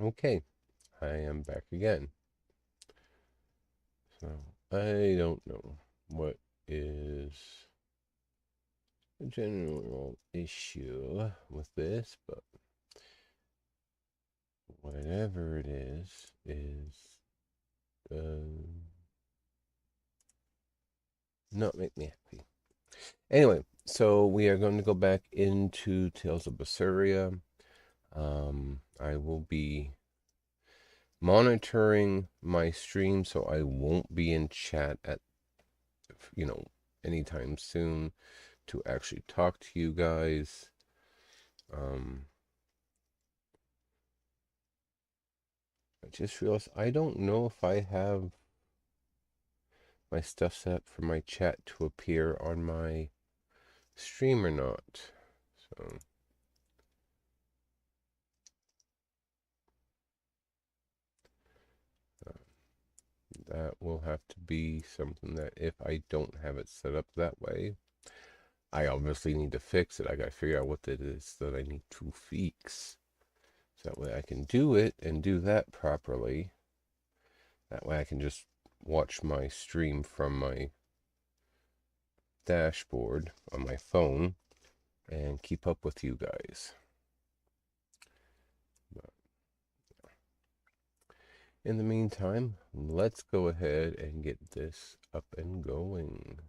Okay, I am back again. So, I don't know what is the general issue with this, but whatever it is not make me happy. Anyway, so we are going to go back into Tales of Berseria. I will be monitoring my stream, so I won't be in chat at, you know, anytime soon to actually talk to you guys. I just realized I don't know if I have my stuff set up for my chat to appear on my stream or not. So that will have to be something that if I don't have it set up that way, I obviously need to fix it. I got to figure out what it is that I need to fix. So that way I can do it and do that properly. That way I can just watch my stream from my dashboard on my phone and keep up with you guys. But in the meantime, let's go ahead and get this up and going.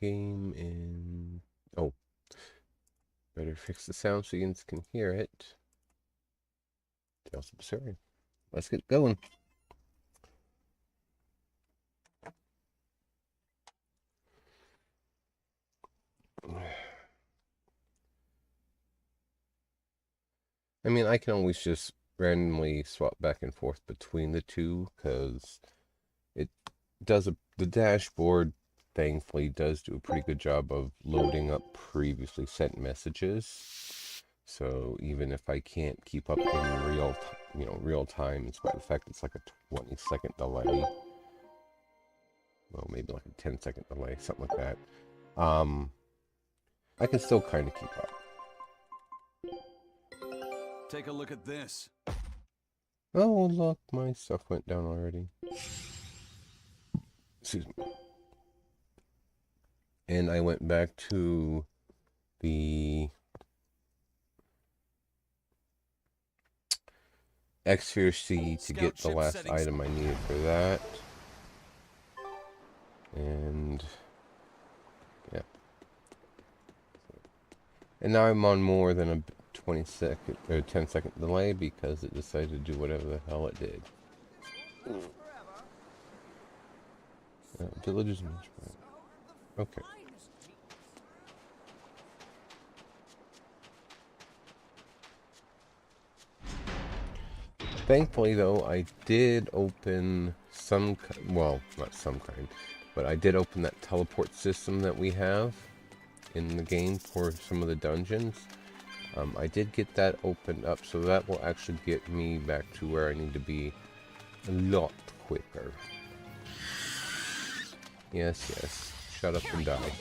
Game in... Oh, better fix the sound so you can hear it. Sorry. Let's get going. I mean, I can always just randomly swap back and forth between the two because it does the dashboard thankfully does do a pretty good job of loading up previously sent messages. So even if I can't keep up in real time, in spite of the fact it's like a 20-second delay, well, maybe like a 10-second delay, something like that. I can still kind of keep up. Take a look at this. Oh, look, my stuff went down already. Excuse me. And I went back to the Xsphere C to get the last item I needed for that. And yeah. And now I'm on more than a 20-second or 10-second delay because it decided to do whatever the hell it did. Villages management. Okay. Thankfully, though, I did open some, well, not some kind, but I did open that teleport system that we have in the game for some of the dungeons. I did get that opened up, so that will actually get me back to where I need to be a lot quicker. Yes, yes. Shut up and die.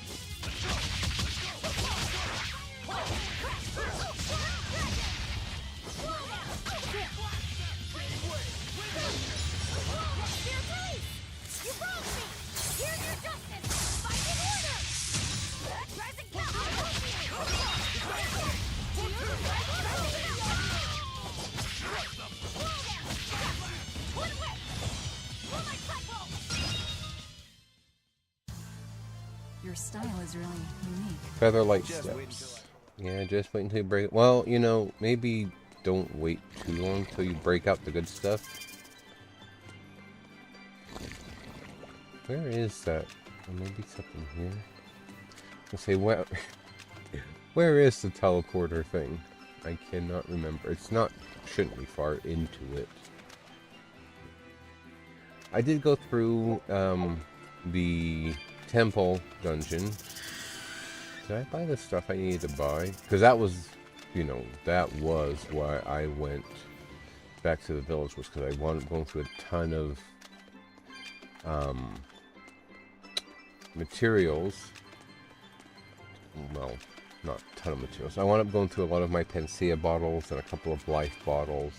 Your style is really unique. Featherlight steps. Yeah, just wait until you break. Well, you know, maybe don't wait too long till you break out the good stuff. Where is that? Oh, maybe it's up in here. I'll say, where is the teleporter thing? I cannot remember. It's not, shouldn't be far into it. I did go through the temple dungeon. Did I buy the stuff I needed to buy? Because that was, you know, that was why I went back to the village, was because I wanted going through a ton of materials. Well, not a ton of materials. I wound up going through a lot of my Panacea bottles and a couple of Life bottles.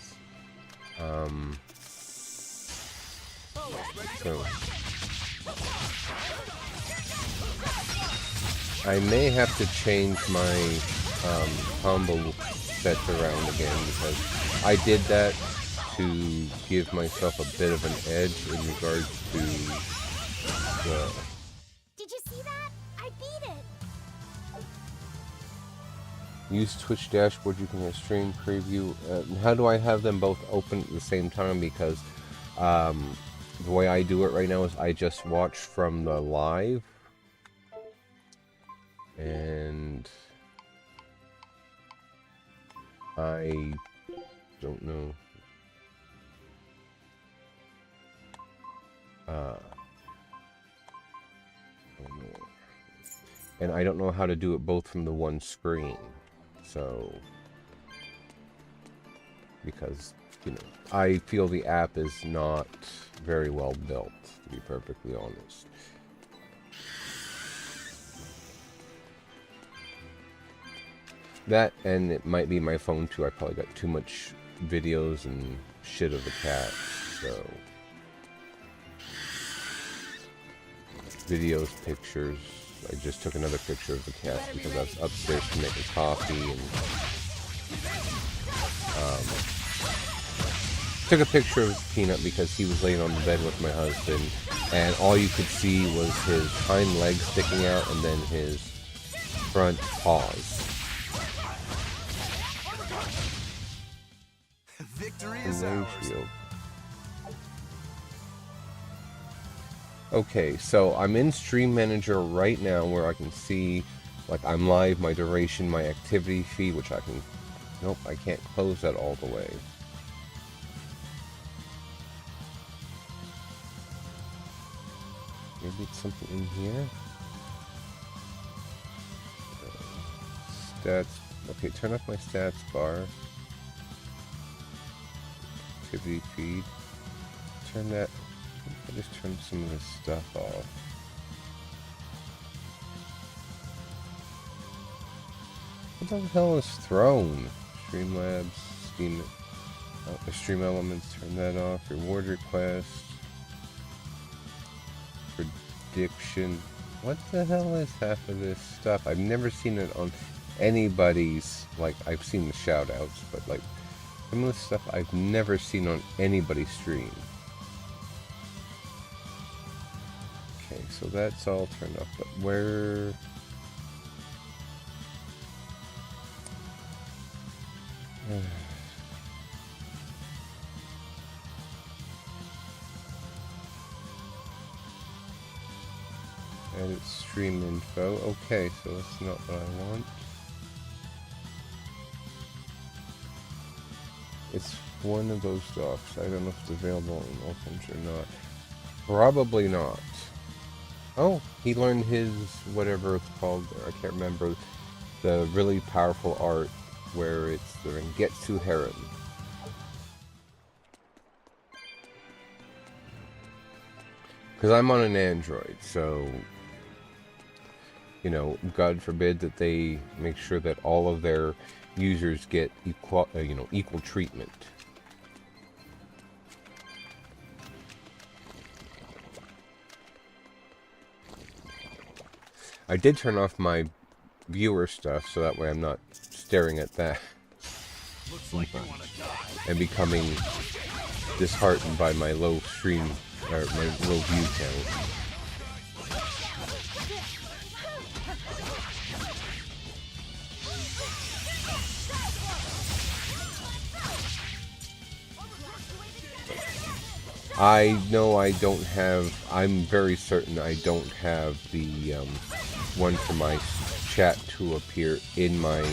So I may have to change my combo sets around again, because I did that to give myself a bit of an edge in regards to the... Did you see that? I beat it. Use Twitch dashboard, you can get stream preview. How do I have them both open at the same time? Because the way I do it right now is I just watch from the live. And I don't know. And I don't know how to do it both from the one screen. So, because, you know, I feel the app is not very well built, to be perfectly honest. That, and it might be my phone too. I probably got too much videos and shit of the cat, so... Videos, pictures. I just took another picture of the cat because I was upstairs to make a coffee, and took a picture of Peanut because he was laying on the bed with my husband, and all you could see was his hind legs sticking out and then his front paws. Victory is ours. Okay, so I'm in Stream Manager right now, where I can see, like, I'm live, my duration, my activity feed, which I can... Nope, I can't close that all the way. Maybe it's something in here? Stats... Okay, turn off my stats bar. Activity feed. Turn that... I just turned some of this stuff off. What the hell is Throne? Streamlabs, Stream Elements, turn that off. Reward request. Prediction. What the hell is half of this stuff? I've never seen it on anybody's, like, I've seen the shout outs, but like, some of this stuff I've never seen on anybody's stream. Okay, so that's all turned off, but where... Edit stream info. Okay, so that's not what I want. It's one of those docs. I don't know if it's available in all forms or not. Probably not. Oh, he learned his, whatever it's called, I can't remember, the really powerful art where it's the Rengetsu Heron. Because I'm on an Android, so, you know, God forbid that they make sure that all of their users get equal, equal treatment. I did turn off my viewer stuff, so that way I'm not staring at that. Looks like you want to die. And becoming disheartened by my low stream, or my low view count. I know I don't have, I'm very certain I don't have the one for my chat to appear in my,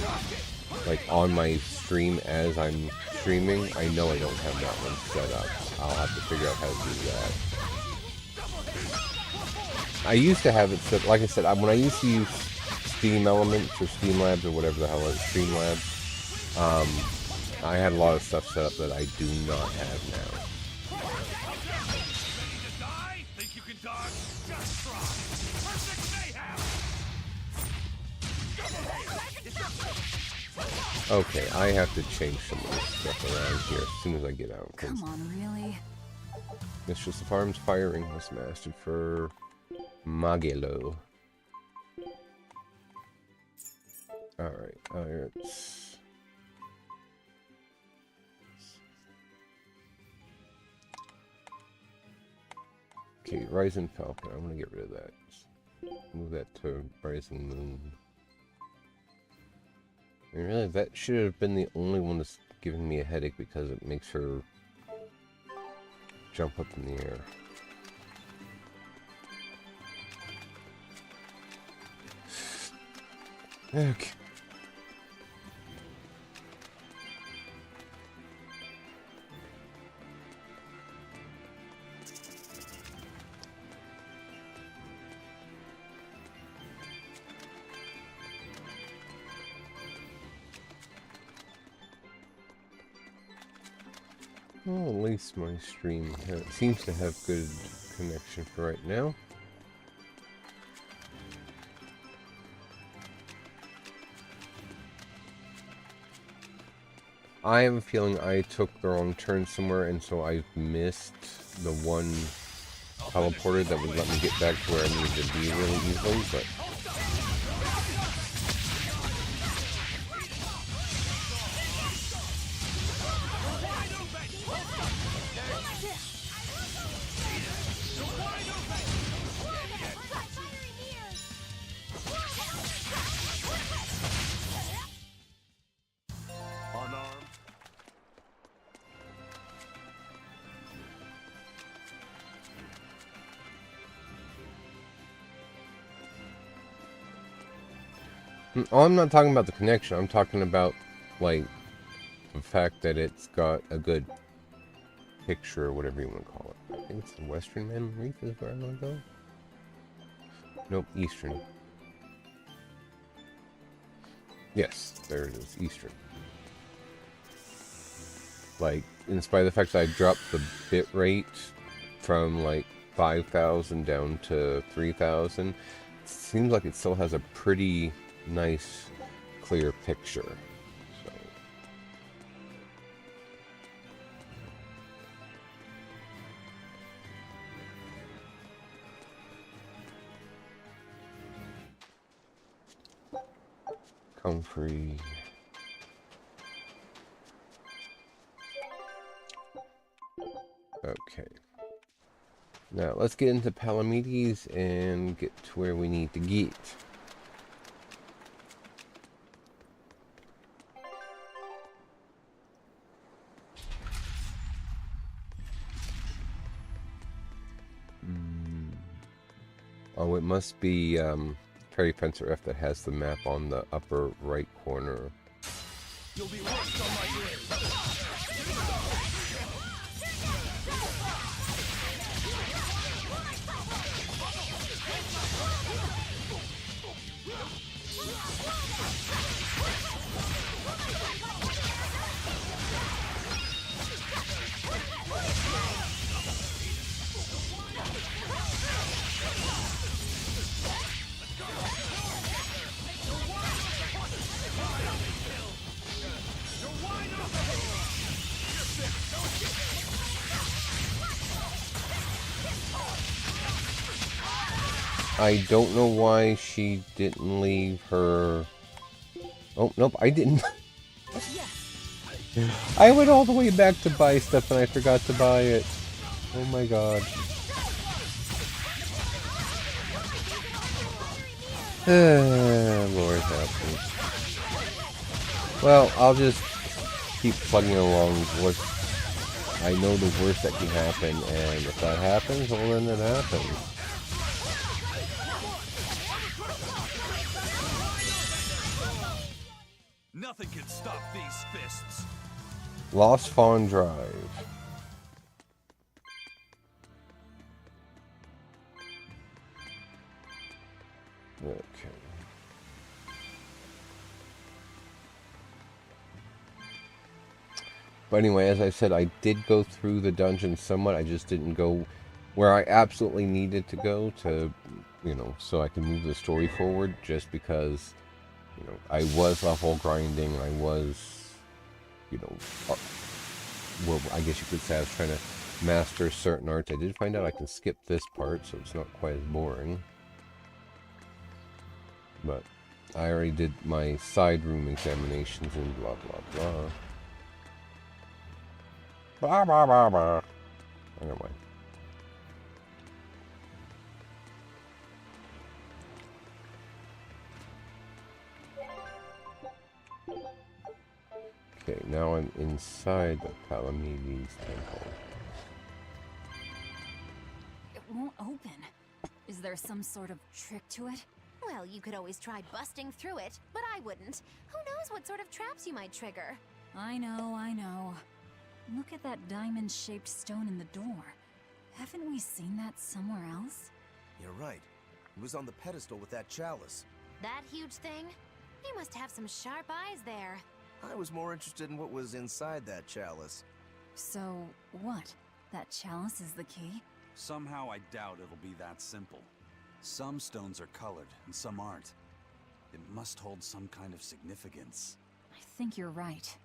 like, on my stream as I'm streaming. I know I don't have that one set up. I'll have to figure out how to do that. I used to have it set, like I said, when I used to use Steam Elements or Streamlabs or whatever the hell it is, Streamlabs, I had a lot of stuff set up that I do not have now. Okay, I have to change some of this stuff around here as soon as I get out. Come on, really? Mistress of Arms firing was mastered for Magelo. Alright, it's... Okay, Rising Falcon. I want to get rid of that. Move that to Rising Moon. And really, that should have been the only one that's giving me a headache because it makes her jump up in the air. Okay. Well, at least my stream seems to have good connection for right now. I have a feeling I took the wrong turn somewhere, and so I missed the one teleporter that would let me get back to where I needed to be really easily, but... Oh, I'm not talking about the connection. I'm talking about, like, the fact that it's got a good picture or whatever you want to call it. I think it's the Western Man Reef is where I want to go. Nope, Eastern. Yes, there it is, Eastern. Like, in spite of the fact that I dropped the bit rate from, like, 5,000 down to 3,000, it seems like it still has a pretty nice, clear picture. So. Comfrey. Okay. Now, let's get into Palamedes and get to where we need to get. Oh, it must be Terry Fencer F that has the map on the upper right corner. You'll be worst on my grid. I don't know why she didn't leave her... Oh, nope, I didn't. I went all the way back to buy stuff and I forgot to buy it. Oh my god. Lord help me. Well, I'll just keep plugging along. What I know the worst that can happen, and if that happens, well then it happens. Nothing can stop these fists. Lost Fawn Drive. Okay. But anyway, as I said, I did go through the dungeon somewhat. I just didn't go where I absolutely needed to go to, you know, so I can move the story forward, just because You know, I was level grinding. I was, you know, well, I guess you could say I was trying to master certain arts. I did find out I can skip this part, so it's not quite as boring. But I already did my side room examinations and blah blah blah. Blah blah blah blah. Anyway. Okay, now I'm inside the Palamedes temple. It won't open. Is there some sort of trick to it? Well, you could always try busting through it, but I wouldn't. Who knows what sort of traps you might trigger? I know. Look at that diamond-shaped stone in the door. Haven't we seen that somewhere else? You're right. It was on the pedestal with that chalice. That huge thing? You must have some sharp eyes there. I was more interested in what was inside that chalice. So, what? That chalice is the key? Somehow I doubt it'll be that simple. Some stones are colored and some aren't. It must hold some kind of significance. I think you're right.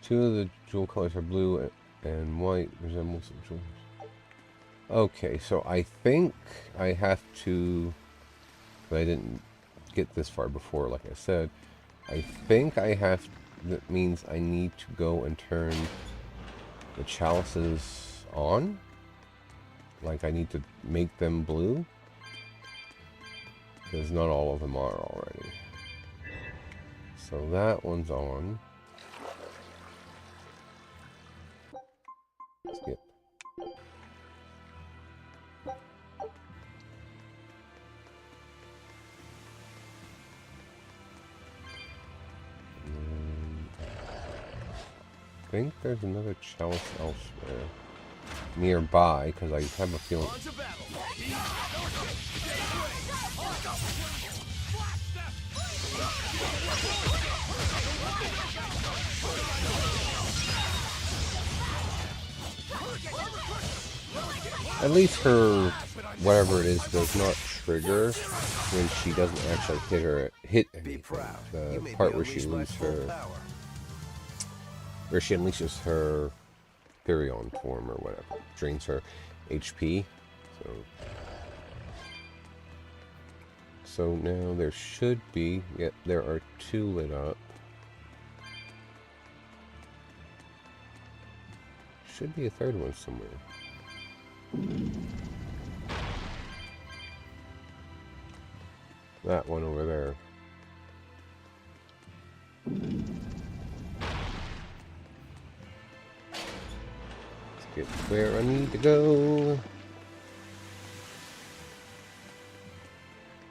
Two of the jewel colors are blue and white, resembles the jewels. Okay, so I think I have to... I didn't get this far before, like I said. I think I have... That means I need to go and turn the chalices on. Like, I need to make them blue. Because not all of them are already. So that one's on. Skip. I think there's another chalice elsewhere nearby, because I have a feeling. On to battle! At least her, whatever it is, does not trigger when she doesn't actually hit Be anything. proud. You The made part me where she unleash my loses full her, power. where she unleashes her Therion form or whatever, drains her HP. So now there should be, yep, there are two lit up. Should be a third one somewhere. That one over there. Let's get where I need to go.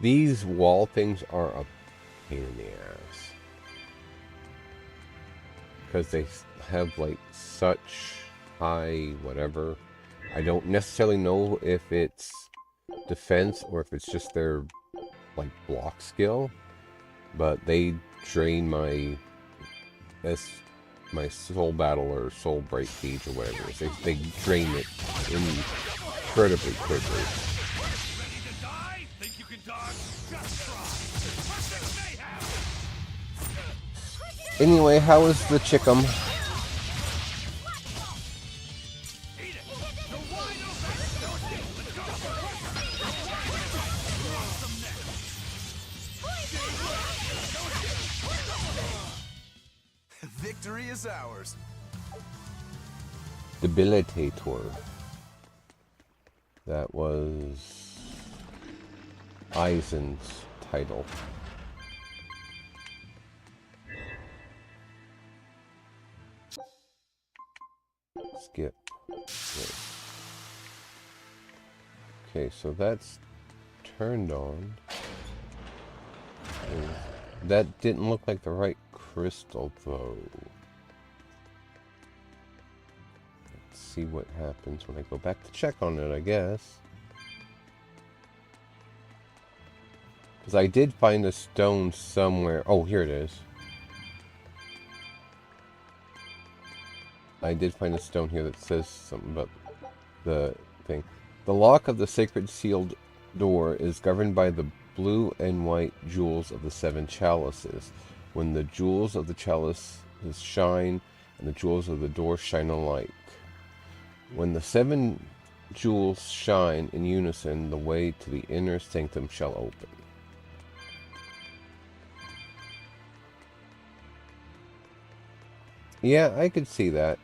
These wall things are a pain in the ass. Because they have like such high whatever. I don't necessarily know if it's defense or if it's just their like block skill, but they drain my soul battle or soul break gauge or whatever it is. They drain it incredibly quickly. Ready to die? Think you can dodge? Just try. Perfect mayhem! Anyway, how is the chickum? Eat it! You're wide open! Let's go! Awesome neck! Victory is ours. Debilitator. That was Eisen's title. Skip. Wait. Okay, so that's turned on. That didn't look like the right crystal, though. Let's see what happens when I go back to check on it, I guess. Because I did find a stone somewhere. Oh, here it is. I did find a stone here that says something about the thing. The lock of the sacred sealed door is governed by the blue and white jewels of the 7 chalices. When the jewels of the chalices shine and the jewels of the door shine alike. When the 7 jewels shine in unison, the way to the inner sanctum shall open. Yeah, I could see that.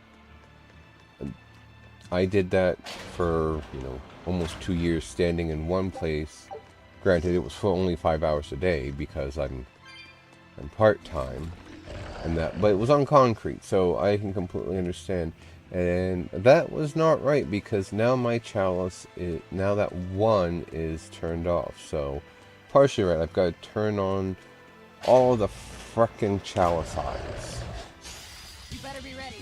I did that for, almost 2 years standing in one place. Granted, it was for only 5 hours a day because I'm part-time, but it was on concrete, so I can completely understand. And that was not right because now my chalice, now that one is turned off. So, partially right, I've got to turn on all the frickin' chalice eyes. You better be ready.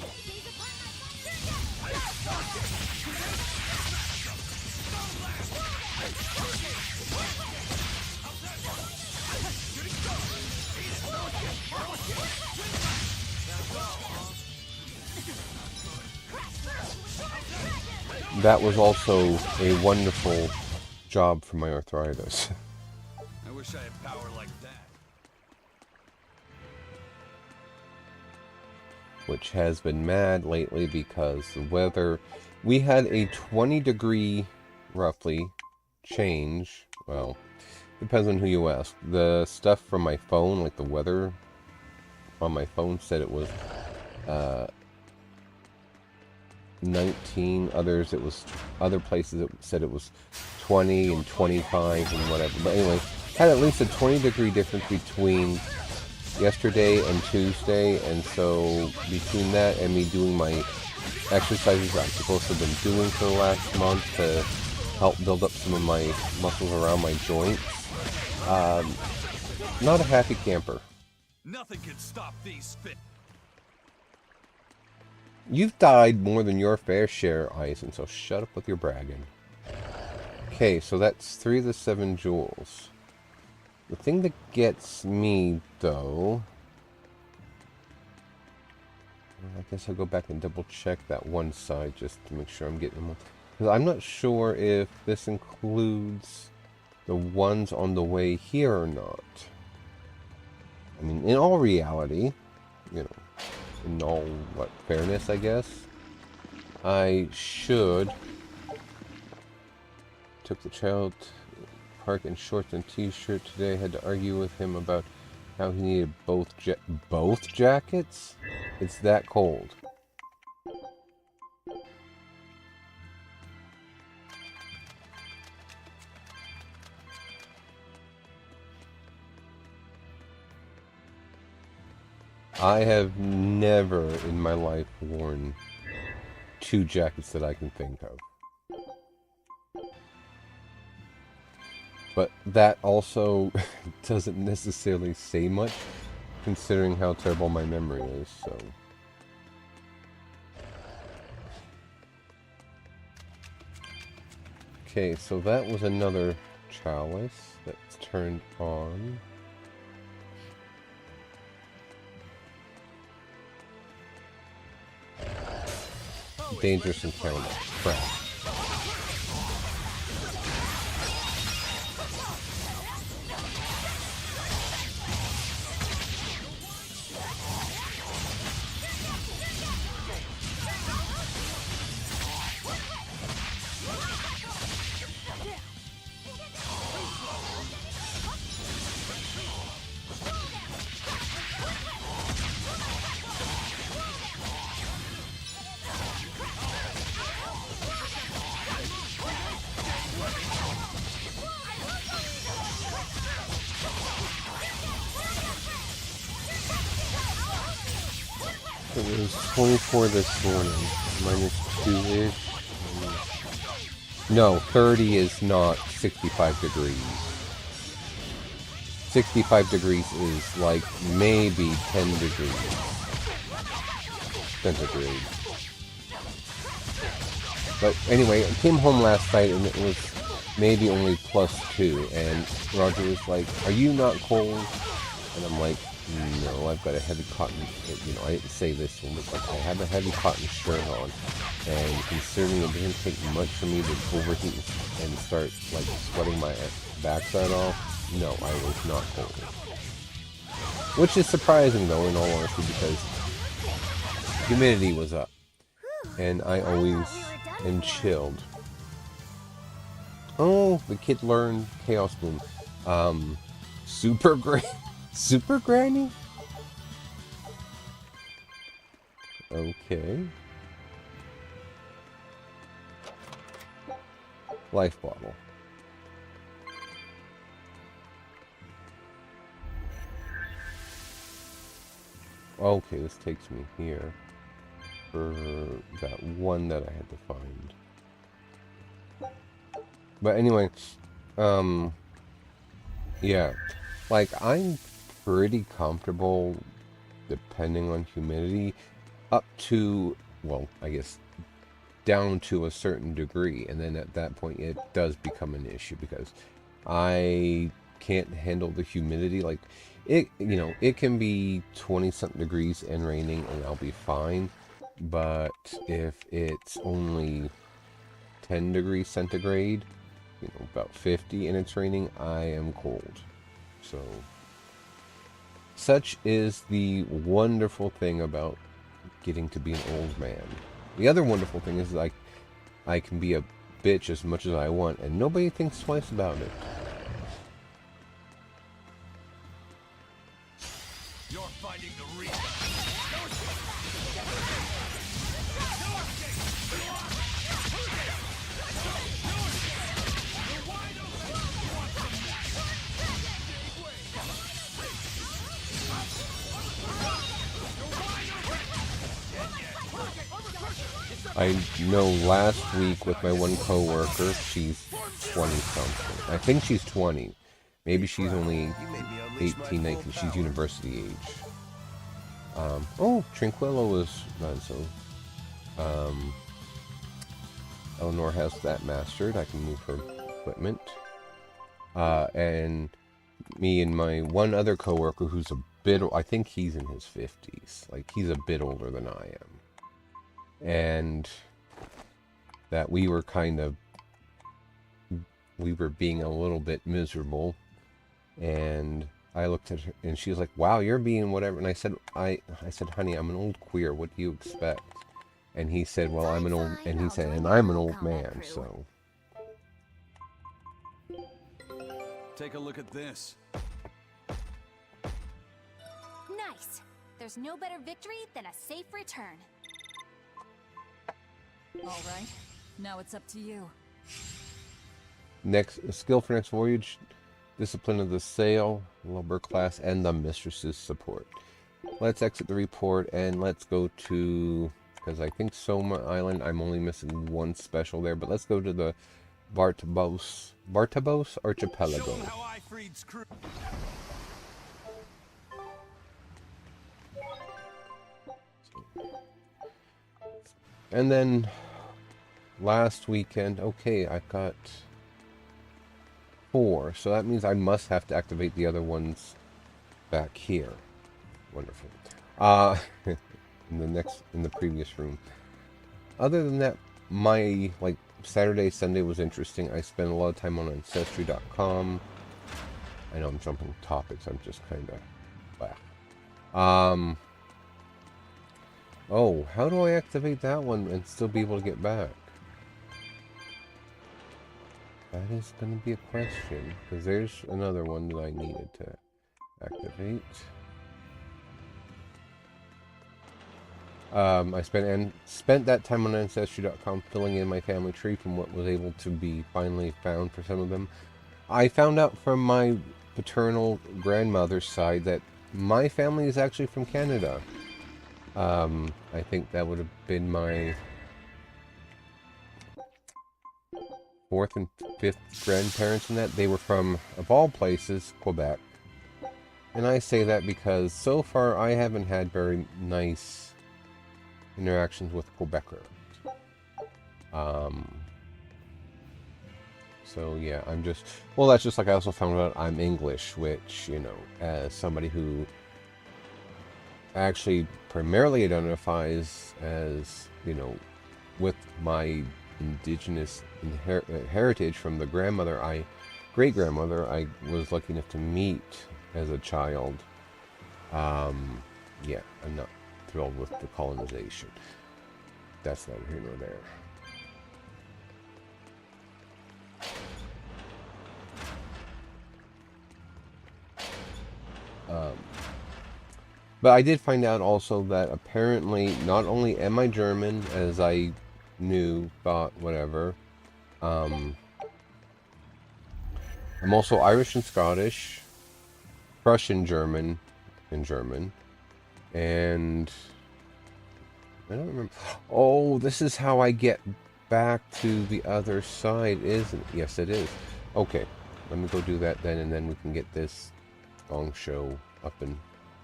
That was also a wonderful job for my arthritis. I wish I had power like that. Which has been mad lately because the weather... We had a 20-degree, roughly, change. Well, depends on who you ask. The stuff from my phone, like the weather on my phone, said it was 19. Other places it said it was 20 and 25 and whatever. But anyway, had at least a 20-degree difference between yesterday and Tuesday, and so between that and me doing my exercises I'm supposed to have been doing for the last month to help build up some of my muscles around my joints, not a happy camper. Nothing can stop these fit. You've died more than your fair share, Ison, so shut up with your bragging. Okay, so that's 3 of the 7 jewels. The thing that gets me, though... I guess I'll go back and double check that one side just to make sure I'm getting them. Because I'm not sure if this includes the ones on the way here or not. I mean, in all reality, in all, fairness, I guess, I should... Took the child to park in shorts and t-shirt today. Had to argue with him about how he needed both jackets? It's that cold. I have never in my life worn 2 jackets that I can think of. But that also doesn't necessarily say much, considering how terrible my memory is, so... Okay, so that was another chalice that's turned on. Dangerous encounter. Crap. It was 24 this morning, minus 2-ish. No, 30 is not 65 degrees. 65 degrees is like maybe 10 degrees centigrade. But anyway, I came home last night and it was maybe only +2, and Roger was like, "Are you not cold?" And I'm like, No, I've got a heavy cotton, you know, I didn't say this one, but like I have a heavy cotton shirt on, and considering it didn't take much for me to overheat and start like sweating my backside off, no, I was not cold. Which is surprising though, in all honesty, because humidity was up, and I always am chilled. Oh, the kid learned Chaos Bloom. Super great. Super Granny? Okay. Life bottle. Okay, this takes me here for that one that I had to find. But anyway, yeah, like I'm pretty comfortable depending on humidity up to, well, I guess down to a certain degree, and then at that point it does become an issue because I can't handle the humidity. Like it, you know, it can be 20 something degrees and raining and I'll be fine, but if it's only 10 degrees centigrade, you know, about 50, and it's raining, I am cold. So such is the wonderful thing about getting to be an old man. The other wonderful thing is like I can be a bitch as much as I want and nobody thinks twice about it. You're finding the reason. I know last week with my one coworker, she's 20 something. I think she's 20. Maybe she's only 18, 19. She's university age. Oh, Tranquillo is not so. Eleanor has that mastered. I can move her equipment. And me and my one other coworker who's a bit, I think he's in his 50s. Like, he's a bit older than I am. And that we were being a little bit miserable, and I looked at her and she was like, wow, you're being whatever. And I said, honey, I'm an old queer, what do you expect? And he said, well, I'm an old, and he said, and I'm an old man, so. Take a look at this. Nice. There's no better victory than a safe return. All right, now it's up to you. Next skill for next voyage, discipline of the sail, lubber class, and the mistress's support. Let's exit the report and let's go to, because I think Soma Island, I'm only missing one special there, but let's go to the Bartabos Archipelago. Show 'em how I freed Screw. And then last weekend, okay, I got 4, so that means I must have to activate the other ones back here. Wonderful. In the previous room. Other than that, my Saturday, Sunday was interesting. I spent a lot of time on Ancestry.com. I know I'm jumping topics. I'm just kind of blah. Oh, how do I activate that one and still be able to get back? That is going to be a question, because there's another one that I needed to activate. I spent that time on Ancestry.com filling in my family tree from what was able to be finally found for some of them. I found out from my paternal grandmother's side that my family is actually from Canada. I think that would have been my 4th and 5th grandparents in that. They were from, of all places, Quebec. And I say that because so far I haven't had very nice interactions with Quebecers. So yeah, well, that's just like I also found out I'm English, which, you know, as somebody who actually primarily identifies as, with my indigenous heritage from the great grandmother I was lucky enough to meet as a child. Yeah, I'm not thrilled with the colonization. That's neither here nor there. But I did find out also that apparently not only am I German, as I knew, thought, whatever, I'm also Irish and Scottish, Prussian German, and German, and I don't remember. Oh, this is how I get back to the other side, isn't it? Yes, it is. Okay, let me go do that then, and then we can get this gong show up and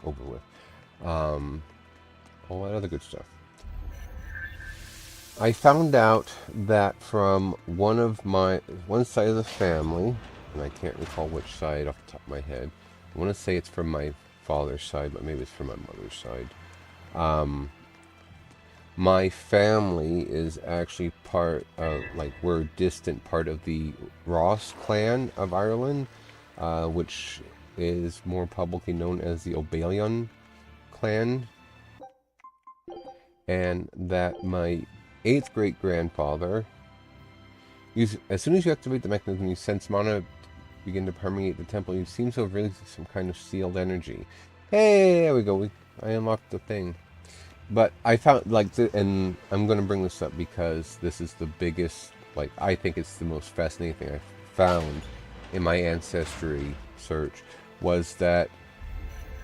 over with. All that other good stuff. I found out that from one side of the family, and I can't recall which side off the top of my head. I want to say it's from my father's side, but maybe it's from my mother's side. My family is actually part of, we're a distant part of the Ross clan of Ireland, which is more publicly known as the O'Balion clan. And that my 8th great-grandfather, as soon as you activate the mechanism, you sense mana begin to permeate the temple. You seem to have released some kind of sealed energy. Hey, there we go. I unlocked the thing. But I found, and I'm going to bring this up because this is the biggest, I think it's the most fascinating thing I found in my ancestry search, was that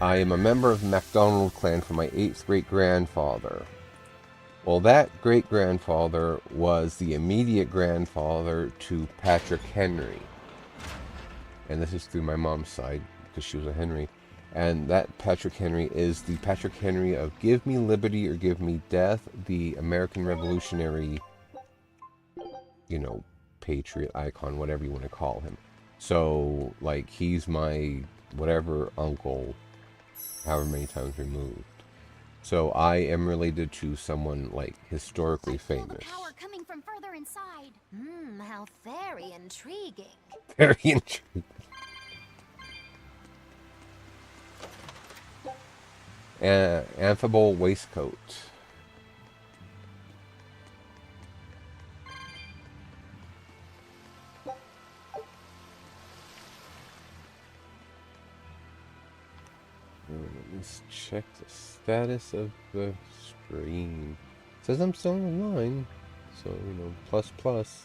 I am a member of the MacDonald clan from my 8th great-grandfather. Well, that great-grandfather was the immediate grandfather to Patrick Henry. And this is through my mom's side, because she was a Henry. And that Patrick Henry is the Patrick Henry of Give Me Liberty or Give Me Death, the American Revolutionary, patriot icon, whatever you want to call him. So, he's my whatever uncle, however many times removed. So I am related to someone, historically famous. The power coming from further inside. How very intriguing. Very intriguing. Amphibole waistcoat. Let's check the status of the screen. It says I'm still online, so plus plus.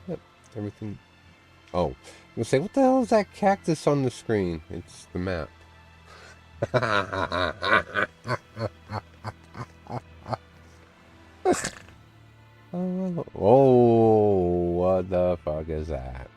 Yep, everything. Oh, I'm gonna say, what the hell is that cactus on the screen? It's the map. Oh, what the fuck is that?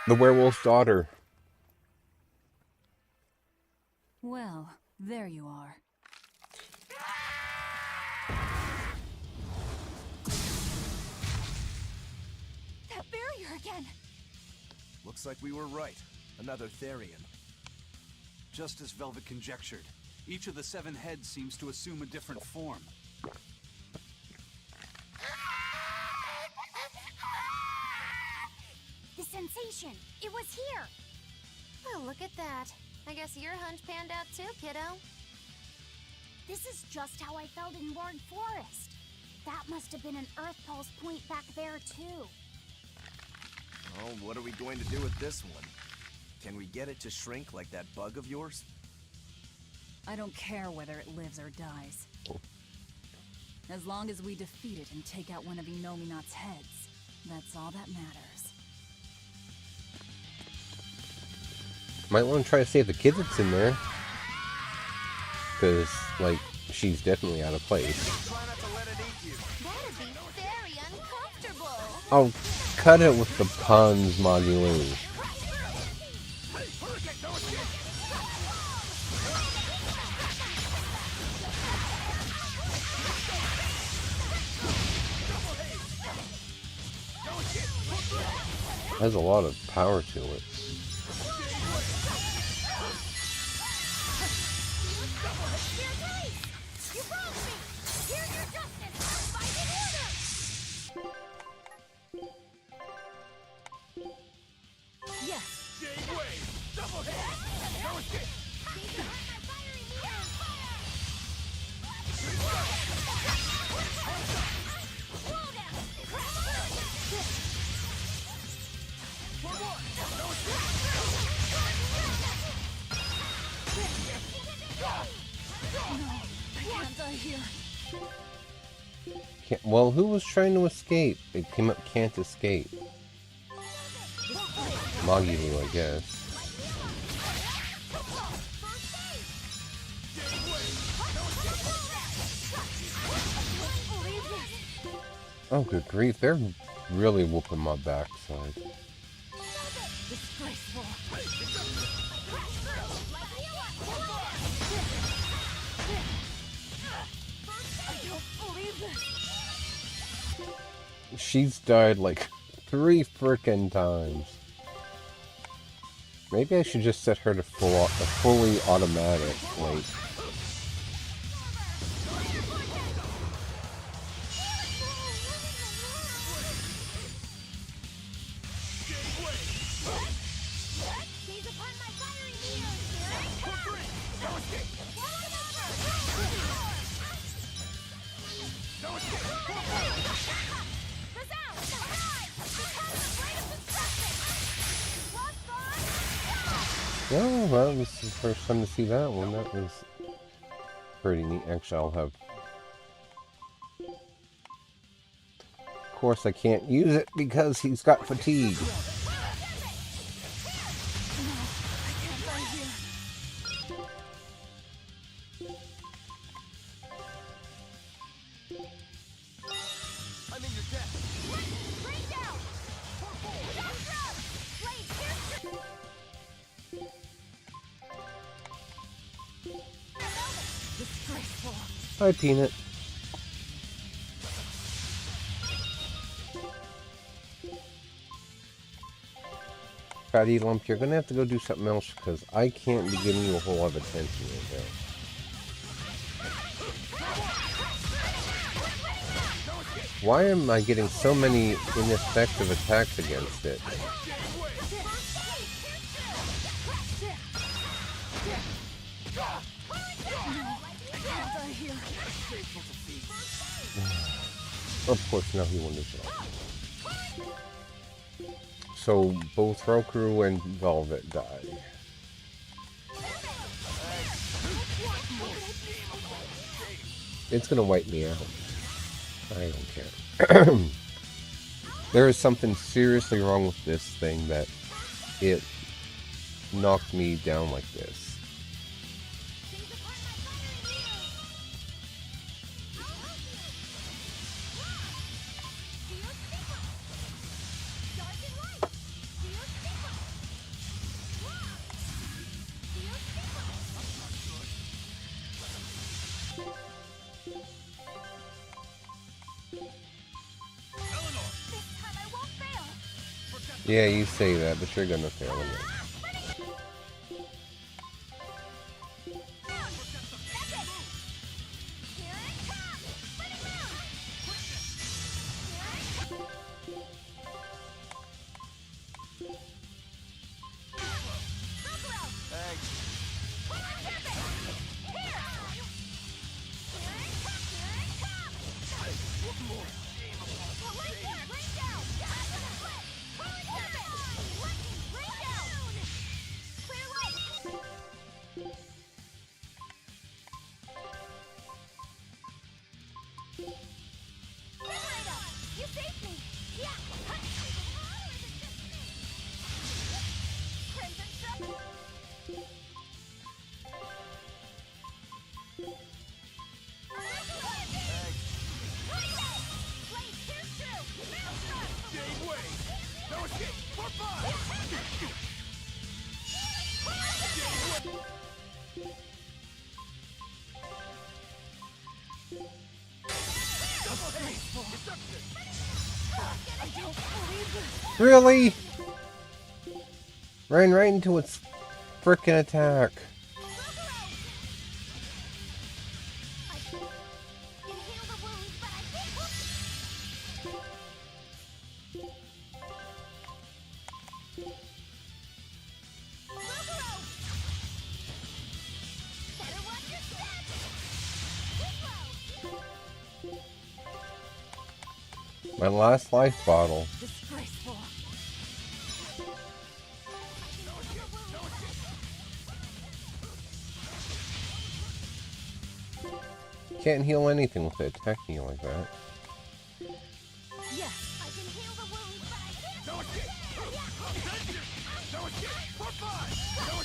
The werewolf's daughter. Well, there you are. That barrier again! Looks like we were right. Another Therian. Just as Velvet conjectured, each of the 7 heads seems to assume a different form. The sensation! It was here! Well, look at that. I guess your hunch panned out too, kiddo. This is just how I felt in Ward Forest. That must have been an Earth Pulse point back there, too. Oh, what are we going to do with this one? Can we get it to shrink like that bug of yours? I don't care whether it lives or dies. As long as we defeat it and take out one of Inominat's heads, that's all that matters. Might want to try to save the kid that's in there. Because, she's definitely out of place. Try not to let it eat you. That'd be very uncomfortable. Oh, cut it with the puns, Magilou. has a lot of power to it. Well, who was trying to escape? It came up, can't escape. Magilu, I guess. Oh, good grief, they're really whooping my backside. Disgraceful. I don't believe this. She's died like 3 frickin' times. Maybe I should just set her to fully automatic, like... Oh, well, this is the first time to see that one. That was pretty neat. Actually, I'll have... Of course, I can't use it because he's got fatigue. Hi, Peanut. Fatty Lump, you're gonna have to go do something else because I can't be giving you a whole lot of attention right now. Why am I getting so many ineffective attacks against it? Of course, now he wonders why. So both Roku and Velvet die. It's gonna wipe me out. I don't care. There is something seriously wrong with this thing that it knocked me down like this. Yeah, you say that, but you're gonna fail again. Really? Ran right into its frickin' attack. Inhale the wounds, but I can't. Better watch your step. My last life bottle. Disgraceful. Can't heal anything with it attacking you like that. Yes. I can heal the wounds, but I can't. No escape! No escape! For five! No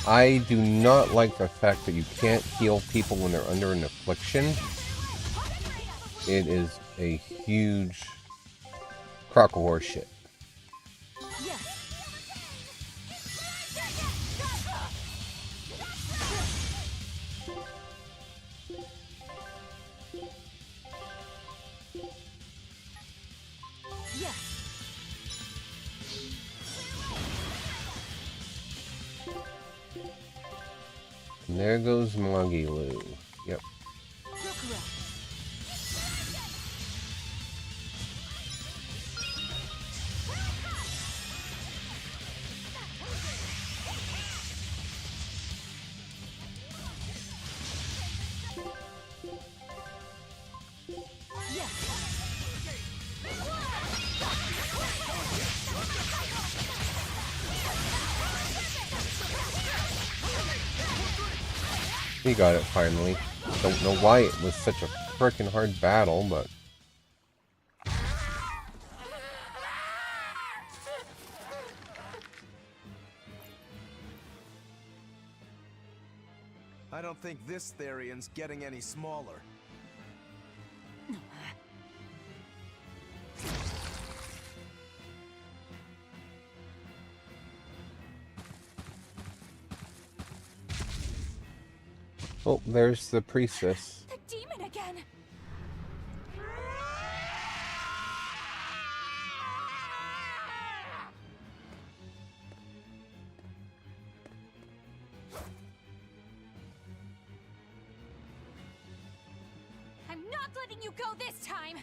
I do not like the fact that you can't heal people when they're under an affliction. It is a huge crock of horse shit. Yes. Yes. And there goes Magilu. Yep. You're correct. He got it finally. Don't know why it was such a freaking hard battle, but I don't think this Therian's getting any smaller. oh, there's the priestess. The demon again. I'm not letting you go this time.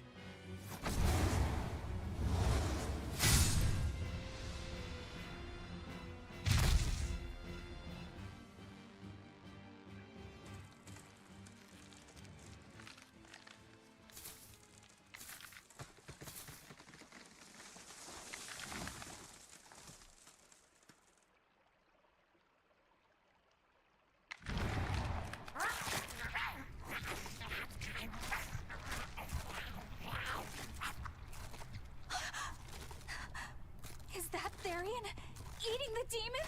Is that Therian eating the demon?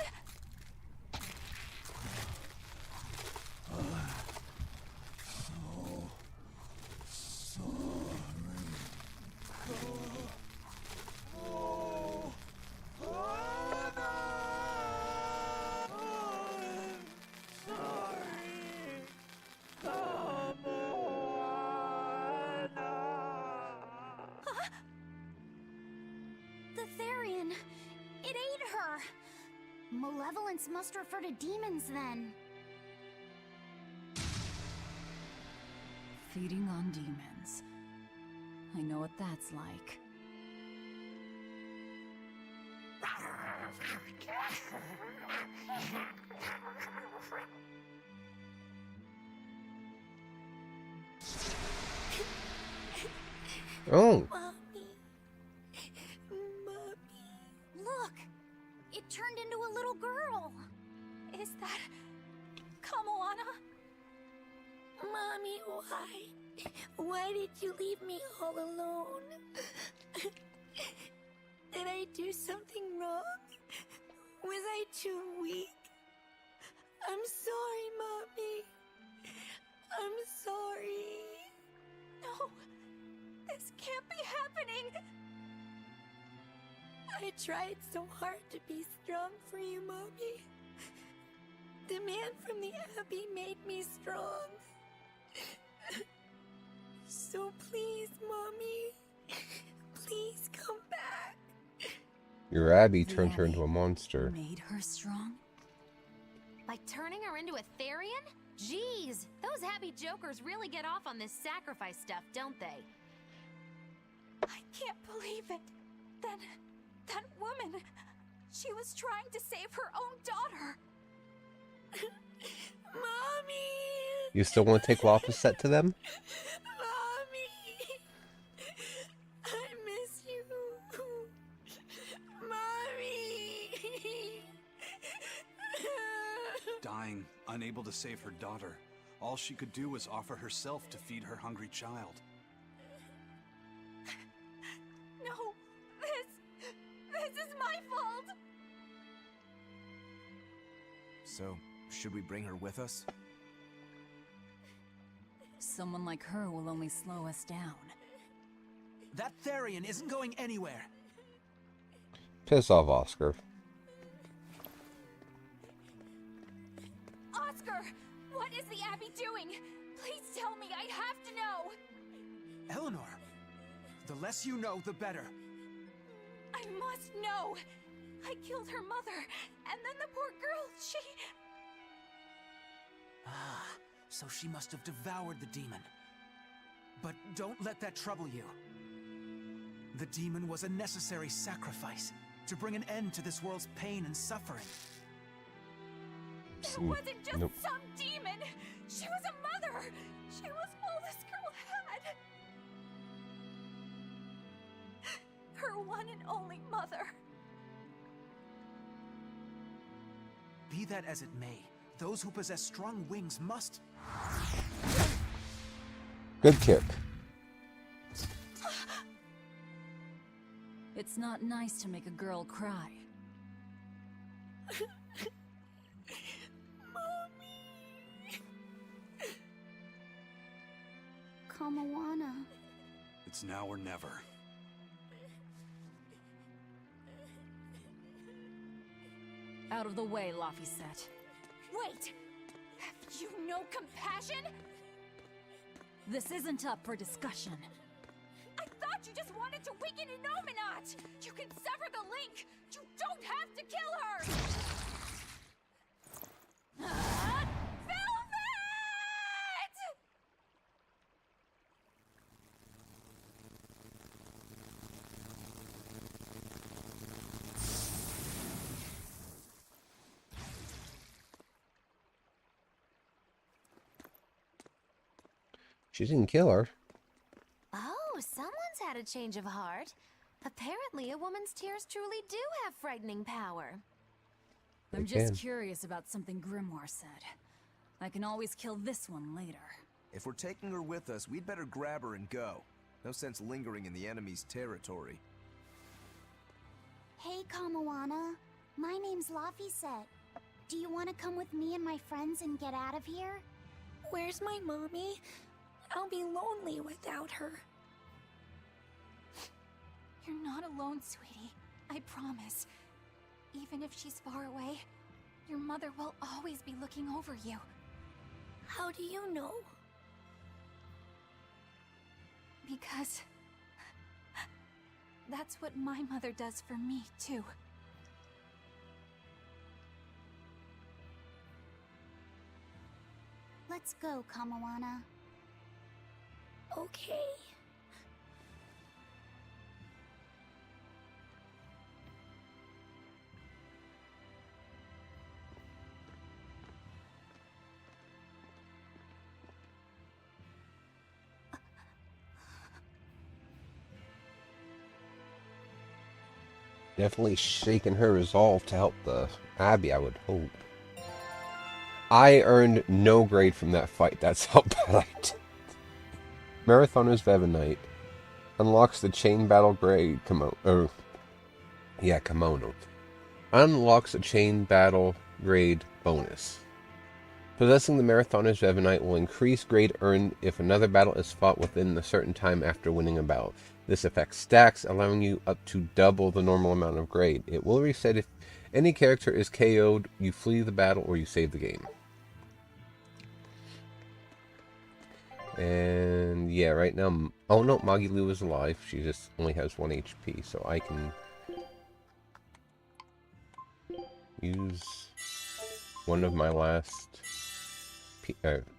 The Therian. It ate her. Malevolence must refer to demons then. Feeding on demons. I know what that's like. Oh, Mommy. Look! It turned into a little girl. Is that Kamoana? Mommy, why? Why did you leave me all alone? Did I do something wrong? Was I too weak? I'm sorry, Mommy. This can't be happening! I tried so hard to be strong for you, Mommy. The man from the Abbey made me strong. So please, Mommy, please come back. Your Abby The turned her Abbey into a monster. Made her strong? By turning her into a Therian? Jeez, those happy jokers really get off on this sacrifice stuff, don't they? I can't believe it. That woman, she was trying to save her own daughter. Mommy! You still want to take Lophaset to them? Mommy! I miss you. Mommy! Dying, unable to save her daughter, all she could do was offer herself to feed her hungry child. No, this is my fault. So, should we bring her with us? Someone like her will only slow us down. That Therian isn't going anywhere. Piss off, Oscar. Oscar, what is the Abbey doing? Please tell me, I have to know. Eleanor, the less you know, the better. I must know. I killed her mother, and then the poor girl, she... Ah, so she must have devoured the demon. But don't let that trouble you. The demon was a necessary sacrifice to bring an end to this world's pain and suffering. It wasn't just Nope. some demon. She was a mother. She was all this girl had. Her one and only mother. Be that as it may, those who possess strong wings must... Good kick. It's not nice to make a girl cry. Kamawana. It's now or never. Out of the way, Lophaset. Wait! Have you no compassion? This isn't up for discussion. I thought you just wanted to weaken Innominat! You can sever the link! You don't have to kill her! Velvet! She didn't kill her. Oh, someone's had a change of heart. Apparently, a woman's tears truly do have frightening power. I'm They just can. curious about something Grimoire said. I can always kill this one later. If we're taking her with us, we'd better grab her and go. No sense lingering in the enemy's territory. Hey, Kamawana. My name's Lophaset. Do you want to come with me and my friends and get out of here? Where's my mommy? I'll be lonely without her. You're not alone, sweetie. I promise. Even if she's far away, your mother will always be looking over you. How do you know? Because that's what my mother does for me, too. Let's go, Kamawana. Okay. Definitely shaking her resolve to help the Abbey, I would hope. I earned no grade from that fight. That's how bad I did. Marathoner's Vevanite unlocks the chain battle grade kimono. Kimono. Unlocks a chain battle grade bonus. Possessing the Marathonist Revenite will increase grade earned if another battle is fought within a certain time after winning a battle. This effect stacks, allowing you up to double the normal amount of grade. It will reset if any character is KO'd, you flee the battle, or you save the game. And yeah, right now... Oh no, Magilu is alive. She just only has 1 HP, so I can use one of my last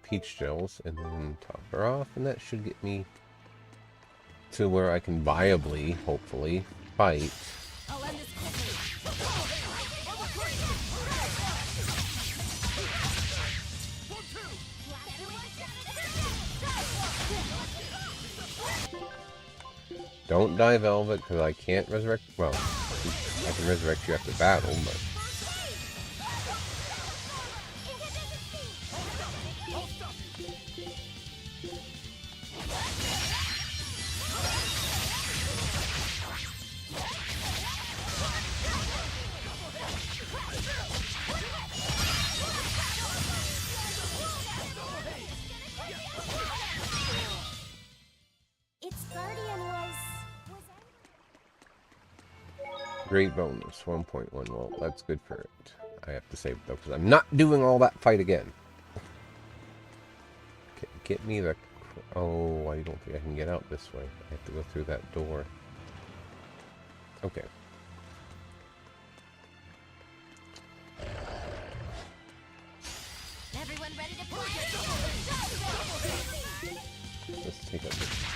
peach gels and then top her off, and that should get me to where I can viably, hopefully, fight. I'll end this quickly. Don't die, Velvet, because I can't resurrect... Well, I can resurrect you after battle, but... Its guardian was Great bonus, 1.1. Well, that's good for it. I have to save it, though, because I'm not doing all that fight again. Get me the... Oh, I don't think I can get out this way. I have to go through that door. Okay. everyone ready to play? Let's take out this.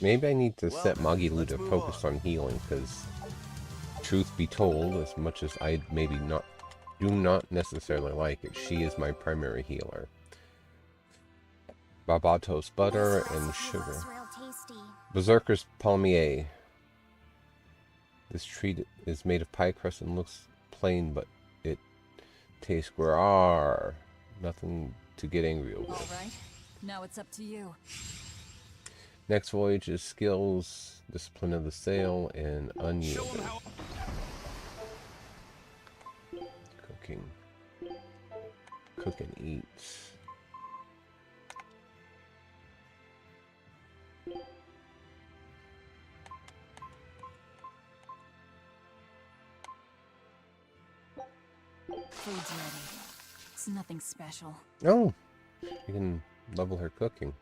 Maybe I need to set Magilu to focus on healing, because truth be told, as much as I maybe do not necessarily like it, she is my primary healer. Barbatos butter and sugar. Real tasty. Berserker's palmier. This treat is made of pie crust and looks plain, but it tastes grar. Nothing to get angry over. All right. Now it's up to you. Next voyage is skills, discipline of the sail, and unyielding. Cooking. Cook and eat. Food's ready. It's nothing special. Oh! You can level her cooking.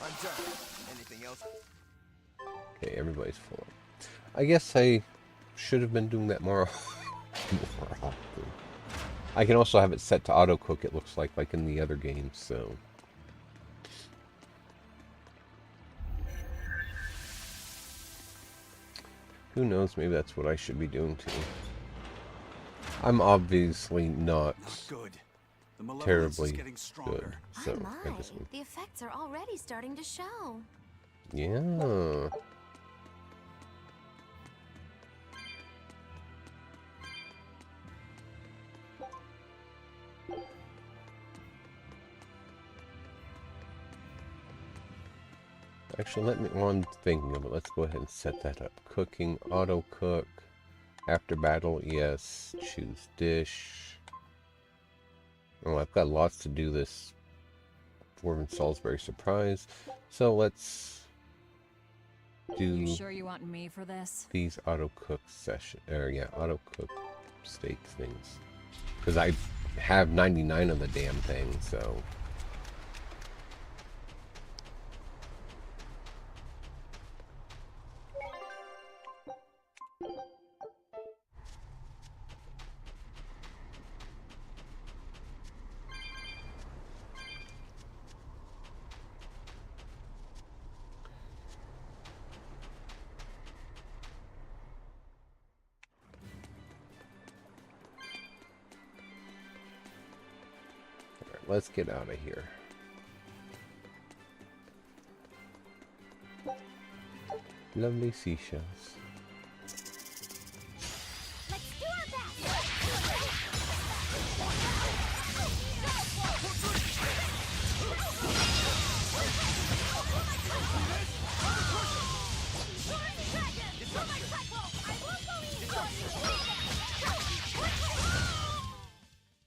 I'm done. Anything else? Okay, everybody's full. I guess I should have been doing that more, more often. I can also have it set to auto cook, it looks like in the other games, so... Who knows, maybe that's what I should be doing too. I'm obviously not Good. The malevolence terribly is getting stronger. good, so Oh I my, just... the effects are already starting to show. Yeah. Actually, while I'm thinking of it, let's go ahead and set that up. Cooking, auto cook, after battle, yes, choose dish. Oh, I've got lots to do this Dwarven Salisbury surprise. So let's do You sure you want me for this? these auto cook auto cook steak things. Because I have 99 of the damn thing, so... let's get out of here. Lovely seashells. Let's do our best!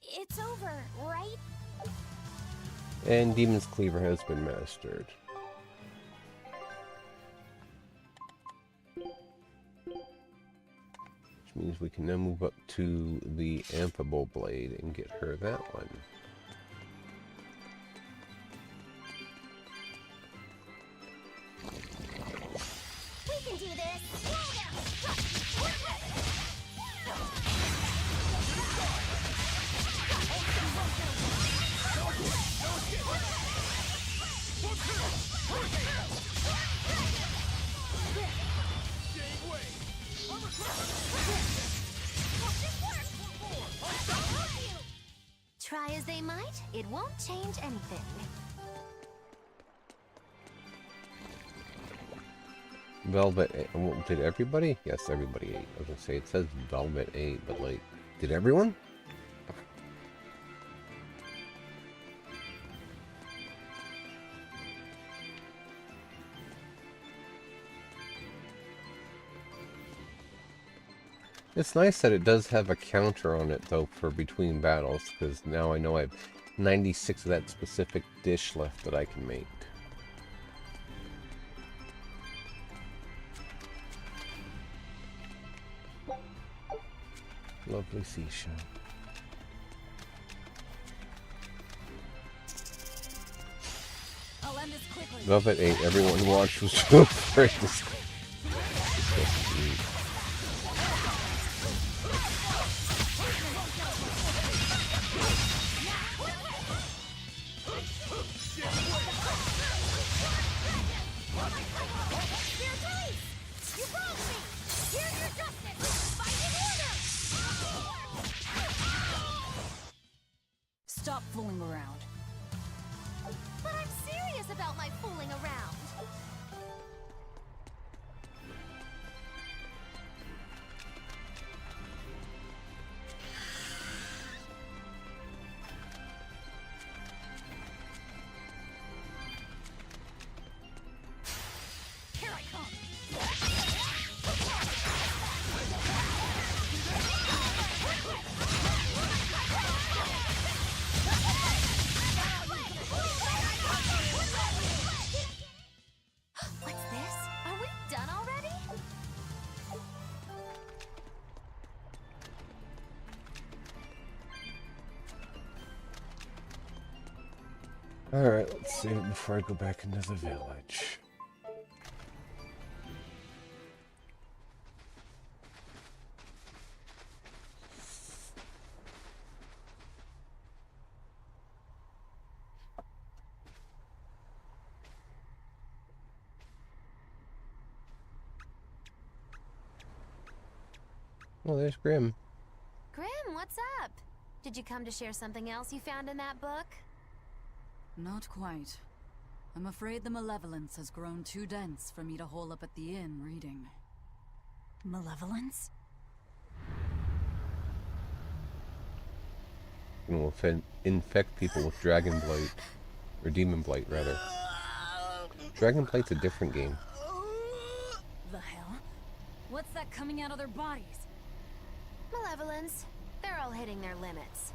It's over, right? And Demon's Cleaver has been mastered. Which means we can now move up to the Amphibole Blade and get her that one. We can do this! Try as they might, it won't change anything. Velvet 8. Did everybody? Yes, everybody ate. I was gonna say, it says Velvet 8, but like, did everyone? It's nice that it does have a counter on it, though, for between battles, because now I know I have 96 of that specific dish left that I can make. Lovely seashell. I'll end this quickly. Velvet 8, everyone watched was so afraid. Stop fooling around. But I'm serious about my fooling around. Here I come. What's this? Are we done already? Alright, let's save it before I go back into the village. Oh, there's Grim. Grim, what's up? Did you come to share something else you found in that book? Not quite. I'm afraid the malevolence has grown too dense for me to hole up at the inn reading. Malevolence? And will infect people with Dragon Blight. Or Demon Blight, rather. Dragon Blight's a different game. The hell? What's that coming out of their bodies? Malevolence. They're all hitting their limits.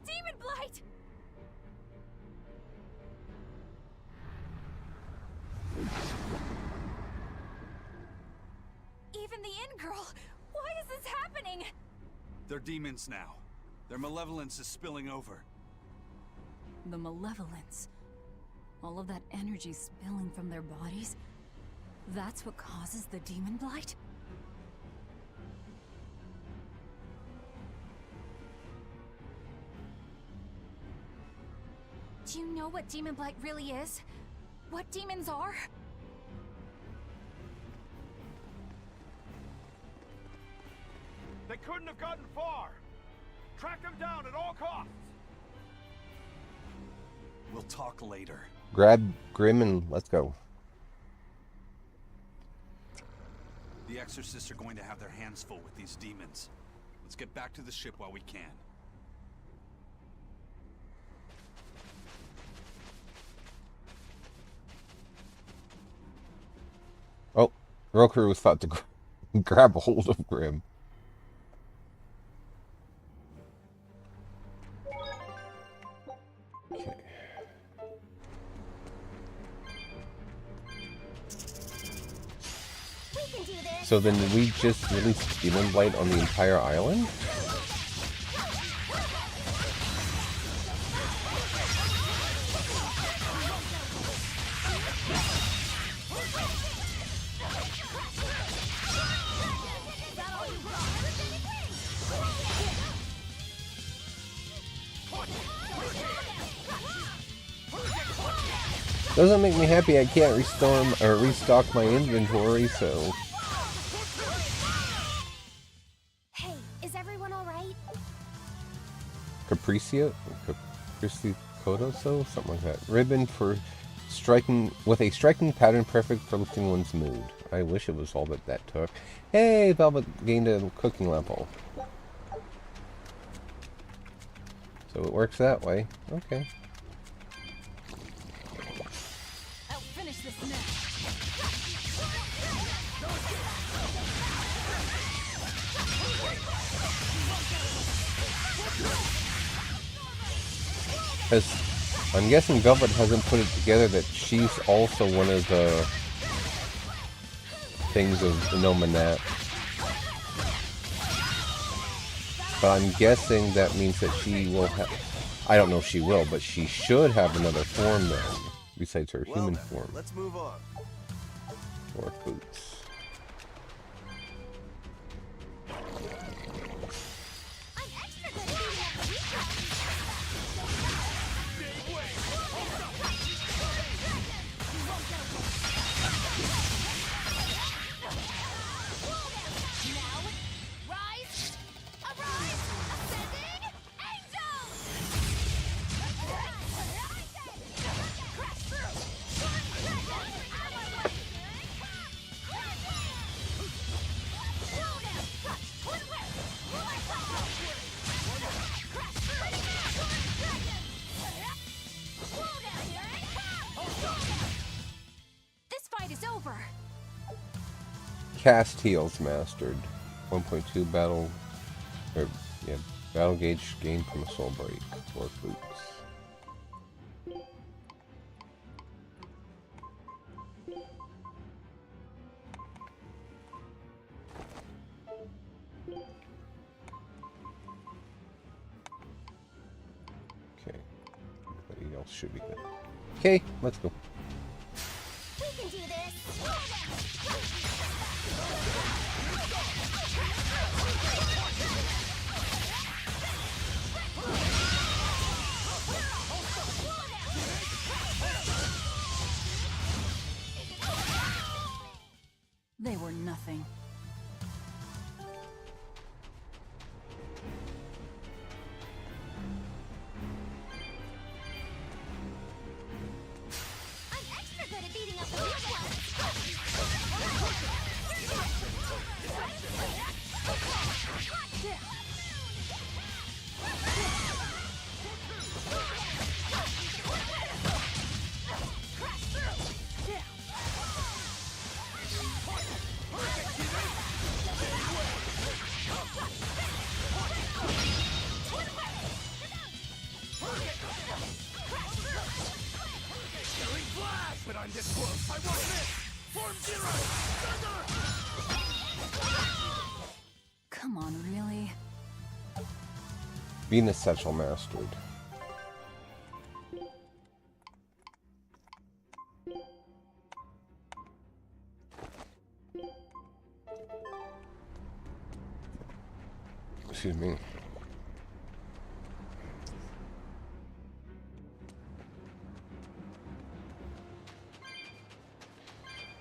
Demon Blight! Even the inn girl! Why is this happening? They're demons now. Their malevolence is spilling over. The malevolence. All of that energy spilling from their bodies? That's what causes the demon blight? Do you know what Demon Blight really is? What demons are? They couldn't have gotten far. Track them down at all costs. We'll talk later. Grab Grim and let's go. The exorcists are going to have their hands full with these demons. Let's get back to the ship while we can. Oh, Roku was thought to grab a hold of Grim. Okay. We can do this. So then did we just release Demon Blight on the entire island? Doesn't make me happy I can't restore or restock my inventory, so... Hey, is everyone alright? Capriccio? Capricioso? Something like that. Ribbon for striking... with a striking pattern perfect for lifting one's mood. I wish it was all that took. Hey, Velvet gained a cooking level. So it works that way. Okay. I'll finish this now. Because I'm guessing Velvet hasn't put it together that she's also one of the things of the Nominat. But I'm guessing that means that she will have... I don't know if she will, but she should have another form then, besides her human form. Let's move on. Or boots. I'm extra good at beating up the weak ones. Now, rise, arise, ascending, angels! Crash through! This fight is over. Cast heals mastered. 1.2 battle... Or, yeah, battle gauge gained from a soul break. Or boots. Okay. Everybody else should be good. Okay, let's go. We can do this! They were nothing. I'm extra good at beating up the weak ones. Killing flash! But I'm this close. I won't miss! Form zero! Come on, really? Venus Satchel mastered. Excuse me.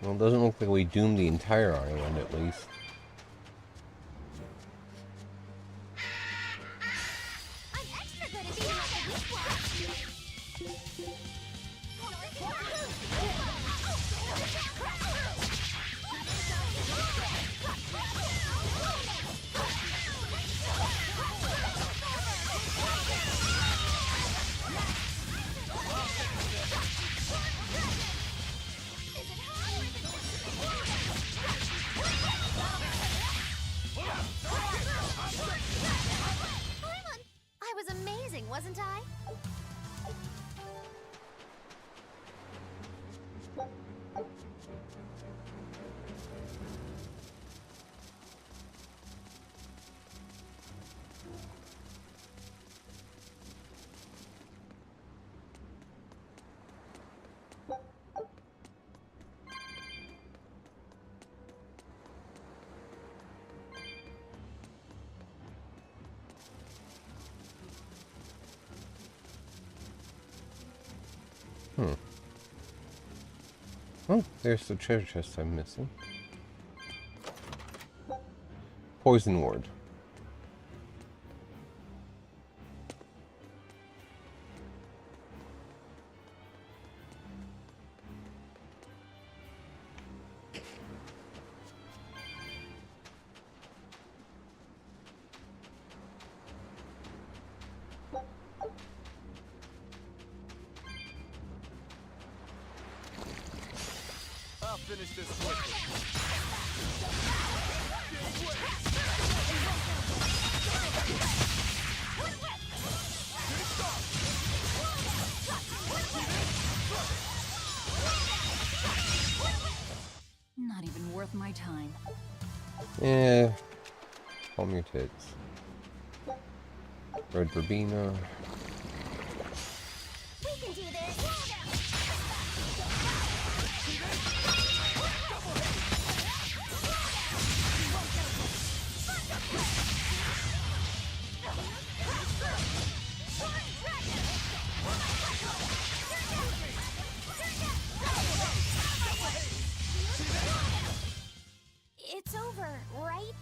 Well, it doesn't look like we doomed the entire island, at least. I was amazing, wasn't I? Oh, there's the treasure chest I'm missing. Poison ward. I'll finish this quickly. Not even worth my time. Yeah. Calm your tits. Red Verbena. We can do this! It's over, right?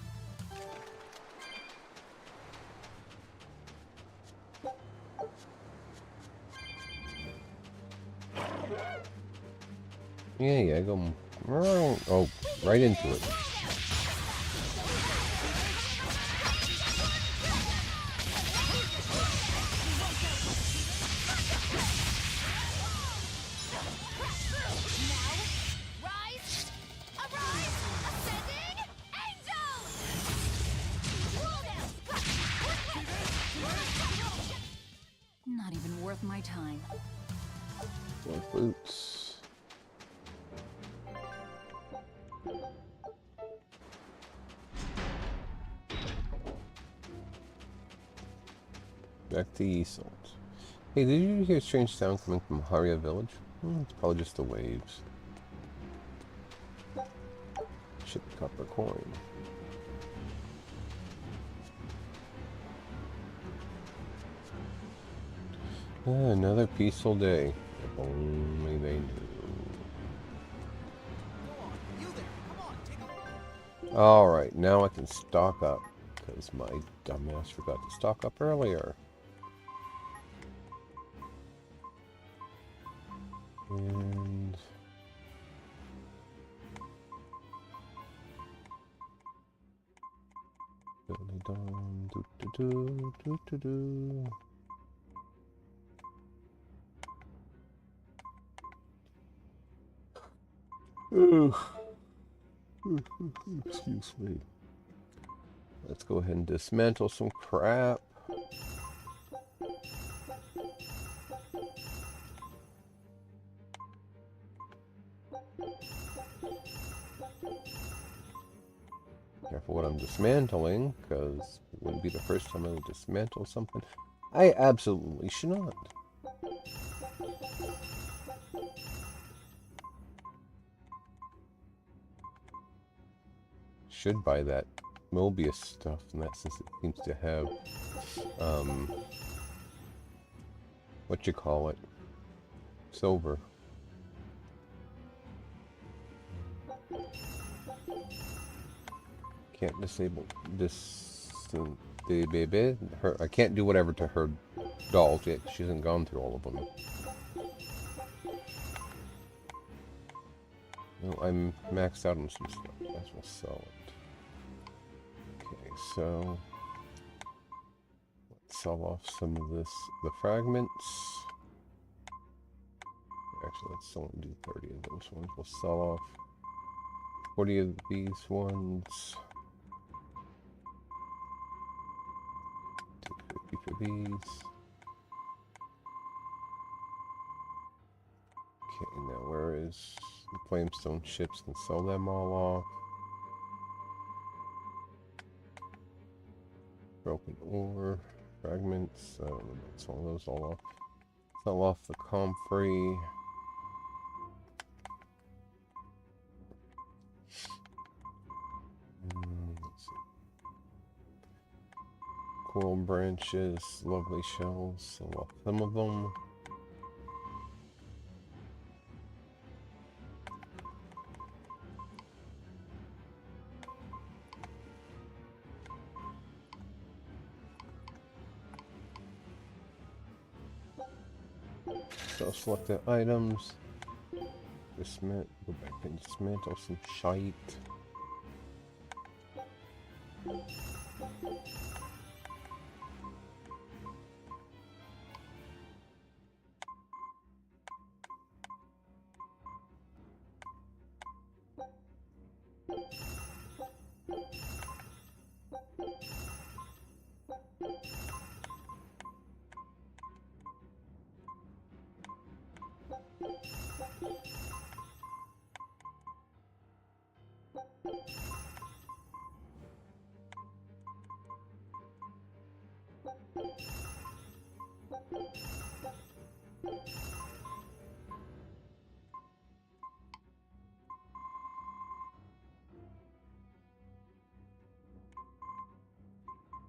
Yeah, go. Oh, right into it. Rise! Arise! Ascending! Angels! Roll down! Not even worth my time. Black boots. Back to Yseult. Hey, did you hear a strange sound coming from Haria village? It's probably just the waves. Chip copper coin. Another peaceful day. If only they knew. Alright, now I can stock up. Because my dumbass forgot to stock up earlier. And... do do do do do do. Excuse me. Let's go ahead and dismantle some crap. Careful what I'm dismantling, because it wouldn't be the first time I would dismantle something I absolutely should not. Should buy that Mobius stuff, and that since it seems to have, what you call it, silver. Can't disable this. Her, I can't do whatever to her dolls yet. She hasn't gone through all of them. No, I'm maxed out on some stuff. Might as well sell it. Okay, so let's sell off some of this, the fragments. Actually, let's only do 30 of those ones. We'll sell off 40 of these ones. 250 for these. Okay, now where is the flamestone ships? Can sell them all off. Broken ore, fragments. Sell those all off. Sell off the comfrey. Let's see. Coral branches, lovely shells. Sell off some of them. So selected items. Dismantle. Go back and dismantle some shite.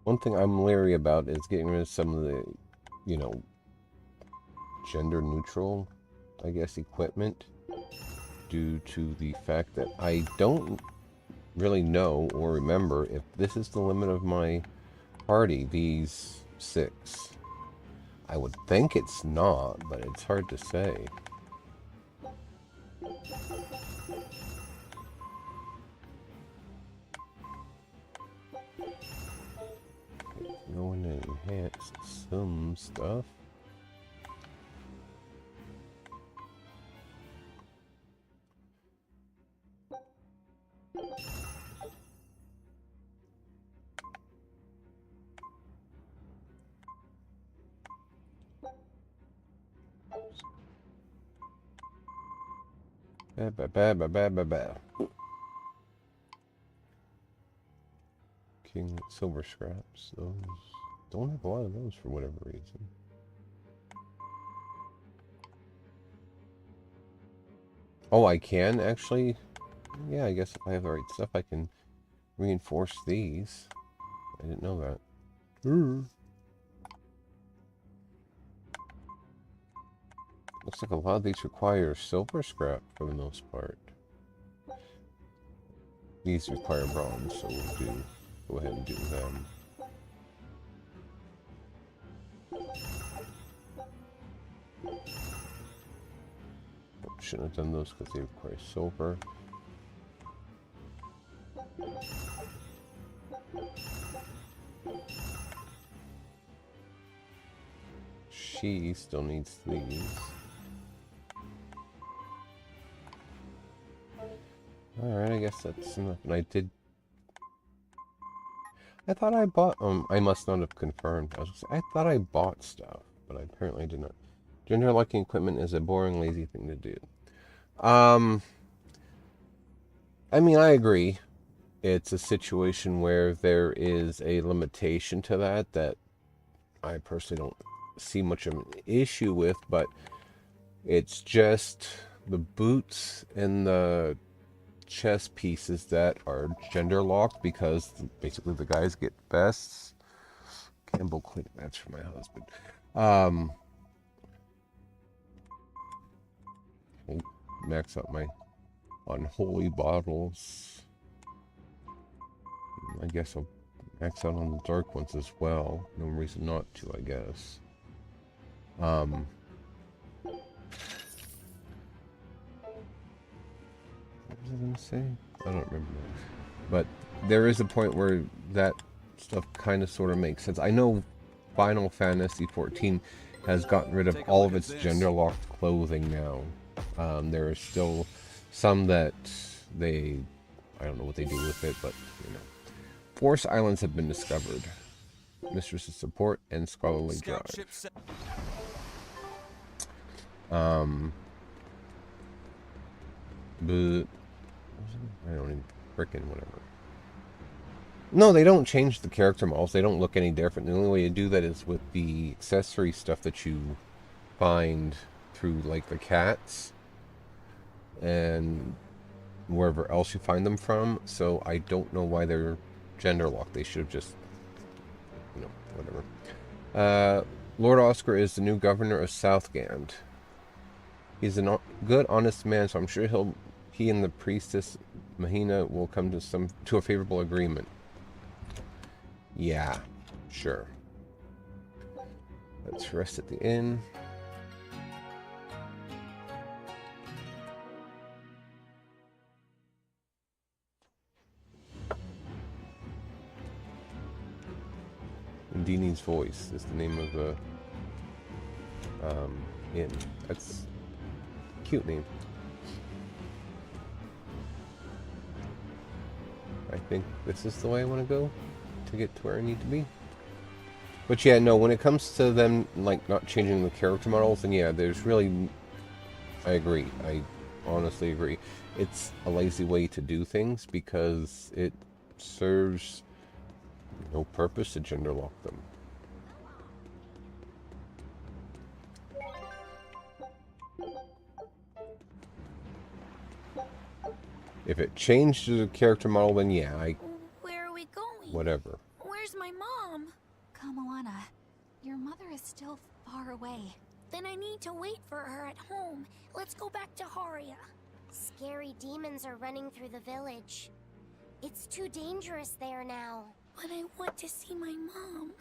One thing I'm leery about is getting rid of some of the, you know, gender neutral, I guess, equipment due to the fact that I don't really know or remember if this is the limit of my party, these 6. I would think it's not, but it's hard to say. Go in and enhance some stuff. King silver scraps. Those don't have a lot of those for whatever reason. Oh, I can actually. Yeah, I guess if I have the right stuff, I can reinforce these. I didn't know that. Looks like a lot of these require silver scrap for the most part. These require bronze, so we'll go ahead and do them. Shouldn't have done those because they require silver. She still needs these. Alright, I guess that's enough. And I thought I bought, I must not have confirmed. I thought I bought stuff, but I apparently did not. Gender locking equipment is a boring, lazy thing to do. I mean, I agree. It's a situation where there is a limitation to that I personally don't see much of an issue with, but it's just the boots and the chest pieces that are gender locked because basically the guys get vests. Campbell Clinic, that's for my husband. Max out my unholy bottles. I guess I'll max out on the dark ones as well. No reason not to, I guess. was I gonna say? I don't remember. But there is a point where that stuff kind of sort of makes sense. I know Final Fantasy XIV has gotten rid of Take a all look of at its this. gender-locked clothing now. There are still some that I don't know what they do with it, but you know. Force Islands have been discovered. Mistress of Support and Scholarly Scout Drive. ship set. But I don't even frickin' whatever. No, they don't change the character models. They don't look any different. The only way you do that is with the accessory stuff that you find through like the cats and wherever else you find them from. So I don't know why they're gender locked. They should have just, you know, whatever. Lord Oscar is the new governor of Southgand. He's a good, honest man, so I'm sure he and the priestess Mahina will come to a favorable agreement. Yeah, sure. Let's rest at the inn. Dini's Voice is the name of the inn. That's a cute name. I think this is the way I want to go to get to where I need to be. But yeah, no, when it comes to them like not changing the character models, then yeah, there's really, I agree. I honestly agree. It's a lazy way to do things because it serves no purpose to gender lock them. If it changed the character model, then yeah, Where are we going? whatever. Where's my mom? Kamoana, your mother is still far away. Then I need to wait for her at home. Let's go back to Haria. Scary demons are running through the village. It's too dangerous there now. But I want to see my mom.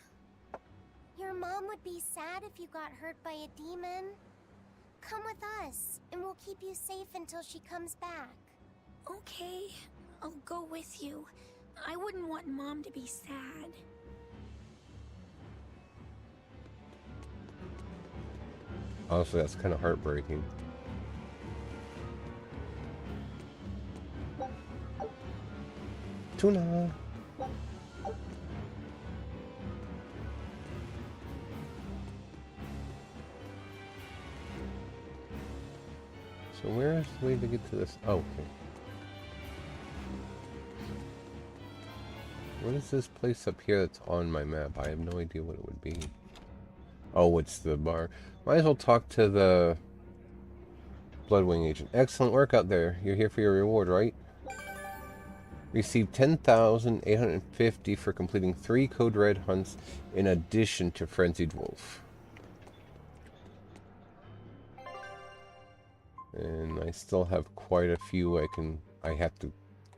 Your mom would be sad if you got hurt by a demon. Come with us, and we'll keep you safe until she comes back. Okay, I'll go with you. I wouldn't want Mom to be sad. Honestly, that's kind of heartbreaking. Tuna. So where is the way to get to this? Oh, okay. What is this place up here that's on my map? I have no idea what it would be. Oh, it's the bar. Might as well talk to the Bloodwing agent. Excellent work out there. You're here for your reward, right? Received 10,850 for completing 3 Code Red hunts in addition to Frenzied Wolf. And I still have quite a few I have to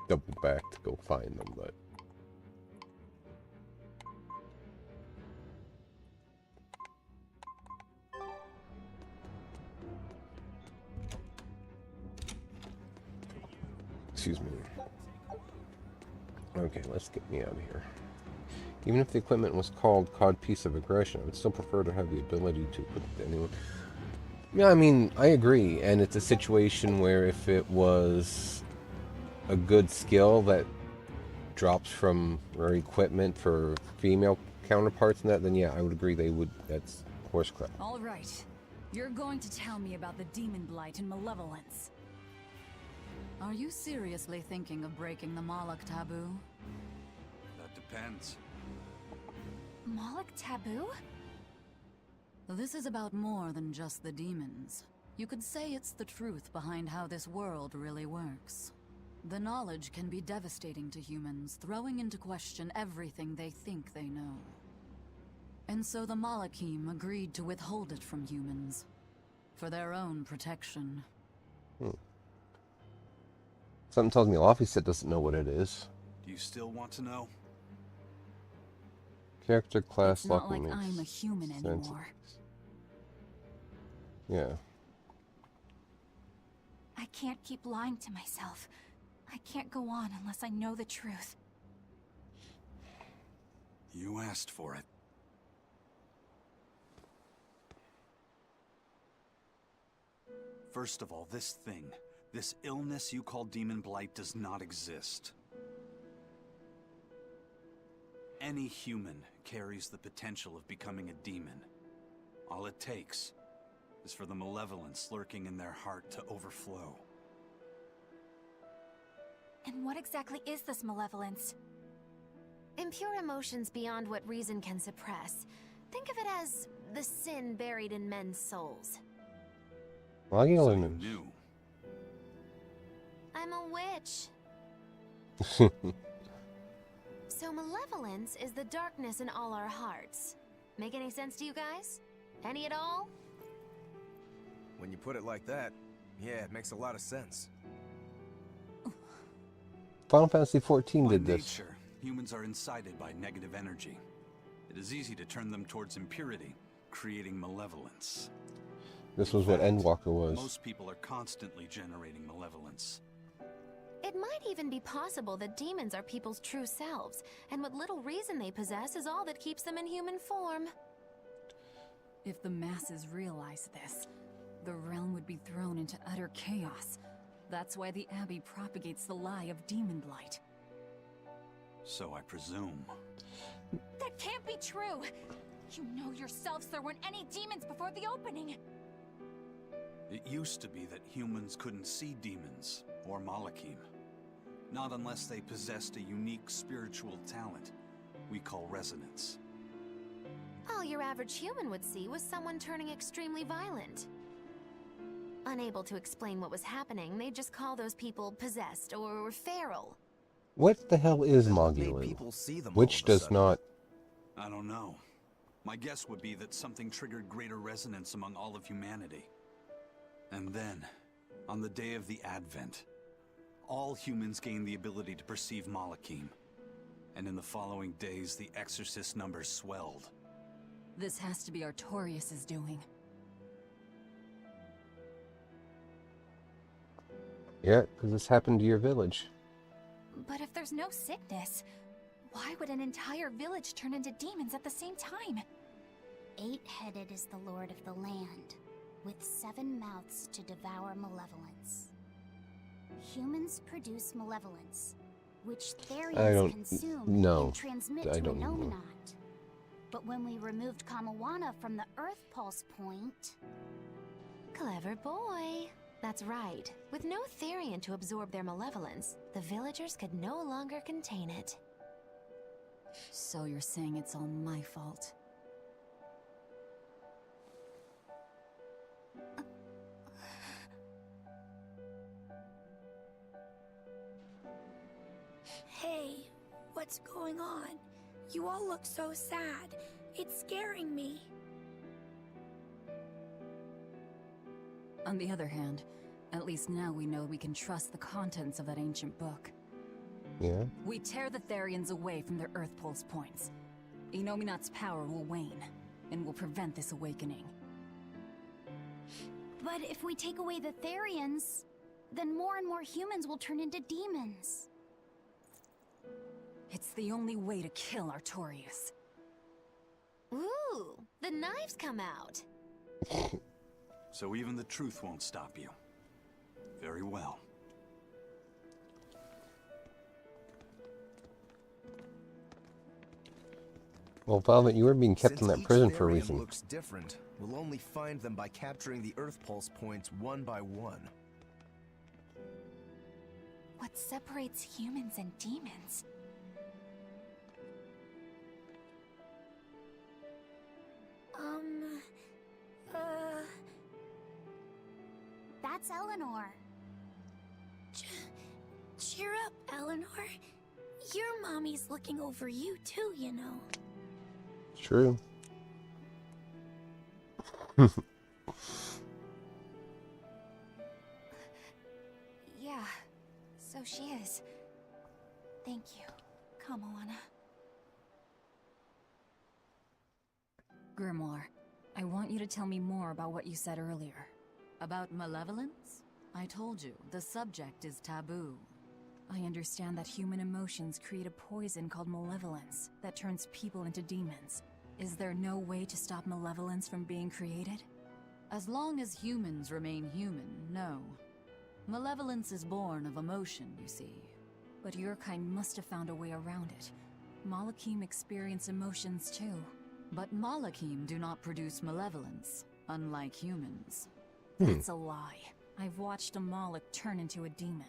double back to go find them, but excuse me. Okay, let's get me out of here. Even if the equipment was called Cod Piece of Aggression, I would still prefer to have the ability to put it to anyone. Yeah, I mean, I agree, and it's a situation where if it was a good skill that drops from or equipment for female counterparts and that, then yeah, I would agree that's horse crap. All right. You're going to tell me about the demon blight and malevolence. Are you seriously thinking of breaking the Moloch taboo? That depends. Moloch taboo? This is about more than just the demons. You could say it's the truth behind how this world really works. The knowledge can be devastating to humans, throwing into question everything they think they know. And so the Malachim agreed to withhold it from humans, for their own protection. Something tells me Laphicet doesn't know what it is. Do you still want to know? Character class It's not locking like makes I'm a human sense. anymore. Yeah. I can't keep lying to myself. I can't go on unless I know the truth. You asked for it. First of all, this thing, this illness you call Demon Blight does not exist. Any human carries the potential of becoming a demon. All it takes is for the malevolence lurking in their heart to overflow. And what exactly is this malevolence? Impure emotions beyond what reason can suppress. Think of it as the sin buried in men's souls. So you Violence. knew. I'm a witch. So malevolence is the darkness in all our hearts. Make any sense to you guys? Any at all? When you put it like that, yeah, it makes a lot of sense. Final Fantasy XIV By did this. nature, humans are incited by negative energy. It is easy to turn them towards impurity, creating malevolence. This was what Endwalker was. Most people are constantly generating malevolence. It might even be possible that demons are people's true selves, and what little reason they possess is all that keeps them in human form. If the masses realize this, the realm would be thrown into utter chaos. That's why the Abbey propagates the lie of demon blight. So I presume. That can't be true! You know yourselves there weren't any demons before the opening! It used to be that humans couldn't see demons, or Malachim. Not unless they possessed a unique spiritual talent we call resonance. All your average human would see was someone turning extremely violent. Unable to explain what was happening, they'd just call those people possessed or feral. What the hell is Then what made Mogulin? people see them all Which of a does sudden? not. I don't know. My guess would be that something triggered greater resonance among all of humanity. And then, on the day of the Advent, all humans gained the ability to perceive Malachim. And in the following days, the exorcist numbers swelled. This has to be Artorias' doing. Yeah, because this happened to your village. But if there's no sickness, why would an entire village turn into demons at the same time? 8-headed is the lord of the land, with 7 mouths to devour malevolence. Humans produce malevolence, which I Therians don't consume know. and transmit I to don't a know. Nominat. But when we removed Kamawana from the Earth Pulse point... Clever boy. That's right. With no Therian to absorb their malevolence, the villagers could no longer contain it. So you're saying it's all my fault? Hey, what's going on? You all look so sad. It's scaring me. On the other hand, at least now we know we can trust the contents of that ancient book. Yeah. We tear the Therians away from their Earth Pulse points. Inominat's power will wane, and will prevent this awakening. But if we take away the Therians, then more and more humans will turn into demons. It's the only way to kill Artorias. Ooh, the knives come out. So even the truth won't stop you. Very well. Well, Velvet, you were being kept Since in that each prison for a Therian reason. looks different, we'll only find them by capturing the Earth Pulse points one by one. What separates humans and demons? That's Eleanor. Cheer up, Eleanor. Your mommy's looking over you too, you know. True. Yeah, so she is. Thank you, Kamawana. Grimoire, I want you to tell me more about what you said earlier. About malevolence? I told you, the subject is taboo. I understand that human emotions create a poison called malevolence that turns people into demons. Is there no way to stop malevolence from being created? As long as humans remain human, no. Malevolence is born of emotion, you see. But your kind must have found a way around it. Malakim experience emotions too. But Malakim do not produce malevolence, unlike humans. That's a lie. I've watched a Malak turn into a demon.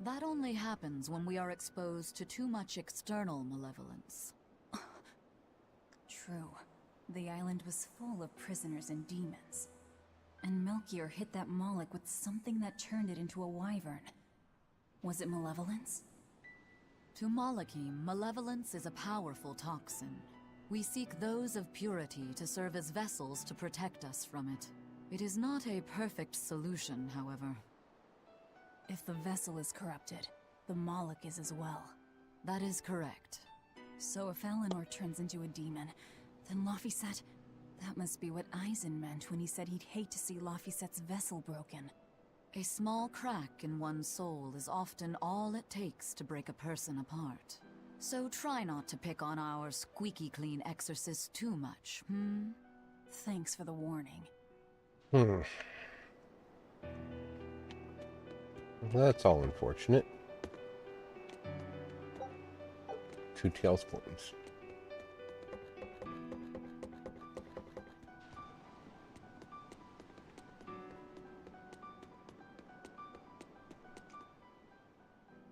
That only happens when we are exposed to too much external malevolence. True. The island was full of prisoners and demons. And Melchior hit that Malak with something that turned it into a wyvern. Was it malevolence? To Malakim, malevolence is a powerful toxin. We seek those of purity to serve as vessels to protect us from it. It is not a perfect solution, however. If the vessel is corrupted, the Malak is as well. That is correct. So if Eleanor turns into a demon, then Laphicet... That must be what Eisen meant when he said he'd hate to see Laphicet's vessel broken. A small crack in one's soul is often all it takes to break a person apart. So try not to pick on our squeaky clean exorcist too much, Thanks for the warning. That's all unfortunate. 2 tails coins.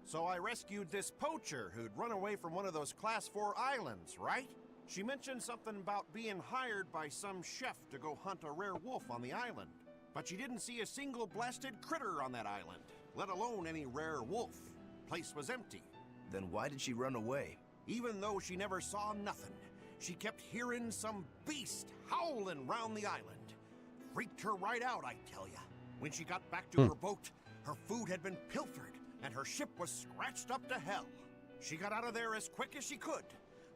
So I rescued this poacher who'd run away from one of those Class 4 islands, right? She mentioned something about being hired by some chef to go hunt a rare wolf on the island. But she didn't see a single blasted critter on that island, let alone any rare wolf. Place was empty. Then why did she run away? Even though she never saw nothing, she kept hearing some beast howling round the island. Freaked her right out, I tell ya. When she got back to her boat, her food had been pilfered, and her ship was scratched up to hell. She got out of there as quick as she could,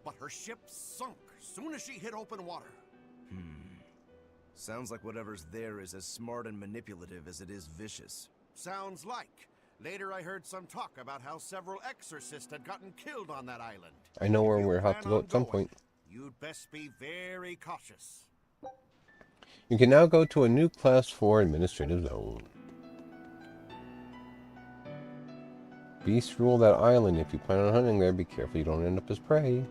but her ship sunk soon as she hit open water. Sounds like whatever's there is as smart and manipulative as it is vicious. Sounds like. Later I heard some talk about how several exorcists had gotten killed on that island. I know where we'll have to go at some point. You'd best be very cautious. You can now go to a new Class 4 administrative zone. Beasts rule that island. If you plan on hunting there, be careful you don't end up as prey.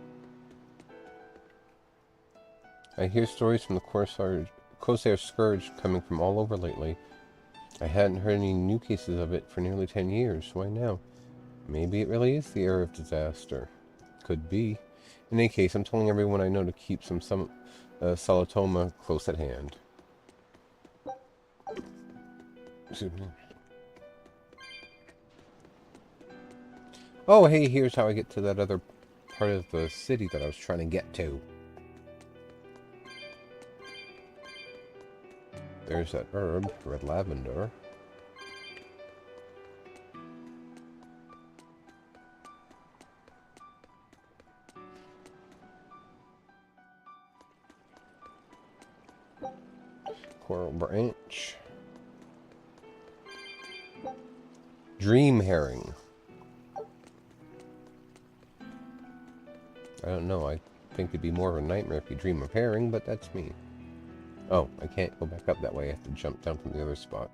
I hear stories from the Corsair Scourge coming from all over lately. I hadn't heard any new cases of it for nearly 10 years. Why now? Maybe it really is the era of disaster. Could be. In any case, I'm telling everyone I know to keep some Solitoma close at hand. Excuse me. Oh, hey, here's how I get to that other part of the city that I was trying to get to. There's that herb, red lavender. Coral branch. Dream herring. I don't know, I think it'd be more of a nightmare if you dream of herring, but that's me. Oh, I can't go back up that way, I have to jump down from the other spot.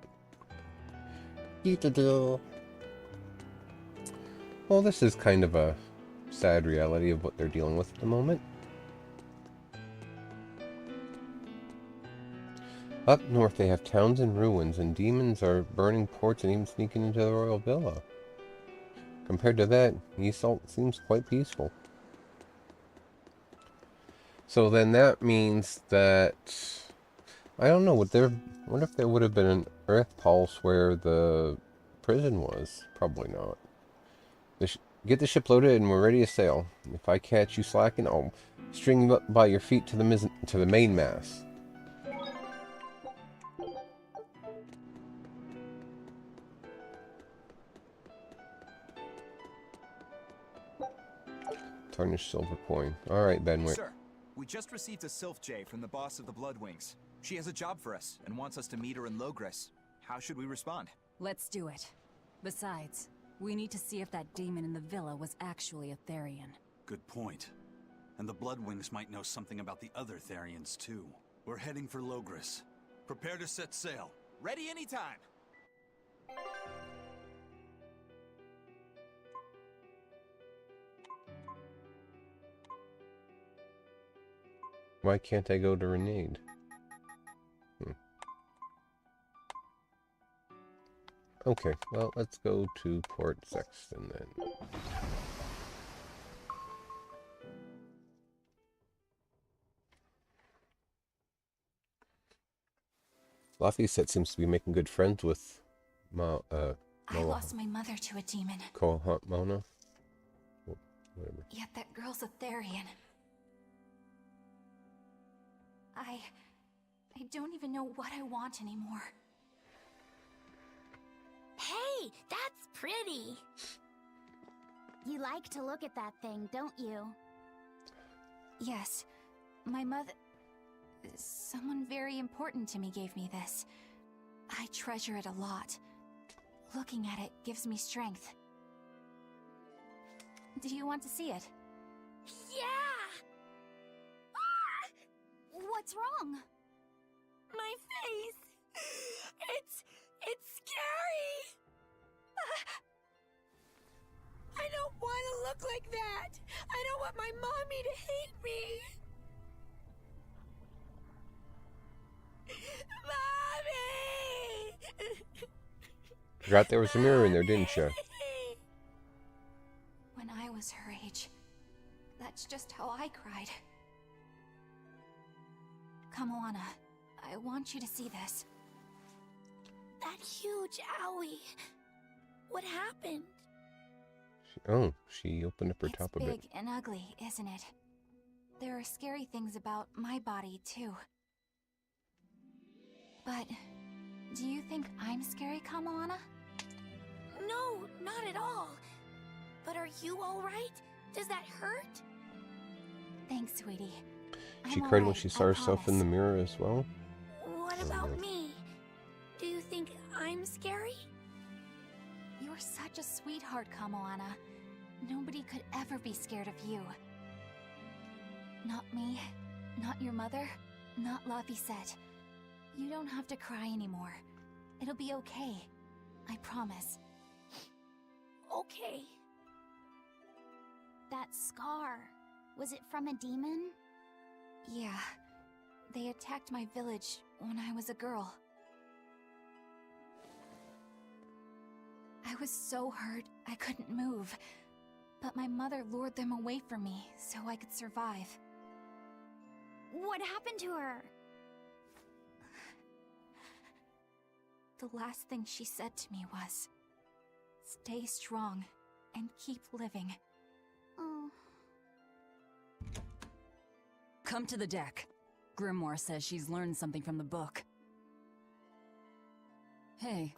Well, this is kind of a sad reality of what they're dealing with at the moment. Up north they have towns in ruins, and demons are burning ports and even sneaking into the royal villa. Compared to that, Yseult seems quite peaceful. So then that means that, I don't know, what if there would have been an Earth Pulse where the prison was? Probably not. Get the ship loaded and we're ready to sail. If I catch you slacking, I'll string you up by your feet to the mainmast. Tarnished silver coin. Alright, Benwick. Sir, we just received a Sylph J from the boss of the Bloodwings. She has a job for us and wants us to meet her in Logres. How should we respond? Let's do it. Besides, We need to see if that demon in the villa was actually a Therian. Good point. And the Bloodwings might know something about the other Therians, too. We're heading for Logris. Prepare to set sail. Ready anytime. Why can't I go to Renade? Okay, well, let's go to Port Sexton then. Laphicet seems to be making good friends with I lost my mother to a demon. Mona? Whatever. Yet that girl's a Therian. I don't even know what I want anymore. Hey, that's pretty! You like to look at that thing, don't you? Yes, my mother... Someone very important to me gave me this. I treasure it a lot. Looking at it gives me strength. Do you want to see it? Yeah! What's wrong? My face! It's scary! I don't want to look like that! I don't want my mommy to hate me! Mommy! Forgot there was a mirror in there, didn't you? When I was her age, that's just how I cried. Come, Moana. I want you to see this. That huge owie. What happened? She opened up her top a bit. It's big and ugly, isn't it? There are scary things about my body, too. But, do you think I'm scary, Kamoana? No, not at all. But are you alright? Does that hurt? Thanks, sweetie. She I'm cried when alright, she I saw herself in promise. the mirror as well? What about me? Do you think I'm scary? You're such a sweetheart, Kamoana. Nobody could ever be scared of you. Not me, not your mother, not Laphicet. You don't have to cry anymore. It'll be okay. I promise. Okay. That scar, was it from a demon? Yeah. They attacked my village when I was a girl. I was so hurt I couldn't move. But my mother lured them away from me so I could survive. What happened to her? The last thing she said to me was, "Stay strong and keep living." Oh. Come to the deck. Grimoire says she's learned something from the book. Hey,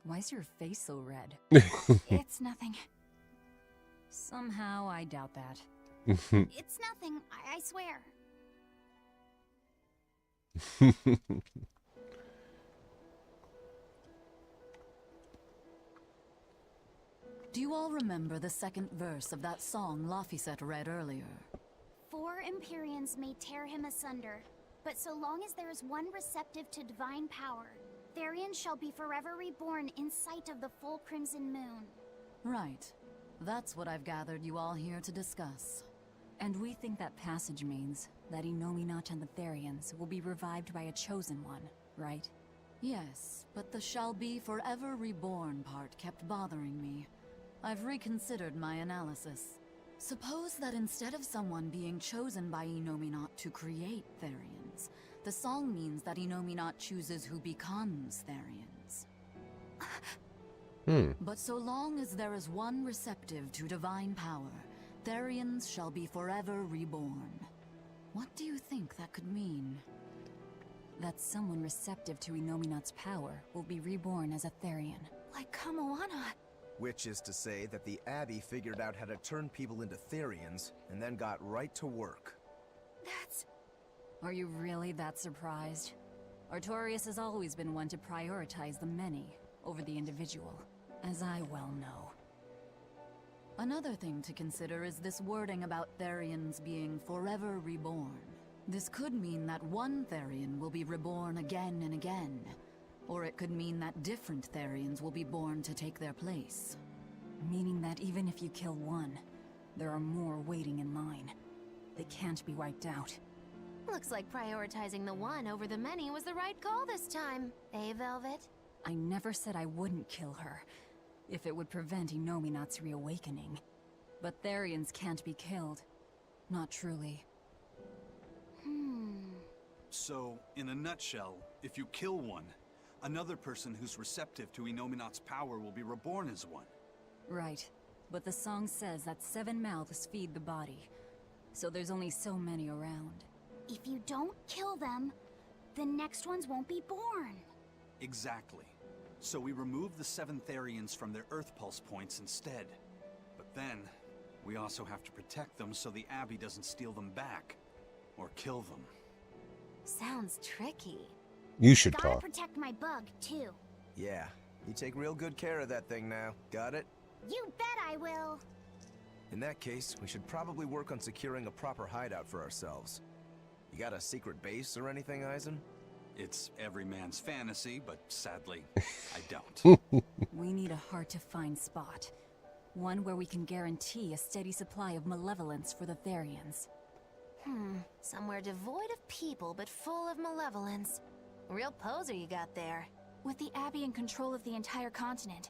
why's your face so red? It's nothing. Somehow I doubt that. It's nothing, I swear. Do you all remember the second verse of that song Laphicet read earlier? 4 Empyreans may tear him asunder, but so long as there is one receptive to divine power, Therian shall be forever reborn in sight of the full crimson moon. Right. That's what I've gathered you all here to discuss. And we think that passage means that Innominat and the Therians will be revived by a chosen one, right? Yes, but the shall be forever reborn part kept bothering me. I've reconsidered my analysis. Suppose that instead of someone being chosen by Innominat to create Therians, the song means that Innominat chooses who becomes Therians. But so long as there is one receptive to divine power, Therians shall be forever reborn. What do you think that could mean? That someone receptive to Innominat's power will be reborn as a Therian. Like Kamoana. Which is to say that the Abbey figured out how to turn people into Therians, and then got right to work. That's... Are you really that surprised? Artorias has always been one to prioritize the many over the individual, as I well know. Another thing to consider is this wording about Therians being forever reborn. This could mean that one Therian will be reborn again and again, or it could mean that different Therians will be born to take their place. Meaning that even if you kill one, there are more waiting in line. They can't be wiped out. Looks like prioritizing the one over the many was the right call this time. Eh, Velvet? I never said I wouldn't kill her, if it would prevent Inominat's reawakening. But Therians can't be killed. Not truly. So, in a nutshell, if you kill one, another person who's receptive to Inominat's power will be reborn as one. Right. But the song says that 7 mouths feed the body. So there's only so many around. If you don't kill them, the next ones won't be born. Exactly. So we remove the 7 Therians from their Earth Pulse points instead. But then, we also have to protect them so the Abbey doesn't steal them back. Or kill them. Sounds tricky. You should Gotta talk. protect my bug, too. Yeah, you take real good care of that thing now. Got it? You bet I will. In that case, we should probably work on securing a proper hideout for ourselves. You got a secret base or anything, Eisen? It's every man's fantasy, but sadly, I don't. We need a hard-to-find spot. One where we can guarantee a steady supply of malevolence for the Therians. Somewhere devoid of people but full of malevolence. Real poser you got there. With the Abbey in control of the entire continent,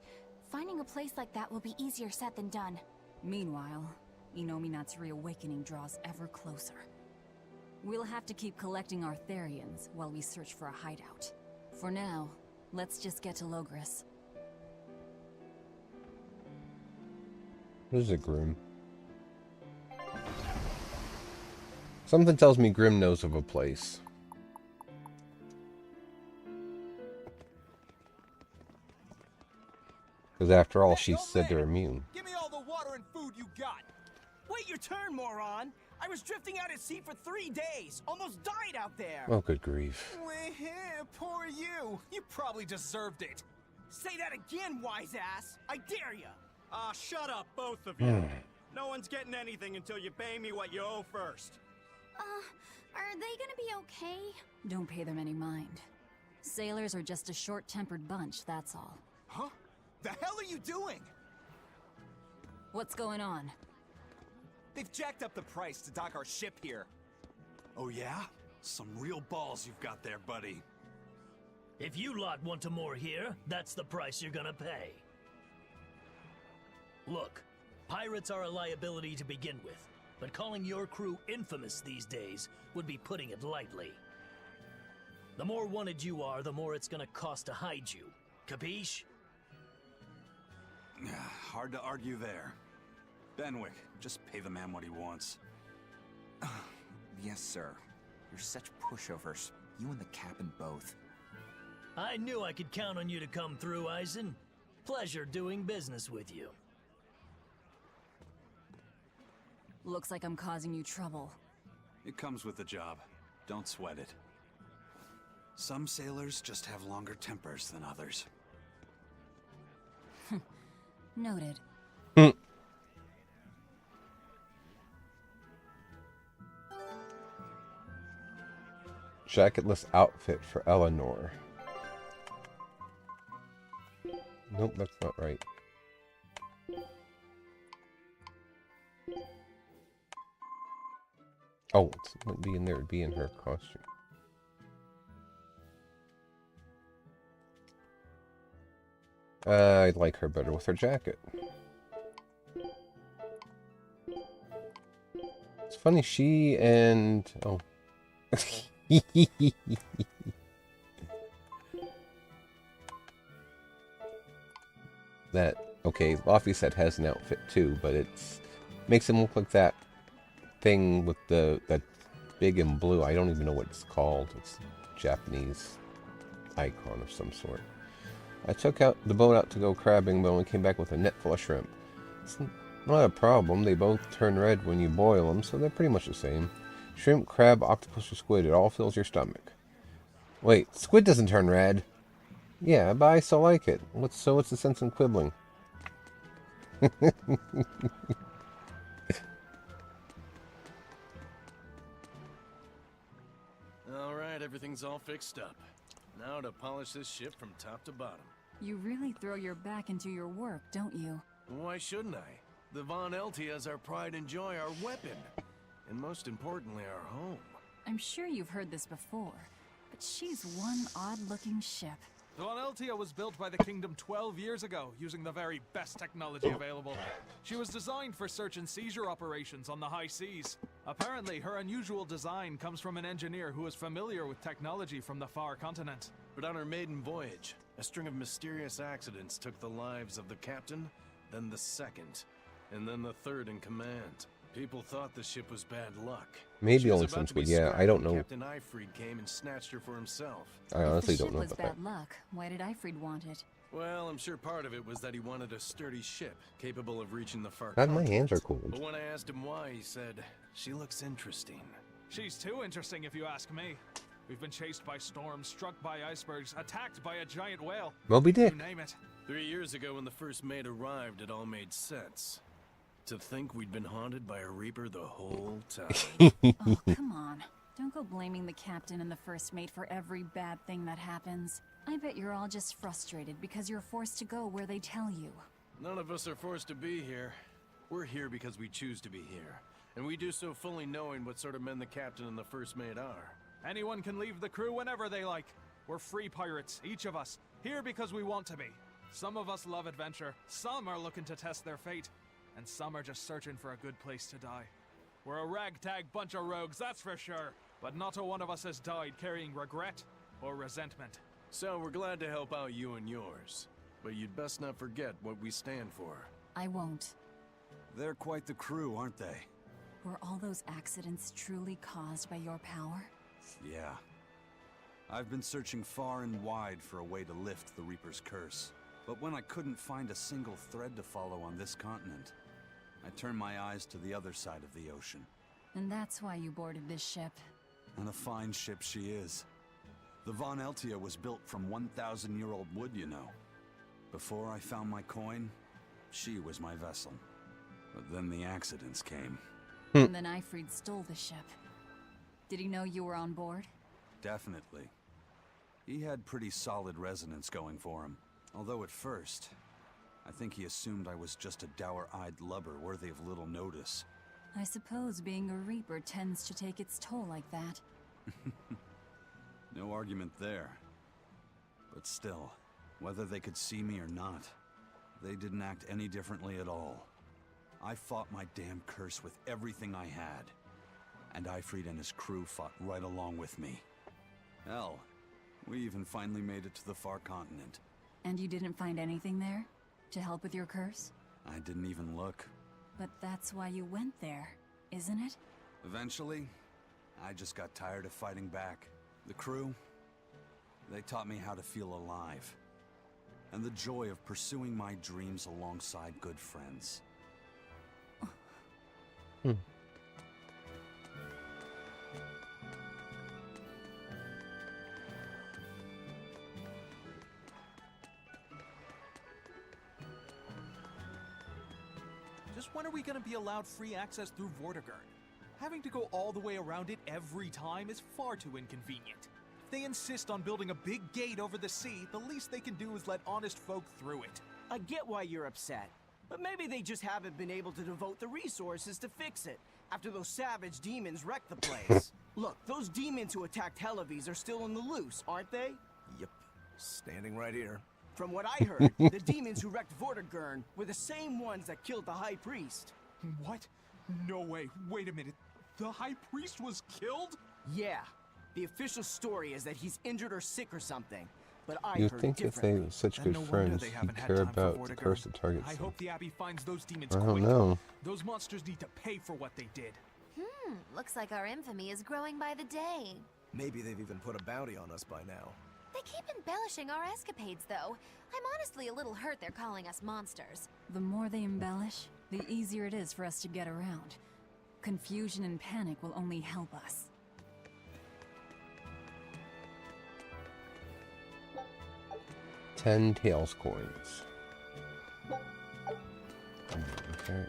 finding a place like that will be easier said than done. Meanwhile, Inominat's reawakening draws ever closer. We'll have to keep collecting our Therians while we search for a hideout. For now, let's just get to Logris. What is it, Grim? Something tells me Grim knows of a place. Because after all, she said they're immune. Give me all the water and food you got. Wait your turn, moron. I was drifting out at sea for 3 days. Almost died out there. Oh, good grief. Poor you. You probably deserved it. Say that again, wise ass. I dare ya. Shut up, both of you. No one's getting anything until you pay me what you owe first. Are they gonna be okay? Don't pay them any mind. Sailors are just a short-tempered bunch, that's all. Huh? The hell are you doing? What's going on? They've jacked up the price to dock our ship here. Oh yeah? Some real balls you've got there, buddy. If you lot want to moor here, that's the price you're gonna pay. Look, pirates are a liability to begin with, but calling your crew infamous these days would be putting it lightly. The more wanted you are, the more it's gonna cost to hide you. Capiche? Hard to argue there. Benwick, just pay the man what he wants. Yes, sir. You're such pushovers. You and the captain both. I knew I could count on you to come through, Eisen. Pleasure doing business with you. Looks like I'm causing you trouble. It comes with the job. Don't sweat it. Some sailors just have longer tempers than others. Noted. Jacketless outfit for Eleanor. Nope, that's not right. Oh, it wouldn't be in there, it'd be in her costume. I'd like her better with her jacket. It's funny, she and... oh. That, okay, Laffy said has an outfit too, but it's makes him look like that thing with that big and blue. I don't even know what it's called. It's a Japanese icon of some sort. I took out the boat out to go crabbing, but only came back with a net full of shrimp. It's not a problem. They both turn red when you boil them, so they're pretty much the same. Shrimp, crab, octopus, or squid, it all fills your stomach. Wait, squid doesn't turn red. Yeah, but I still like it. What's the sense in quibbling? All right, everything's all fixed up. Now to polish this ship from top to bottom. You really throw your back into your work, don't you? Why shouldn't I? The Von Eltia is our pride and joy, our weapon. And most importantly, our home. I'm sure you've heard this before, but she's one odd-looking ship. The Von Eltia was built by the Kingdom 12 years ago, using the very best technology available. She was designed for search and seizure operations on the high seas. Apparently, her unusual design comes from an engineer who is familiar with technology from the far continent. But on her maiden voyage, a string of mysterious accidents took the lives of the captain, then the second, and then the third in command. People thought the ship was bad luck. Maybe only some squid. Yeah, I don't know. Captain Ifrid came and snatched her for himself. I honestly don't know If the about ship was bad luck, why did Ifrid want it? Well, I'm sure part of it was that he wanted a sturdy ship, capable of reaching the far God, my continent. hands are cold. But when I asked him why, he said, she looks interesting. She's too interesting if you ask me. We've been chased by storms, struck by icebergs, attacked by a giant whale. Moby Dick. You name it. 3 years ago when the first mate arrived, it all made sense. To think we'd been haunted by a Reaper the whole time. Oh, come on. Don't go blaming the captain and the first mate for every bad thing that happens. I bet you're all just frustrated because you're forced to go where they tell you. None of us are forced to be here. We're here because we choose to be here. And we do so fully knowing what sort of men the captain and the first mate are. Anyone can leave the crew whenever they like. We're free pirates, each of us, here because we want to be. Some of us love adventure, some are looking to test their fate, and some are just searching for a good place to die. We're a ragtag bunch of rogues, that's for sure, but not a one of us has died carrying regret or resentment. So we're glad to help out you and yours. But you'd best not forget what we stand for. I won't. They're quite the crew, aren't they? Were all those accidents truly caused by your power? Yeah. I've been searching far and wide for a way to lift the Reaper's curse. But when I couldn't find a single thread to follow on this continent, I turned my eyes to the other side of the ocean. And that's why you boarded this ship. And a fine ship she is. The Von Eltia was built from 1,000-year-old wood, you know. Before I found my coin, she was my vessel. But then the accidents came. And then Ifrid stole the ship. Did he know you were on board? Definitely. He had pretty solid resonance going for him. Although at first, I think he assumed I was just a dour-eyed lubber worthy of little notice. I suppose being a Reaper tends to take its toll like that. No argument there. But still, whether they could see me or not, they didn't act any differently at all. I fought my damn curse with everything I had. And Ifrid and his crew fought right along with me. Hell, we even finally made it to the far continent. And you didn't find anything there? To help with your curse? I didn't even look. But that's why you went there, isn't it? Eventually, I just got tired of fighting back. The crew, they taught me how to feel alive. And the joy of pursuing my dreams alongside good friends. Just when are we gonna be allowed free access through Vortigern? Having to go all the way around it every time is far too inconvenient. If they insist on building a big gate over the sea, the least they can do is let honest folk through it. I get why you're upset, but maybe they just haven't been able to devote the resources to fix it after those savage demons wrecked the place. Look, those demons who attacked Helavis are still on the loose, aren't they? Yep. Standing right here. From what I heard, the demons who wrecked Vortigern were the same ones that killed the High Priest. What? No way. Wait a minute. The High Priest was killed? Yeah. The official story is that he's injured or sick or something. But I You'd heard think if they differently. were such Then good no wonder friends, they you'd haven't had care time for about the Vortigern. curse that targets I them. hope the Abbey finds those demons I don't quick. know. Those monsters need to pay for what they did. Looks like our infamy is growing by the day. Maybe they've even put a bounty on us by now. They keep embellishing our escapades, though. I'm honestly a little hurt they're calling us monsters. The more they embellish, the easier it is for us to get around. Confusion and panic will only help us. $10 tails coins. Alright.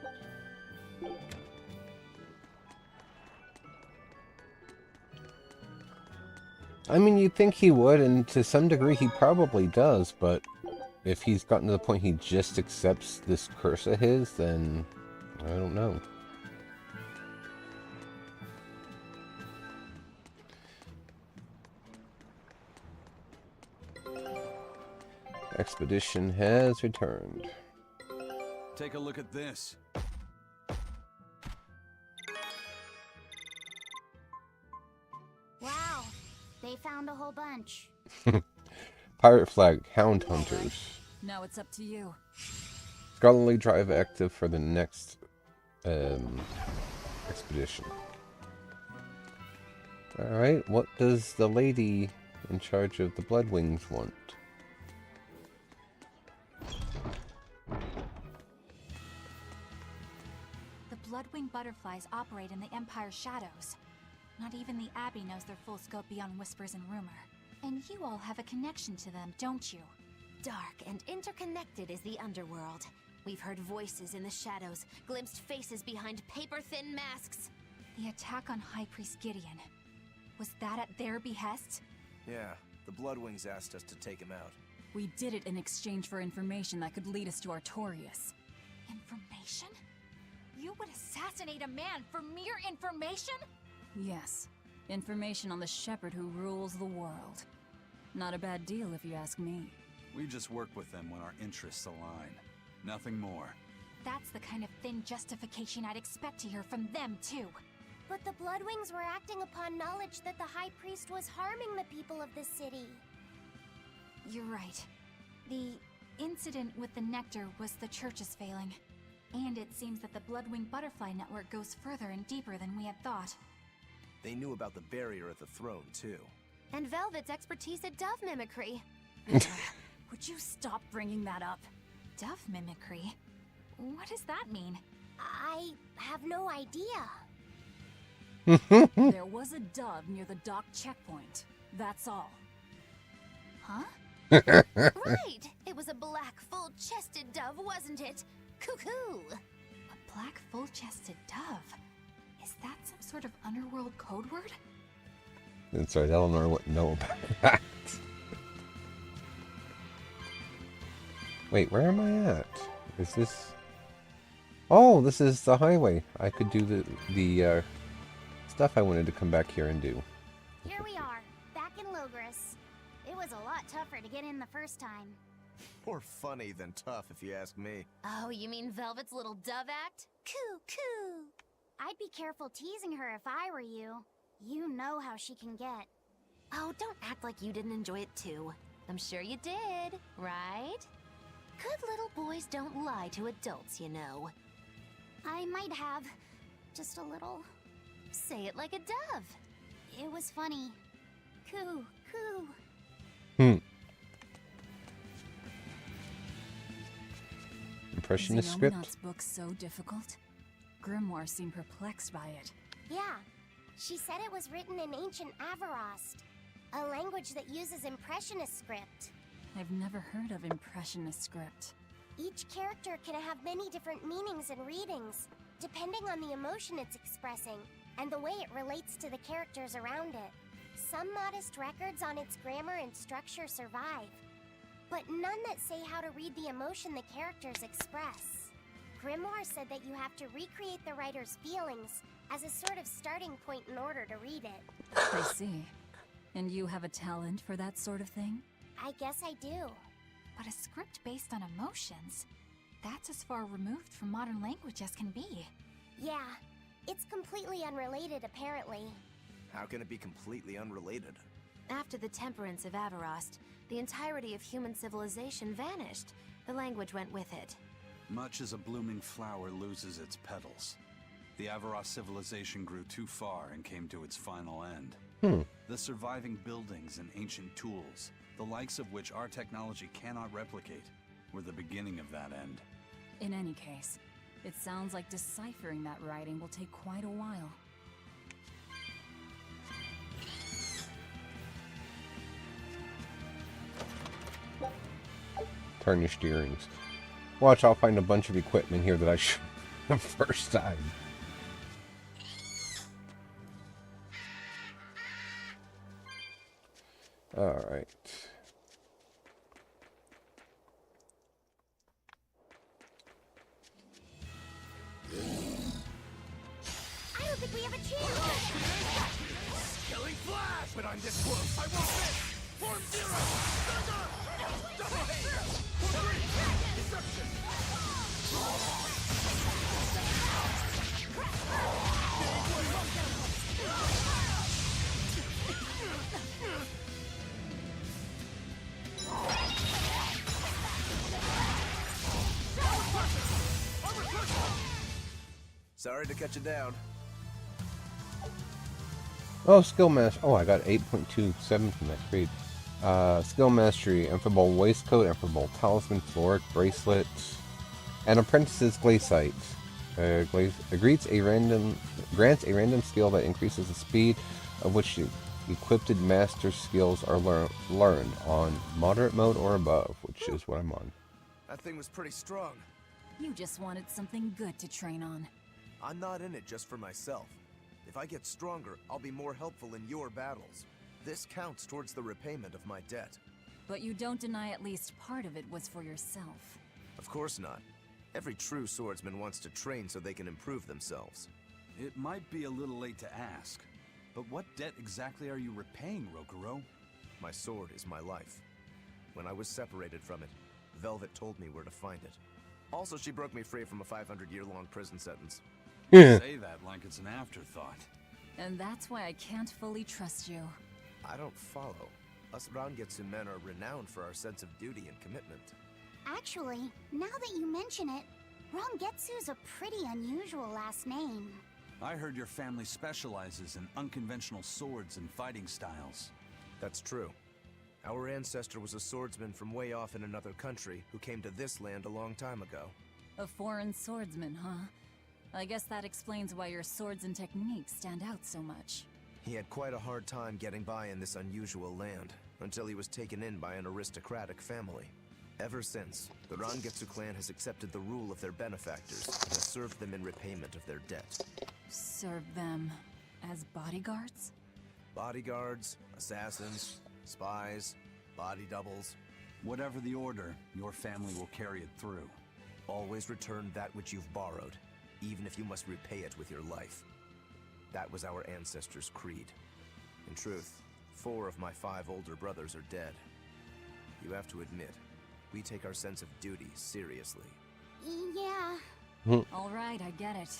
I mean, you'd think he would, and to some degree he probably does, but if he's gotten to the point he just accepts this curse of his, then I don't know. Expedition has returned. Take a look at this. Wow, they found a whole bunch. Pirate flag, hound hunters. Now it's up to you. Scholarly drive active for the next expedition. Alright, what does the lady in charge of the Bloodwings want? The Bloodwing butterflies operate in the Empire's shadows. Not even the Abbey knows their full scope beyond whispers and rumor. And you all have a connection to them, don't you? Dark and interconnected is the underworld. We've heard voices in the shadows, glimpsed faces behind paper-thin masks. The attack on High Priest Gideon. Was that at their behest? Yeah, the Bloodwings asked us to take him out. We did it in exchange for information that could lead us to Artorias. Information? You would assassinate a man for mere information? Yes. Information on the shepherd who rules the world. Not a bad deal if you ask me. We just work with them when our interests align. Nothing more. That's the kind of thin justification I'd expect to hear from them, too. But the Bloodwings were acting upon knowledge that the High Priest was harming the people of the city. You're right. The incident with the nectar was the Church's failing. And it seems that the Bloodwing Butterfly Network goes further and deeper than we had thought. They knew about the barrier at the throne, too. And Velvet's expertise at dove mimicry. Would you stop bringing that up? Dove mimicry? What does that mean? I have no idea. There was a dove near the dock checkpoint. That's all. Huh? Right! It was a black, full-chested dove, wasn't it? Cuckoo! A black, full-chested dove? Is that some sort of underworld code word? That's right, Eleanor wouldn't know about that. Wait, where am I at? Is this... Oh, this is the highway. I could do the stuff I wanted to come back here and do. Here we are, back in Logris. It was a lot tougher to get in the first time. More funny than tough, if you ask me. Oh, you mean Velvet's little dove act? Coo, coo! I'd be careful teasing her if I were you. You know how she can get. Oh, don't act like you didn't enjoy it too. I'm sure you did, right? Good little boys don't lie to adults, you know. I might have. Just a little. Say it like a dove. It was funny. Coo, coo. Impressionist Is script? Xenominat's book so difficult? Grimoire seemed perplexed by it. Yeah, she said it was written in ancient Avarost, a language that uses Impressionist script. I've never heard of Impressionist script. Each character can have many different meanings and readings, depending on the emotion it's expressing and the way it relates to the characters around it. Some modest records on its grammar and structure survive, but none that say how to read the emotion the characters express. Grimoire said that you have to recreate the writer's feelings as a sort of starting point in order to read it. I see. And you have a talent for that sort of thing? I guess I do. But a script based on emotions? That's as far removed from modern language as can be. Yeah, it's completely unrelated apparently. How can it be completely unrelated? After the temperance of Avarost, the entirety of human civilization vanished. The language went with it. Much as a blooming flower loses its petals. The Avarost civilization grew too far and came to its final end. The surviving buildings and ancient tools, the likes of which our technology cannot replicate, were the beginning of that end. In any case, it sounds like deciphering that writing will take quite a while. Tarnished earrings. Watch, I'll find a bunch of equipment here that I should the first time. All right. I don't think we have a chance! Killing flash! But I'm this close, I won't miss! Form zero! Thunder! Double haze! Three! Deception! Sorry to cut you down. Oh, skill master. Oh, I got 8.27 from that creed. Skill mastery: Ineffable waistcoat, ineffable talisman, floric bracelet, and apprentice's glaciite. Grants a random skill that increases the speed of which equipped master skills are learned on moderate mode or above, which is what I'm on. That thing was pretty strong. You just wanted something good to train on. I'm not in it just for myself. If I get stronger, I'll be more helpful in your battles. This counts towards the repayment of my debt. But you don't deny at least part of it was for yourself. Of course not. Every true swordsman wants to train so they can improve themselves. It might be a little late to ask, but what debt exactly are you repaying, Rokuro? My sword is my life. When I was separated from it, Velvet told me where to find it. Also, she broke me free from a 500-year-long prison sentence. Say that like it's an afterthought. And that's why I can't fully trust you. I don't follow. Us Rangetsu men are renowned for our sense of duty and commitment. Actually, now that you mention it, Rangetsu's a pretty unusual last name. I heard your family specializes in unconventional swords and fighting styles. That's true. Our ancestor was a swordsman from way off in another country who came to this land a long time ago. A foreign swordsman, huh? I guess that explains why your swords and techniques stand out so much. He had quite a hard time getting by in this unusual land, until he was taken in by an aristocratic family. Ever since, the Rangetsu clan has accepted the rule of their benefactors and has served them in repayment of their debt. Serve them as bodyguards? Bodyguards, assassins, spies, body doubles. Whatever the order, your family will carry it through. Always return that which you've borrowed, even if you must repay it with your life. That was our ancestors' creed. In truth, 4 of my 5 older brothers are dead. You have to admit, we take our sense of duty seriously. Yeah. All right, I get it.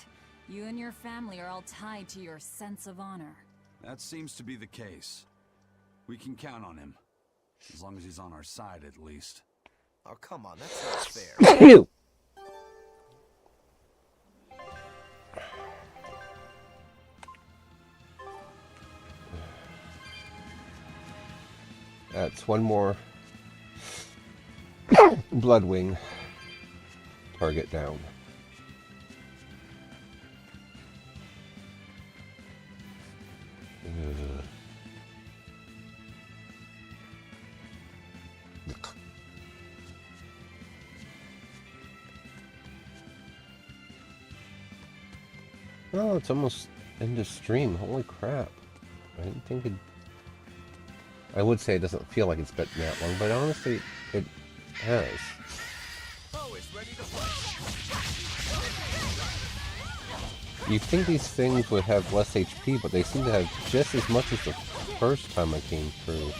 You and your family are all tied to your sense of honor. That seems to be the case. We can count on him. As long as he's on our side, at least. Oh, come on, that's not fair. That's one more Bloodwing target down. Oh, it's almost end of stream. Holy crap. I didn't think it... I would say it doesn't feel like it's been that long, but honestly, it has. You think these things would have less HP, but they seem to have just as much as the first time I came through.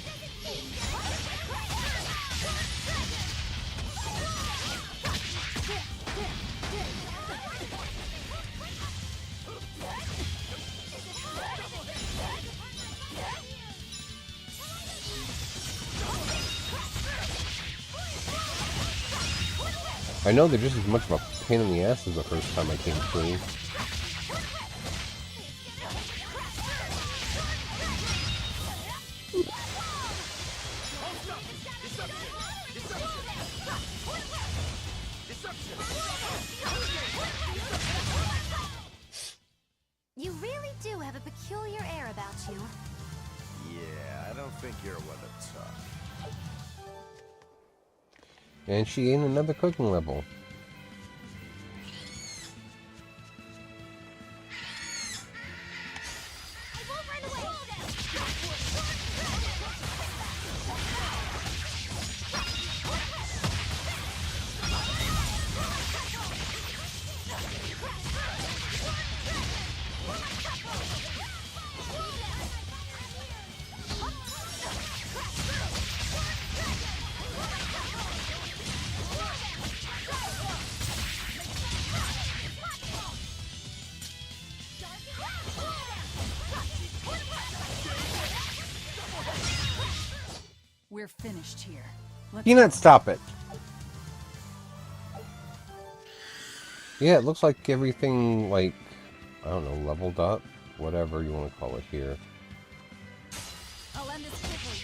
I know they're just as much of a pain in the ass as the first time I came through. You really do have a peculiar air about you. Yeah, I don't think you're one of tough. And she gained another cooking level. We're finished here. Let's Peanut, go. stop it. Yeah, it looks like everything, like, I don't know, leveled up, whatever you want to call it here. I'll end this quickly.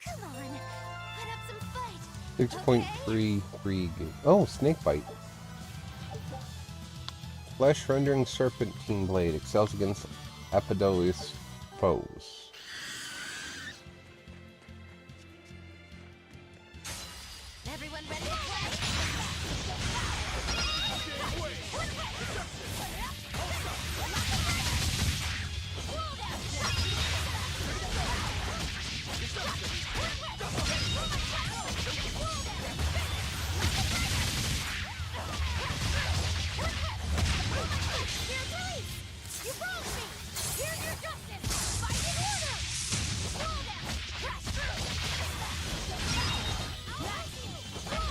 Come on, put up some fight. 6.33 gig. Oh, snake bite. Flesh rendering serpentine blade excels against Apodolus foes. Everyone ready to play? You broke me! Here's your justice! Fight in order! Roll down! Crash through! Roll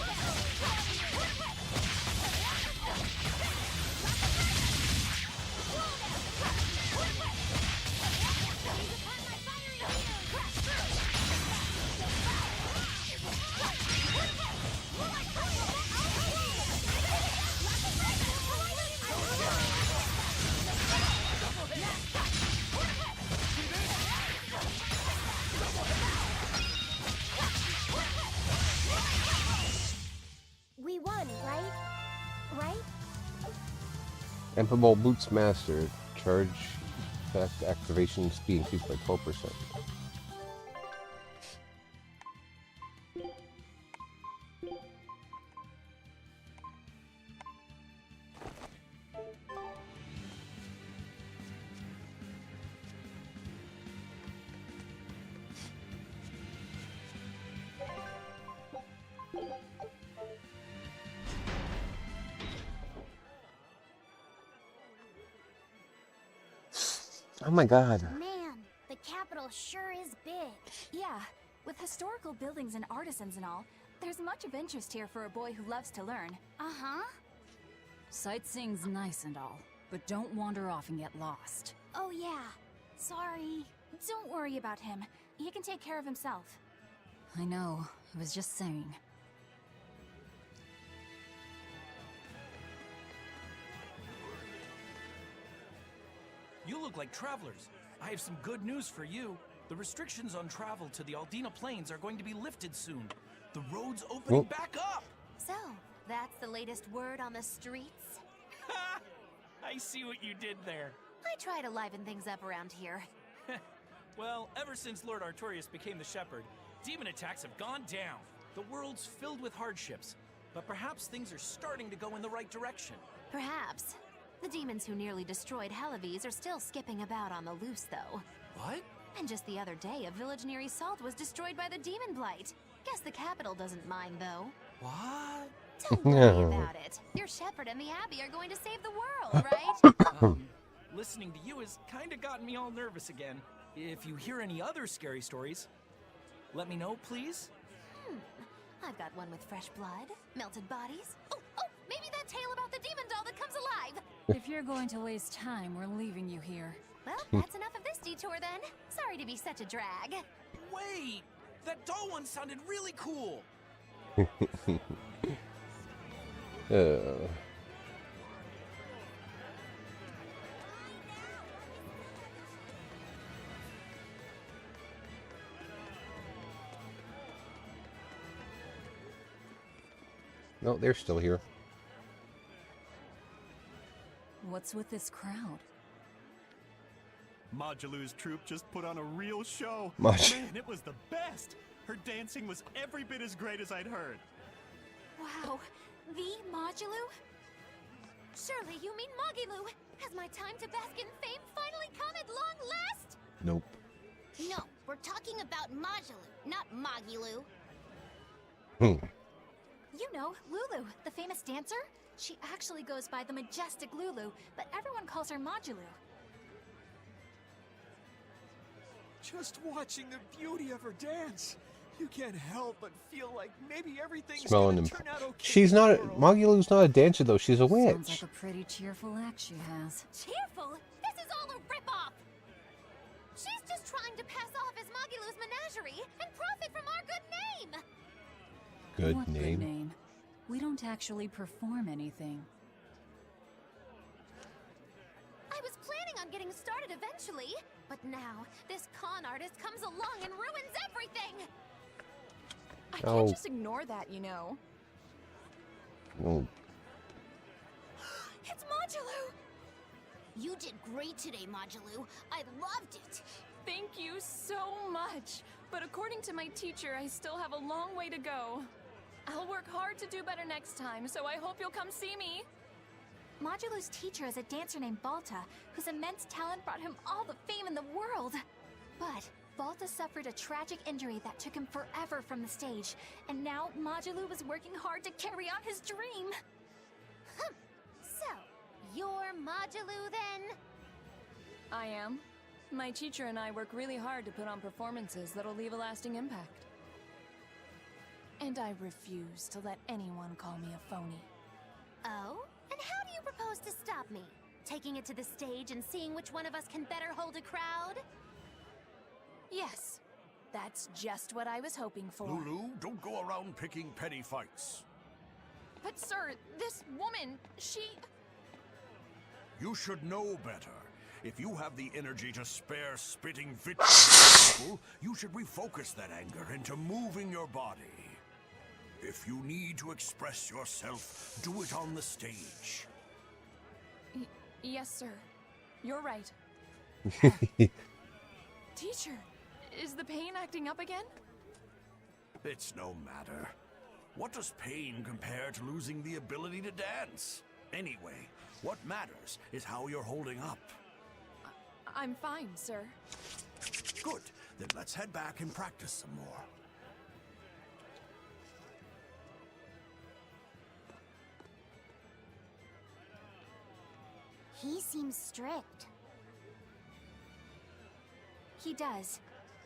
We won, right? Right? Ample Boots Master. Charge effect activation speed increased by 12%. Oh my god. Man, the capital sure is big. Yeah, with historical buildings and artisans and all, there's much of interest here for a boy who loves to learn. Uh-huh. Sightseeing's nice and all, but don't wander off and get lost. Oh yeah. Sorry. Don't worry about him. He can take care of himself. I know, I was just saying. You look like travelers. I have some good news for you. The restrictions on travel to the Aldina Plains are going to be lifted soon. The road's opening back up! So, that's the latest word on the streets? Ha! I see what you did there. I try to liven things up around here. Well, ever since Lord Artorius became the Shepherd, demon attacks have gone down. The world's filled with hardships, but perhaps things are starting to go in the right direction. Perhaps. The demons who nearly destroyed Helaves are still skipping about on the loose, though. What? And just the other day, a village near Salt was destroyed by the demon blight. Guess the capital doesn't mind, though. What? Don't worry about it. Your shepherd and the abbey are going to save the world, right? Listening to you has kinda gotten me all nervous again. If you hear any other scary stories, let me know, please. I've got one with fresh blood, melted bodies. Oh, maybe that tale about the demon doll that comes alive. If you're going to waste time, we're leaving you here. Well, that's enough of this detour then. Sorry to be such a drag. Wait! That doll one sounded really cool! No, they're still here. What's with this crowd? Modulu's troupe just put on a real show. Man, it was the best. Her dancing was every bit as great as I'd heard. Wow, the Modulu? Surely you mean Mogilu. Has my time to bask in fame finally come at long last? Nope. No, we're talking about Modulu, not Mogilu. You know, Lulu, the famous dancer? She actually goes by the majestic Lulu, but everyone calls her Modulu. Just watching the beauty of her dance, you can't help but feel like maybe everything's Smelling gonna him. turn out okay. She's not. Magulu's not a dancer though. She's a Sounds witch. like a pretty cheerful act she has. Cheerful? This is all a ripoff! She's just trying to pass off as Mogilu's menagerie and profit from our good name! Good What name. good name? We don't actually perform anything. I was planning on getting started eventually, but now this con artist comes along and ruins everything! I Oh. can't just ignore that, you know. Oh, It's Modulu! You did great today, Modulu. I loved it. Thank you so much. But according to my teacher, I still have a long way to go. I'll work hard to do better next time, so I hope you'll come see me. Modulu's teacher is a dancer named Balta, whose immense talent brought him all the fame in the world. But Balta suffered a tragic injury that took him forever from the stage, and now Modulu was working hard to carry out his dream. So, you're Modulu then? I am. My teacher and I work really hard to put on performances that'll leave a lasting impact. And I refuse to let anyone call me a phony. Oh? And how do you propose to stop me? Taking it to the stage and seeing which one of us can better hold a crowd? Yes, that's just what I was hoping for. Lulu, don't go around picking petty fights. But sir, this woman, she... You should know better. If you have the energy to spare spitting vitriol at people, you should refocus that anger into moving your body. If you need to express yourself, do it on the stage. Yes, sir. You're right. Teacher, is the pain acting up again? It's no matter. What does pain compare to losing the ability to dance? Anyway, what matters is how you're holding up. I'm fine, sir. Good. Then let's head back and practice some more. He seems strict. He does.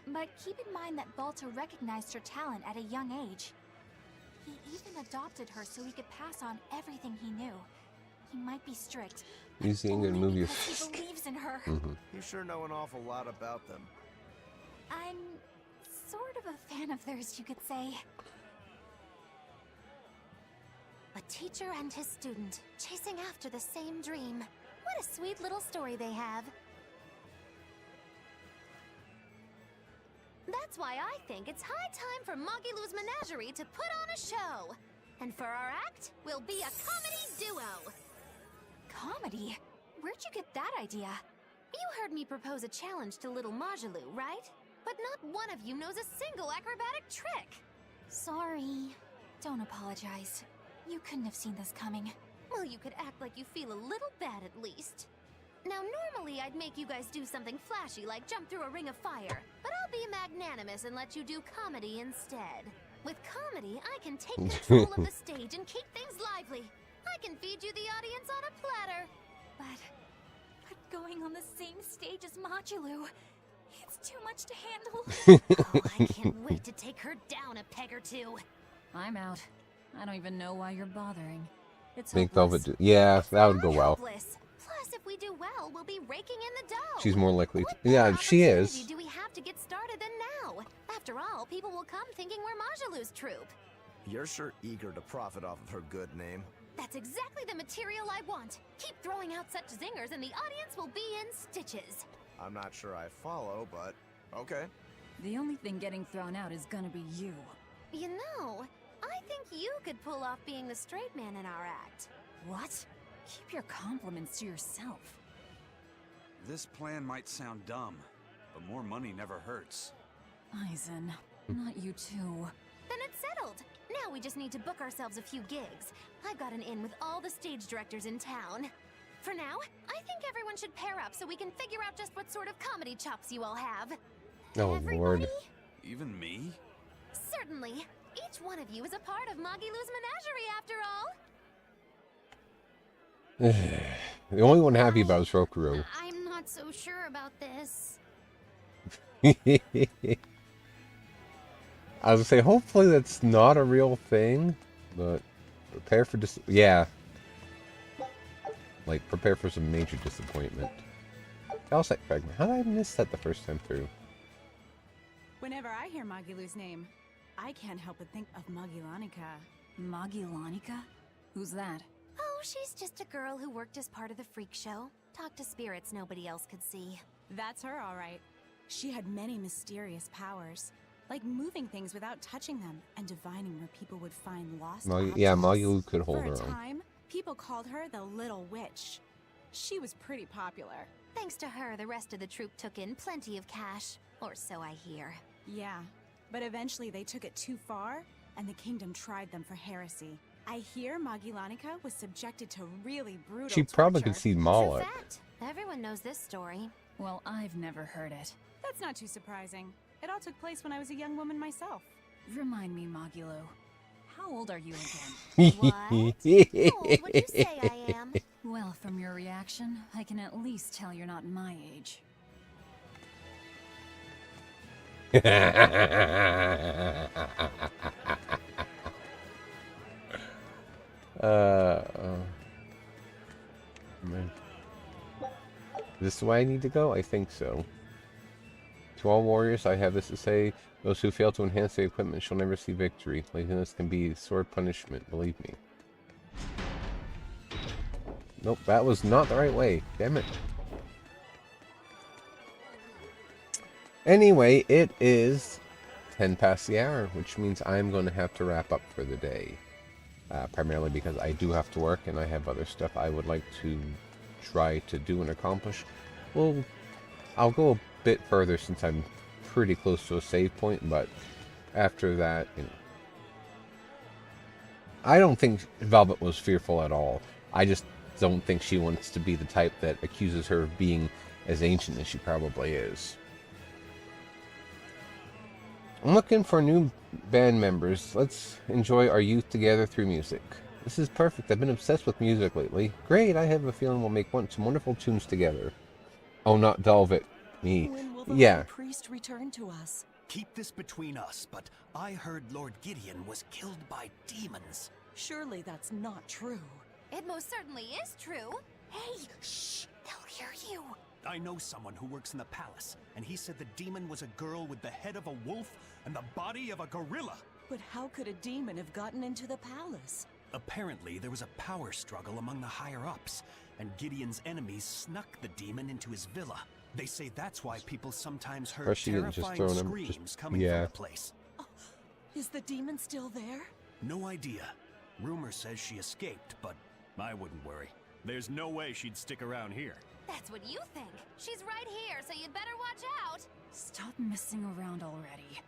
But keep in mind that Balta recognized her talent at a young age. He even adopted her so he could pass on everything he knew. He might be strict, he's the England movie. because he believes in her. You sure know an awful lot about them. I'm sort of a fan of theirs, you could say. A teacher and his student, chasing after the same dream. What a sweet little story they have. That's why I think it's high time for Mogilu's Menagerie to put on a show. And for our act, we'll be a comedy duo. Comedy? Where'd you get that idea? You heard me propose a challenge to little Mogilu, right? But not one of you knows a single acrobatic trick. Sorry. Don't apologize. You couldn't have seen this coming. Well, you could act like you feel a little bad at least. Now, normally I'd make you guys do something flashy like jump through a ring of fire, but I'll be magnanimous and let you do comedy instead. With comedy, I can take control of the stage and keep things lively. I can feed you the audience on a platter. But going on the same stage as Modulu, It's too much to handle. Oh, I can't wait to take her down a peg or two. I'm out. I don't even know why you're bothering. It's Make hopeless. Velvet. Yeah, that would go well. Hopeless. Plus, if we do well, we'll be raking in the dough. She's more likely to. Yeah, she is. Do we have to get started than now? After all, people will come thinking we're Majalu's troupe. You're sure eager to profit off of her good name. That's exactly the material I want. Keep throwing out such zingers and the audience will be in stitches. I'm not sure I follow, but okay. The only thing getting thrown out is gonna be you. You know, I think you could pull off being the straight man in our act. What? Keep your compliments to yourself. This plan might sound dumb, but more money never hurts. Eisen, not you too. Then it's settled. Now we just need to book ourselves a few gigs. I've got an in with all the stage directors in town. For now, I think everyone should pair up so we can figure out just what sort of comedy chops you all have. Oh, Lord. Even me? Certainly. Each one of you is a part of Magilu's menagerie, after all. The only one happy about is Rokuro. I'm not so sure about this. I was gonna say, hopefully that's not a real thing, but prepare for yeah. Like, prepare for some major disappointment. Calcite fragment. How did I miss that the first time through? Whenever I hear Magilu's name, I can't help but think of Magilanica. Magilanica? Who's that? Oh, she's just a girl who worked as part of the freak show. Talked to spirits nobody else could see. That's her, all right. She had many mysterious powers, like moving things without touching them and divining where people would find lost objects. Yeah, Magilu could hold For her a own. time, people called her the Little Witch. She was pretty popular. Thanks to her, the rest of the troupe took in plenty of cash. Or so I hear. Yeah, but eventually they took it too far, and the kingdom tried them for heresy. I hear Magilanica was subjected to really brutal She probably torture. could see True Moloch. fact. Everyone knows this story. Well, I've never heard it. That's not too surprising. It all took place when I was a young woman myself. Remind me, Magilo. How old are you again? What? How old would you say I am? Well, from your reaction, I can at least tell you're not my age. Man. Is this the way I need to go? I think so. To all warriors, I have this to say. Those who fail to enhance their equipment shall never see victory. Laziness can be sore punishment, believe me. Nope, that was not the right way. Damn it. Anyway, it is 10 past the hour, which means I'm going to have to wrap up for the day. Primarily because I do have to work and I have other stuff I would like to try to do and accomplish. Well, I'll go a bit further since I'm pretty close to a save point, but after that, you know, I don't think Velvet was fearful at all. I just don't think she wants to be the type that accuses her of being as ancient as she probably is. I'm looking for new band members. Let's enjoy our youth together through music. This is perfect. I've been obsessed with music lately. Great, I have a feeling we'll make some wonderful tunes together. Oh, not Velvet. Me. When will the Yeah. High Priest return to us? Keep this between us, but I heard Lord Gideon was killed by demons. Surely that's not true. It most certainly is true. Hey, shh! They'll hear you. I know someone who works in the palace, and he said the demon was a girl with the head of a wolf and the body of a gorilla. But how could a demon have gotten into the palace? Apparently, there was a power struggle among the higher-ups, and Gideon's enemies snuck the demon into his villa. They say that's why people sometimes heard Or she didn't just terrifying throw him, screams just- coming yeah. from the place. Is the demon still there? No idea. Rumor says she escaped, but I wouldn't worry. There's no way she'd stick around here. That's what you think. She's right here, so you'd better watch out. Stop messing around already.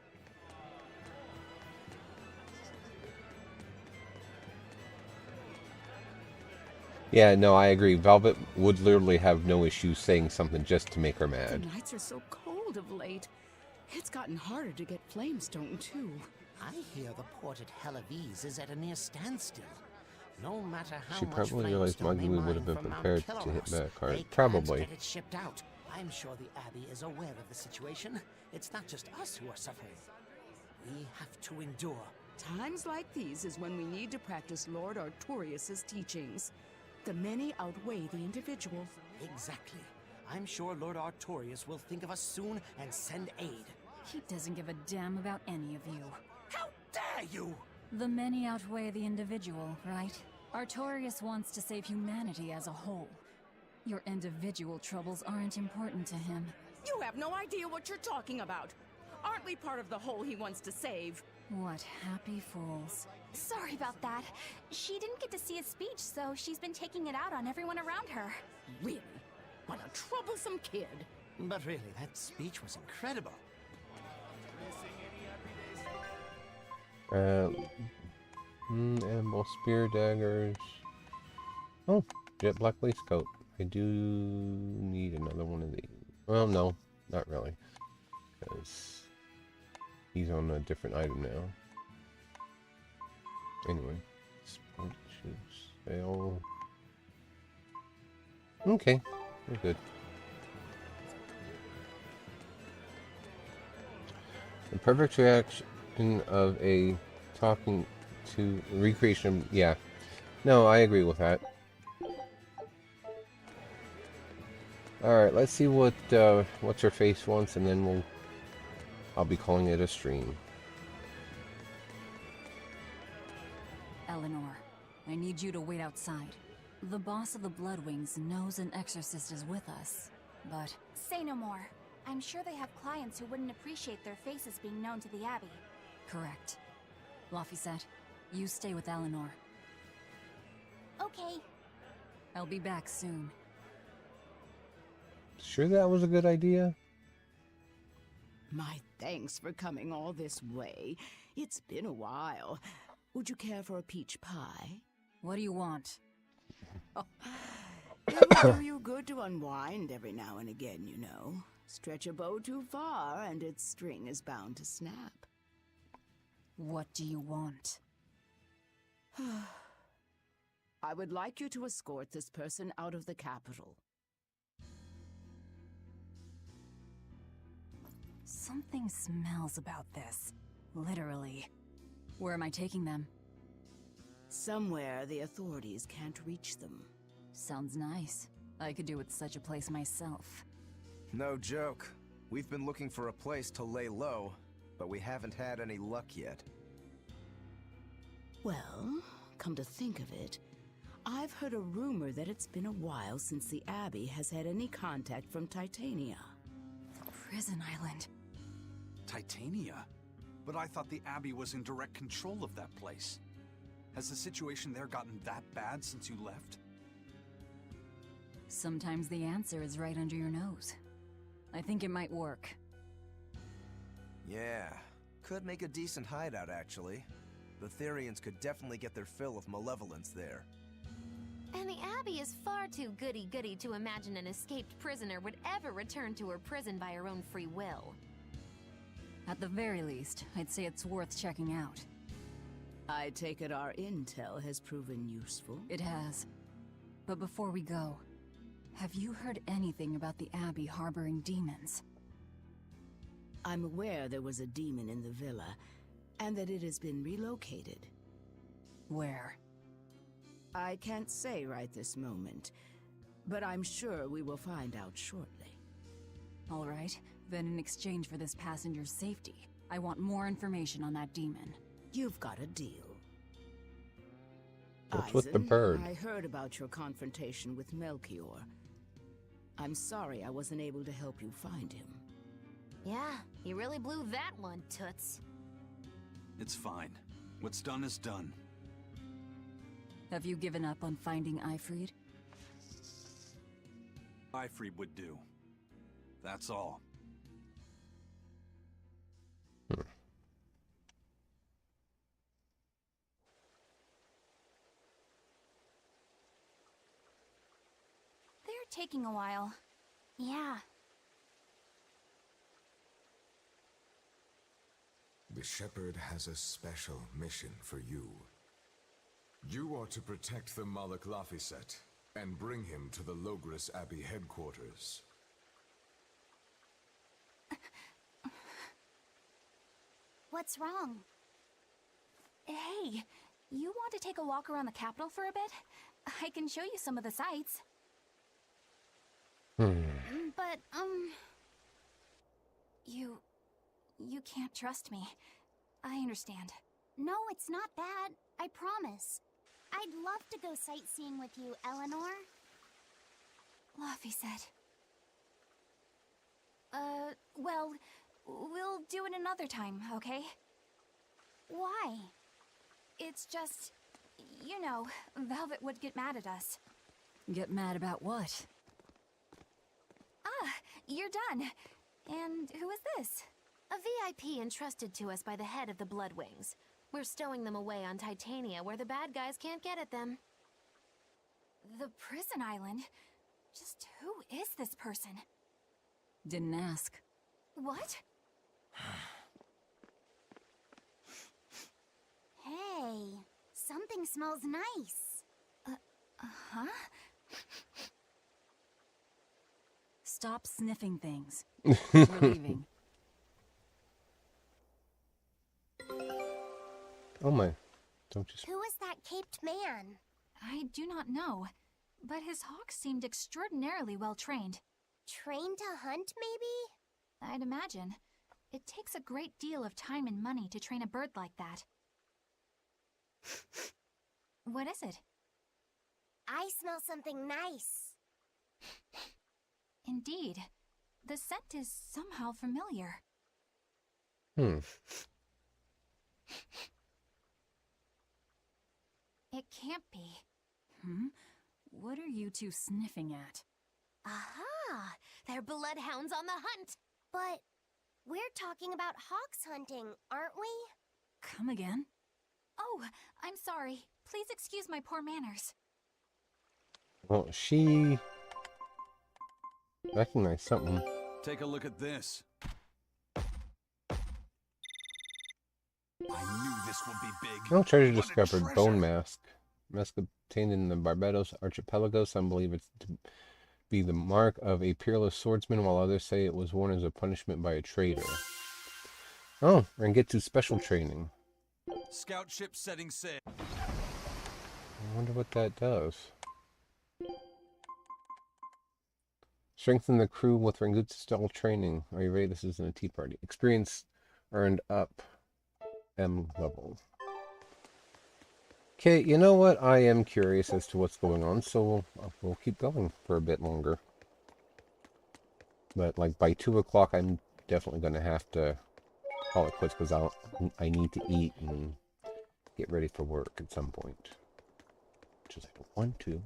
Yeah, no, I agree. Velvet would literally have no issue saying something just to make her The mad. nights are so cold of late. It's gotten harder to get flamestone, too. I hear the port at Helavis is at a near standstill. No matter how She much probably realized flamestone they Magulu would have mine been from Mount prepared to hit Killeros, back they hard. can't Probably. get it shipped out. I'm sure the Abbey is aware of the situation. It's not just us who are suffering. We have to endure. Times like these is when we need to practice Lord Artorius' teachings. The many outweigh the individual. Exactly. I'm sure Lord Artorius will think of us soon and send aid. He doesn't give a damn about any of you. How dare you! The many outweigh the individual, right? Artorius wants to save humanity as a whole. Your individual troubles aren't important to him. You have no idea what you're talking about. Aren't we part of the whole he wants to save? What happy fools. Sorry about that. She didn't get to see his speech, so she's been taking it out on everyone around her. Really? What a troublesome kid. But really, that speech was incredible. Animal spear daggers. Oh, jet black lace coat. I do need another one of these. Well, no, not really, because he's on a different item now. Anyway, sport shoes sale. Okay, we're good. The perfect reaction of a talking to recreation. Yeah, no, I agree with that. All right, let's see what what's her face wants, and then I'll be calling it a stream. Eleanor, I need you to wait outside. The boss of the Bloodwings knows an exorcist is with us, but... Say no more. I'm sure they have clients who wouldn't appreciate their faces being known to the Abbey. Correct. Laphicet, you stay with Eleanor. Okay. I'll be back soon. Sure that was a good idea? My thanks for coming all this way. It's been a while. Would you care for a peach pie? What do you want? It would do you good to unwind every now and again, you know. Stretch a bow too far and its string is bound to snap. What do you want? I would like you to escort this person out of the capital. Something smells about this. Literally. Where am I taking them? Somewhere the authorities can't reach them. Sounds nice. I could do with such a place myself. No joke. We've been looking for a place to lay low, but we haven't had any luck yet. Well, come to think of it, I've heard a rumor that it's been a while since the Abbey has had any contact from Titania. Prison Island. Titania? But I thought the Abbey was in direct control of that place. Has the situation there gotten that bad since you left? Sometimes the answer is right under your nose. I think it might work. Yeah, could make a decent hideout actually. The Therians could definitely get their fill of malevolence there. And the Abbey is far too goody-goody to imagine an escaped prisoner would ever return to her prison by her own free will. At the very least, I'd say it's worth checking out. I take it our intel has proven useful. It has. But before we go, have you heard anything about the Abbey harboring demons? I'm aware there was a demon in the villa, and that it has been relocated. Where? I can't say right this moment, but I'm sure we will find out shortly. All right, then in exchange for this passenger's safety, I want more information on that demon. You've got a deal. What's with the Eisen, bird? I heard about your confrontation with Melchior. I'm sorry I wasn't able to help you find him. Yeah, you really blew that one, Toots. It's fine. What's done is done. Have you given up on finding Ifrid? Ifrid would do. That's all. They're taking a while. Yeah. The Shepherd has a special mission for you. You are to protect the Malak Laphicet and bring him to the Logris Abbey headquarters. What's wrong? Hey, you want to take a walk around the capital for a bit? I can show you some of the sights. But, You can't trust me. I understand. no, it's not that. I promise. I'd love to go sightseeing with you, Eleanor. Laffy said. Well, we'll do it another time, okay? Why? It's just, you know, Velvet would get mad at us. Get mad about what? Ah, you're done. And who is this? A VIP entrusted to us by the head of the Bloodwings. We're stowing them away on Titania where the bad guys can't get at them. The prison island? Just who is this person? Didn't ask. What? Hey, something smells nice. Huh? Stop sniffing things. We're leaving. Oh my. Don't just... Who is that caped man? I do not know, but his hawks seemed extraordinarily well trained. Trained to hunt, maybe? I'd imagine. It takes a great deal of time and money to train a bird like that. What is it? I smell something nice. Indeed. The scent is somehow familiar. It can't be. What are you two sniffing at? Aha! They're bloodhounds on the hunt! But we're talking about hawks hunting, aren't we? Come again? Oh, I'm sorry. Please excuse my poor manners. Well, she recognized something. Take a look at this. I knew this would be big. Oh, treasure What a discovered. treasure. Bone mask. Mask obtained in the Barbados archipelago. Some believe it to be the mark of a peerless swordsman, while others say it was worn as a punishment by a traitor. Oh, we're gonna get to special training. Scout ship setting sail. I wonder what that does. Strengthen the crew with Rangoon-style training. Are you ready? This isn't a tea party. Experience earned up. M level. Okay, you know what? I am curious as to what's going on, so we'll keep going for a bit longer. But like by 2 o'clock, I'm definitely going to have to call it quits because I need to eat and get ready for work at some point. Which is I don't want to.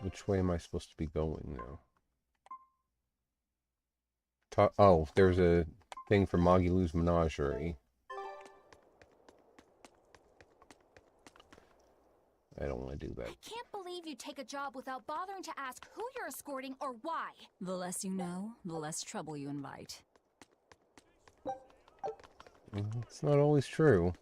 Which way am I supposed to be going now? Oh, there's a thing for Magilou's Menagerie. I don't want to do that. I can't believe you take a job without bothering to ask who you're escorting or why. The less you know, the less trouble you invite. It's not always true.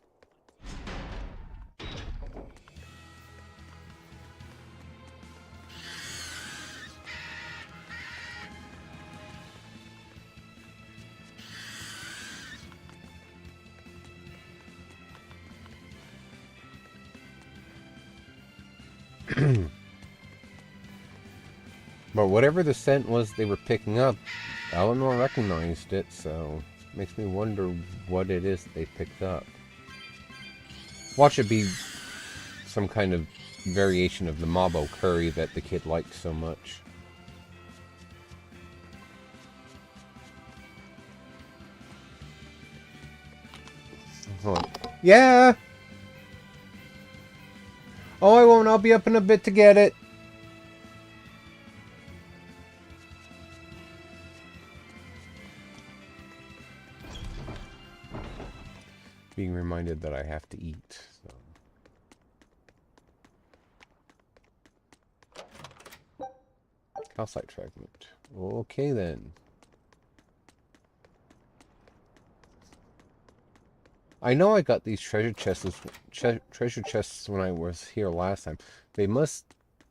But whatever the scent was they were picking up, Eleanor recognized it, so it makes me wonder what it is that they picked up. Watch it be some kind of variation of the Mabo curry that the kid liked so much. Hold on. Yeah! Oh, I won't. I'll be up in a bit to get it. Being reminded that I have to eat. So. Calcite fragment. Okay then. I know I got these treasure chests when I was here last time. They must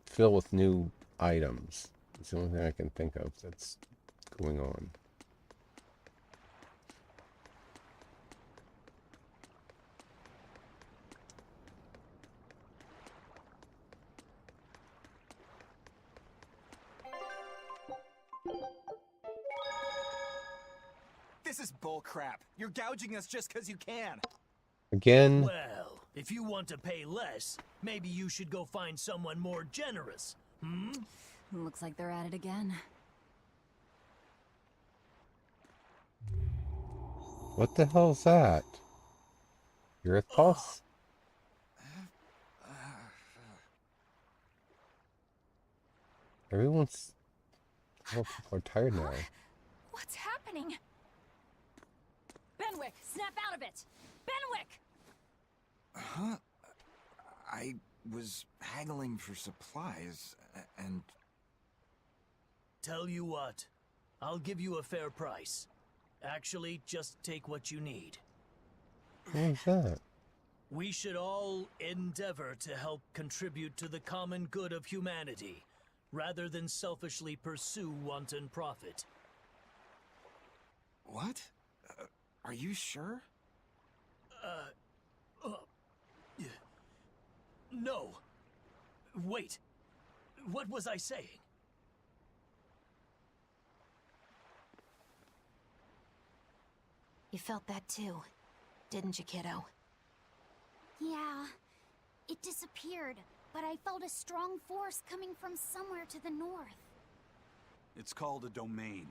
fill with new items. It's the only thing I can think of that's going on. This is bullcrap. You're gouging us just because you can. Again? Well, if you want to pay less, maybe you should go find someone more generous. Hmm? Looks like they're at it again. What the hell is that? Earth pulse? Everyone's... Oh, people are tired now. What's happening? Benwick, snap out of it! Benwick! Huh? I was haggling for supplies, and... Tell you what, I'll give you a fair price. Actually, just take what you need. What is that? We should all endeavor to help contribute to the common good of humanity, rather than selfishly pursue wanton profit. What? Are you sure? No. Wait. What was I saying? You felt that too, didn't you, kiddo? Yeah, it disappeared, but I felt a strong force coming from somewhere to the north. It's called a domain.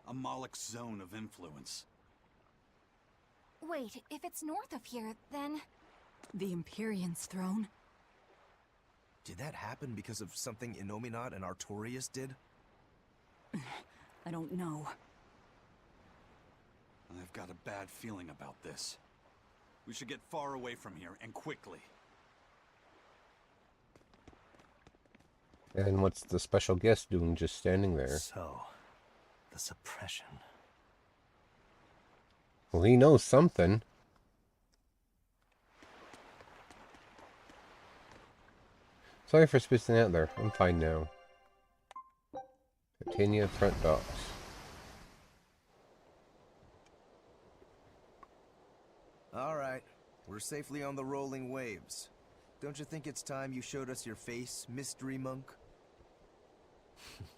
A Moloch zone of influence. Wait, if it's north of here, then... The Empyrean's throne? Did that happen because of something Innominat and Artorias did? I don't know. I've got a bad feeling about this. We should get far away from here, and quickly. And what's the special guest doing just standing there? So, the suppression. Well, he knows something. Sorry for spacing out there. I'm fine now. Titania front docks. Alright, we're safely on the rolling waves. Don't you think it's time you showed us your face, mystery monk?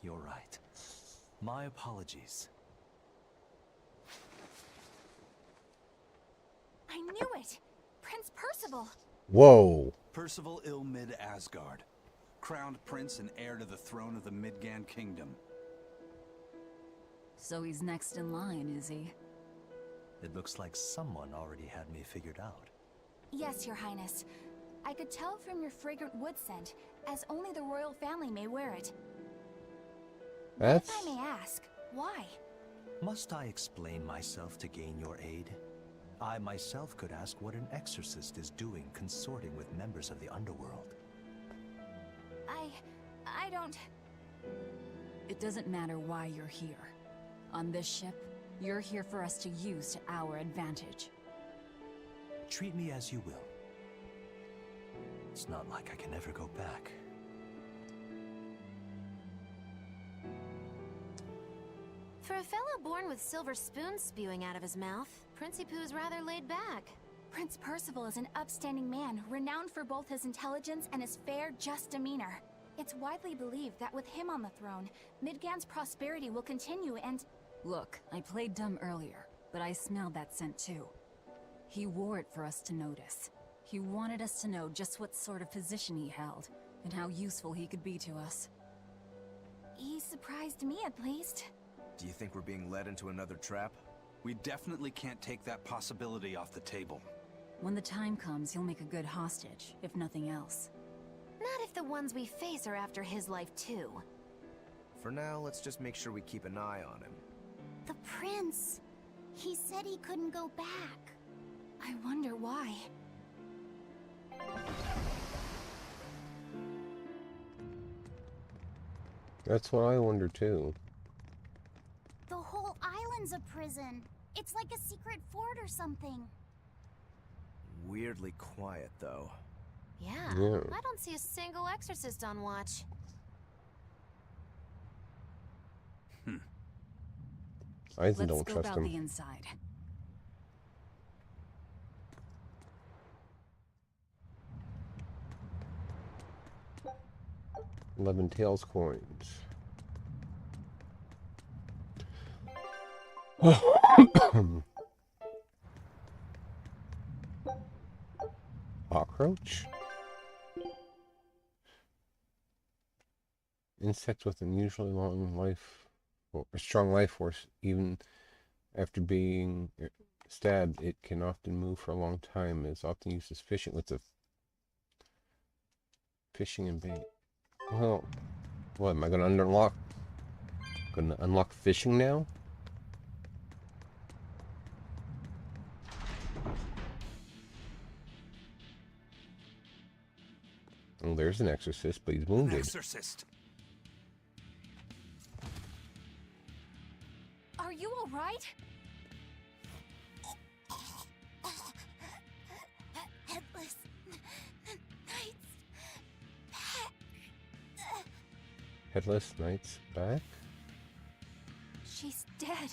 You're right. My apologies. I knew it! Prince Percival! Whoa! Percival Ilmid Asgard, crowned prince and heir to the throne of the Midgand Kingdom. So he's next in line, is he? It looks like someone already had me figured out. Yes, Your Highness. I could tell from your fragrant wood scent, as only the royal family may wear it. That's... If I may ask, why? Must I explain myself to gain your aid? I myself could ask what an exorcist is doing consorting with members of the underworld. I don't... It doesn't matter why you're here. On this ship, you're here for us to use to our advantage. Treat me as you will. It's not like I can ever go back. For a fellow born with silver spoons spewing out of his mouth, Princey Pooh's rather laid back. Prince Percival is an upstanding man, renowned for both his intelligence and his fair, just demeanor. It's widely believed that with him on the throne, Midgand's prosperity will continue and... Look, I played dumb earlier, but I smelled that scent too. He wore it for us to notice. He wanted us to know just what sort of position he held, and how useful he could be to us. He surprised me, at least. Do you think we're being led into another trap? We definitely can't take that possibility off the table. When the time comes, he'll make a good hostage, if nothing else. Not if the ones we face are after his life too. For now, let's just make sure we keep an eye on him. The prince. He said he couldn't go back. I wonder why. That's what I wonder too. The whole island's a prison. It's like a secret fort or something. Weirdly quiet, though. Yeah, Yeah. I don't see a single exorcist on watch. Eisen Let's don't scope trust out him. the inside. $11 tails coins. Cockroach? Insect with unusually long life, or a strong life force. Even after being stabbed, it can often move for a long time. It is often used as fishing with the fishing and bait. Well, what am I gonna unlock? Gonna unlock fishing now? Oh, there's an exorcist, but he's wounded. An exorcist. Are you all right? Headless Knight's back. Headless Knight's back? She's dead.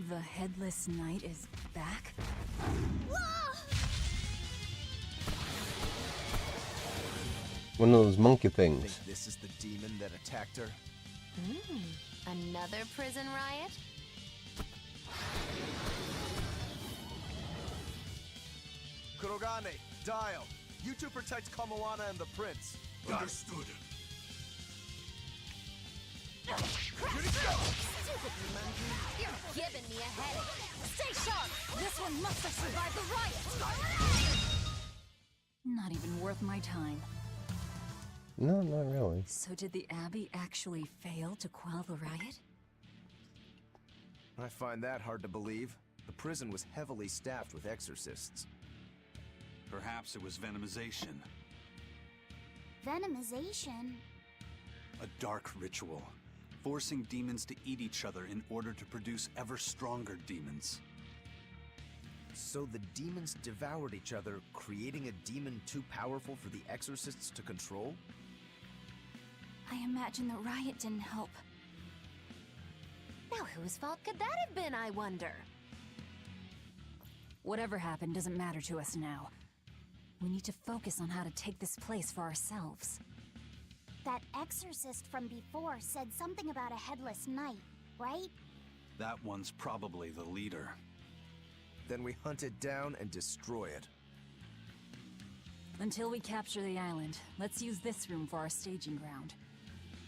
The Headless Knight is back? One of those monkey things. Think this is the demon that attacked her? Another prison riot? Kurogane, Dial. You two protect Kamoana and the prince. Understood. You're giving me a headache. Stay sharp! This one must have survived the riot! Not even worth my time. No, not really. So did the Abbey actually fail to quell the riot? I find that hard to believe. The prison was heavily staffed with exorcists. Perhaps it was venomization. Venomization? A dark ritual, forcing demons to eat each other in order to produce ever stronger demons. So the demons devoured each other, creating a demon too powerful for the exorcists to control? I imagine the riot didn't help. Now whose fault could that have been, I wonder? Whatever happened doesn't matter to us now. We need to focus on how to take this place for ourselves. That exorcist from before said something about a headless knight, right? That one's probably the leader. Then we hunt it down and destroy it. Until we capture the island, let's use this room for our staging ground.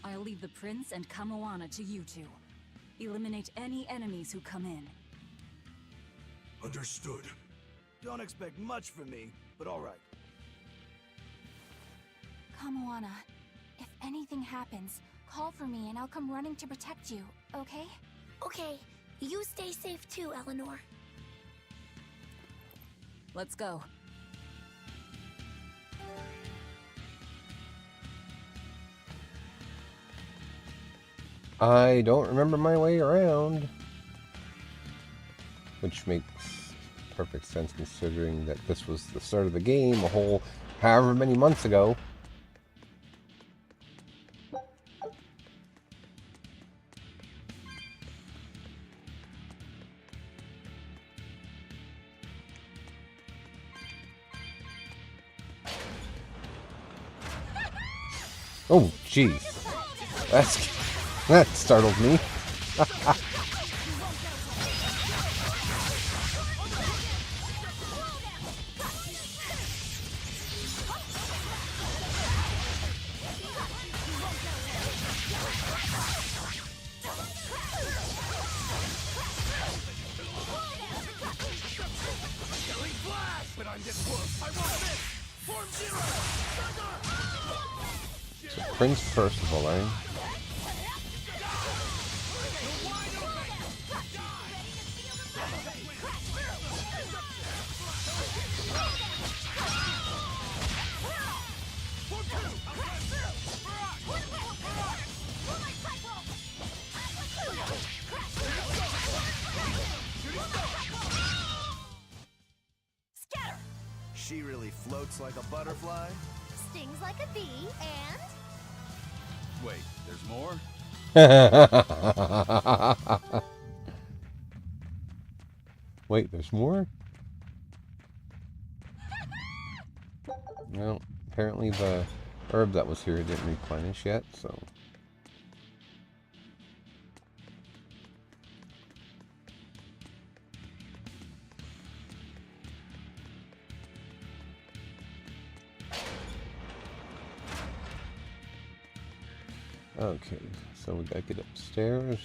I'll leave the prince and Kamoana to you two. Eliminate any enemies who come in. Understood. Don't expect much from me, but all right. Kamoana, if anything happens, call for me and I'll come running to protect you, okay? Okay, you stay safe too, Eleanor. Let's go. I don't remember my way around. Which makes perfect sense considering that this was the start of the game a whole however many months ago. Oh, jeez. That startled me. So Prince Percival, eh? She really floats like a butterfly? Stings like a bee, and... Wait, there's more? Wait, there's more? Well, apparently the herb that was here didn't replenish yet, so... Okay, so we gotta get upstairs.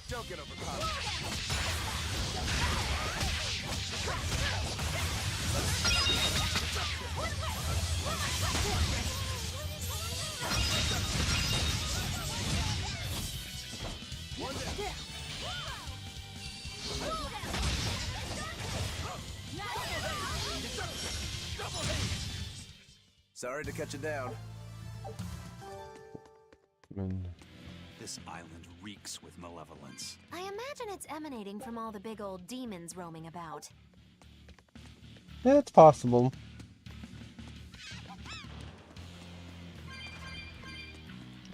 Don't get overpowered. Sorry to cut you down. This island reeks with malevolence. I imagine it's emanating from all the big old demons roaming about. Yeah, it's possible.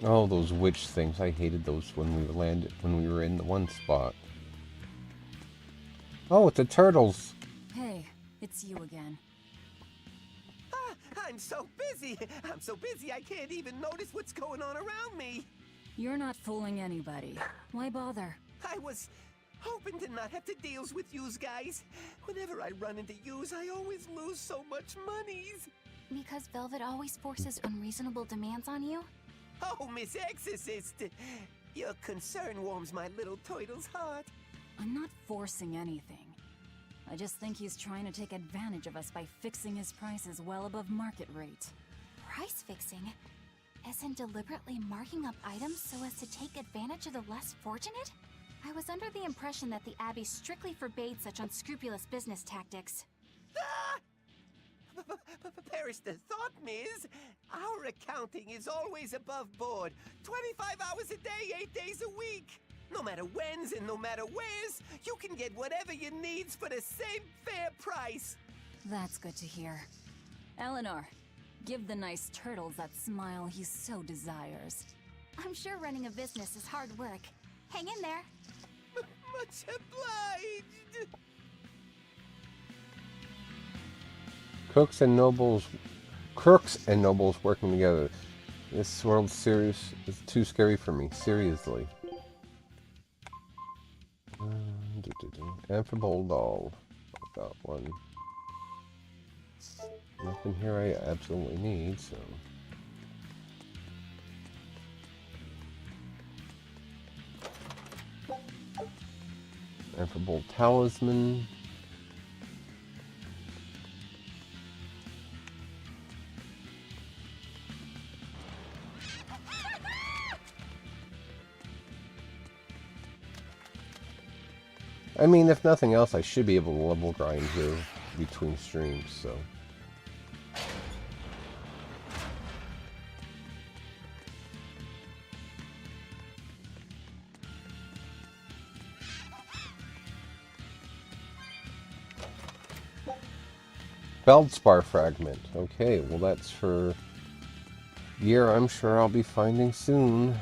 Oh, those witch things. I hated those when we were in the one spot. Oh, it's the turtles. Hey, it's you again. I'm so busy. I'm so busy I can't even notice what's going on around me. You're not fooling anybody. Why bother? I was hoping to not have to deal with yous guys. Whenever I run into yous, I always lose so much monies. Because Velvet always forces unreasonable demands on you? Oh, Miss Exorcist, your concern warms my little turtle's heart. I'm not forcing anything. I just think he's trying to take advantage of us by fixing his prices well above market rate. Price fixing? As in deliberately marking up items so as to take advantage of the less fortunate? I was under the impression that the Abbey strictly forbade such unscrupulous business tactics. Perish the thought, Miss. Our accounting is always above board. 25 hours a day, 8 days a week. No matter when's and no matter where's, you can get whatever you needs for the same fair price. That's good to hear. Eleanor, give the nice turtles that smile he so desires. I'm sure running a business is hard work. Hang in there. Much obliged. Crooks and nobles working together. This world's serious is too scary for me. Seriously. And for Bulldog. Got one. Nothing here I absolutely need, so. And for Bull Talisman. I mean, if nothing else, I should be able to level grind here between streams, so. Feldspar fragment. Okay, well that's for gear I'm sure I'll be finding soon.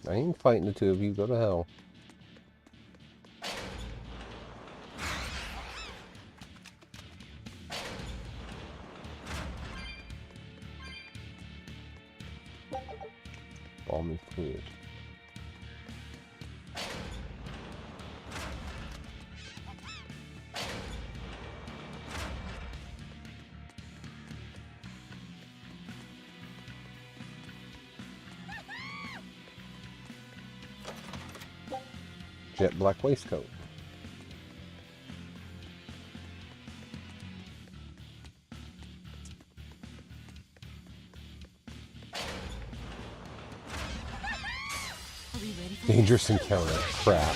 I ain't fighting the two of you. Go to hell. Balmy fluid. Jet black waistcoat. Dangerous encounter. Crap.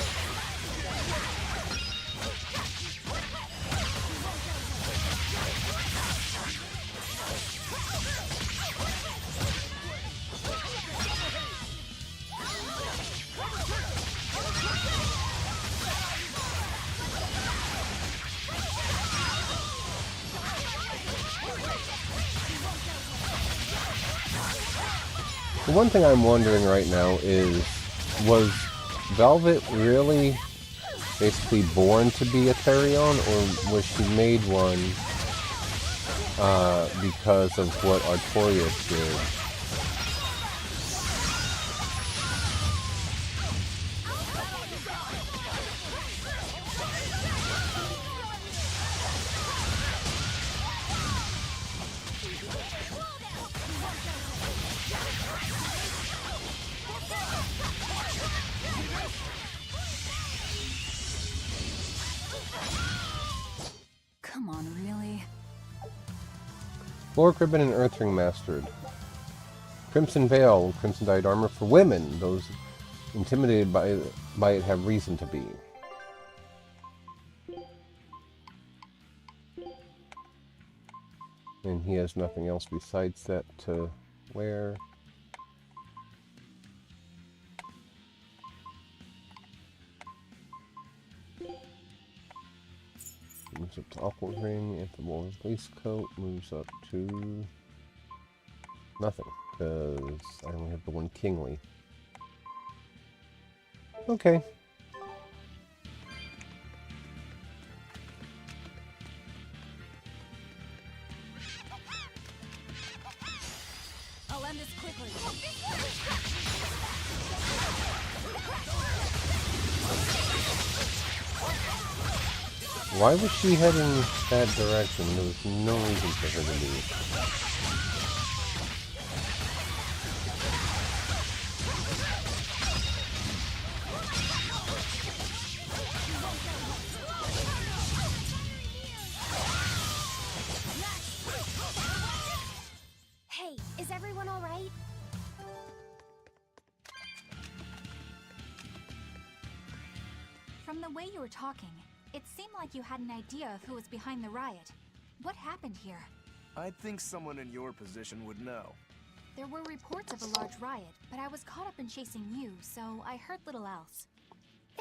The one thing I'm wondering right now is, was Velvet really basically born to be a Therion, or was she made one because of what Artorias did? Floor Ribbon and Earth Ring mastered. Crimson Veil, Crimson Dyed Armor for women. Those intimidated by it have reason to be. And he has nothing else besides that to wear. Moves up to Aqua Ring, Infamous Waistcoat, moves up to nothing, because I only have the one Kingly. Okay. I'll end this quickly. Why was she heading that direction? There was no reason for her to be. Hey, is everyone all right? From the way you were talking, it seemed like you had an idea of who was behind the riot. What happened here? I'd think someone in your position would know. There were reports of a large riot, but I was caught up in chasing you, so I heard little else.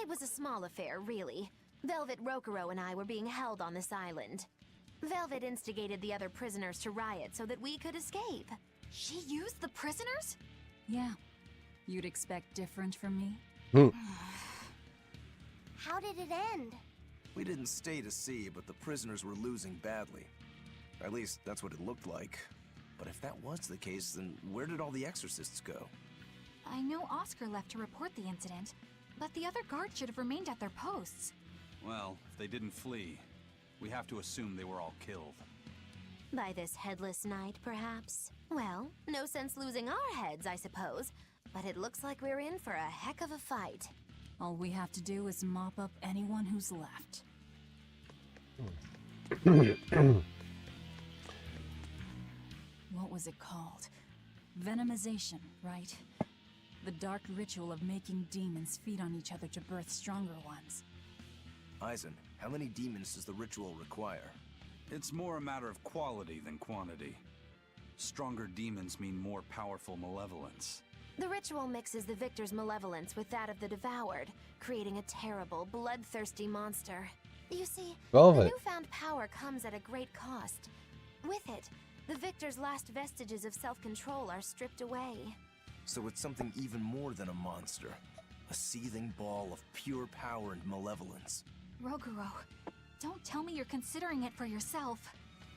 It was a small affair, really. Velvet Rokurou and I were being held on this island. Velvet instigated the other prisoners to riot so that we could escape. She used the prisoners? Yeah. You'd expect different from me? How did it end? We didn't stay to see, but the prisoners were losing badly. At least, that's what it looked like. But if that was the case, then where did all the exorcists go? I know Oscar left to report the incident, but the other guards should have remained at their posts. Well, if they didn't flee, we have to assume they were all killed. By this headless knight, perhaps? Well, no sense losing our heads, I suppose. But it looks like we're in for a heck of a fight. All we have to do is mop up anyone who's left. What was it called? Venomization, right? The dark ritual of making demons feed on each other to birth stronger ones. Eisen, how many demons does the ritual require? It's more a matter of quality than quantity. Stronger demons mean more powerful malevolence. The ritual mixes the victor's malevolence with that of the devoured, creating a terrible, bloodthirsty monster. You see, Velvet. the newfound power comes at a great cost. With it, the victor's last vestiges of self-control are stripped away. So it's something even more than a monster. A seething ball of pure power and malevolence. Rokurou, don't tell me you're considering it for yourself.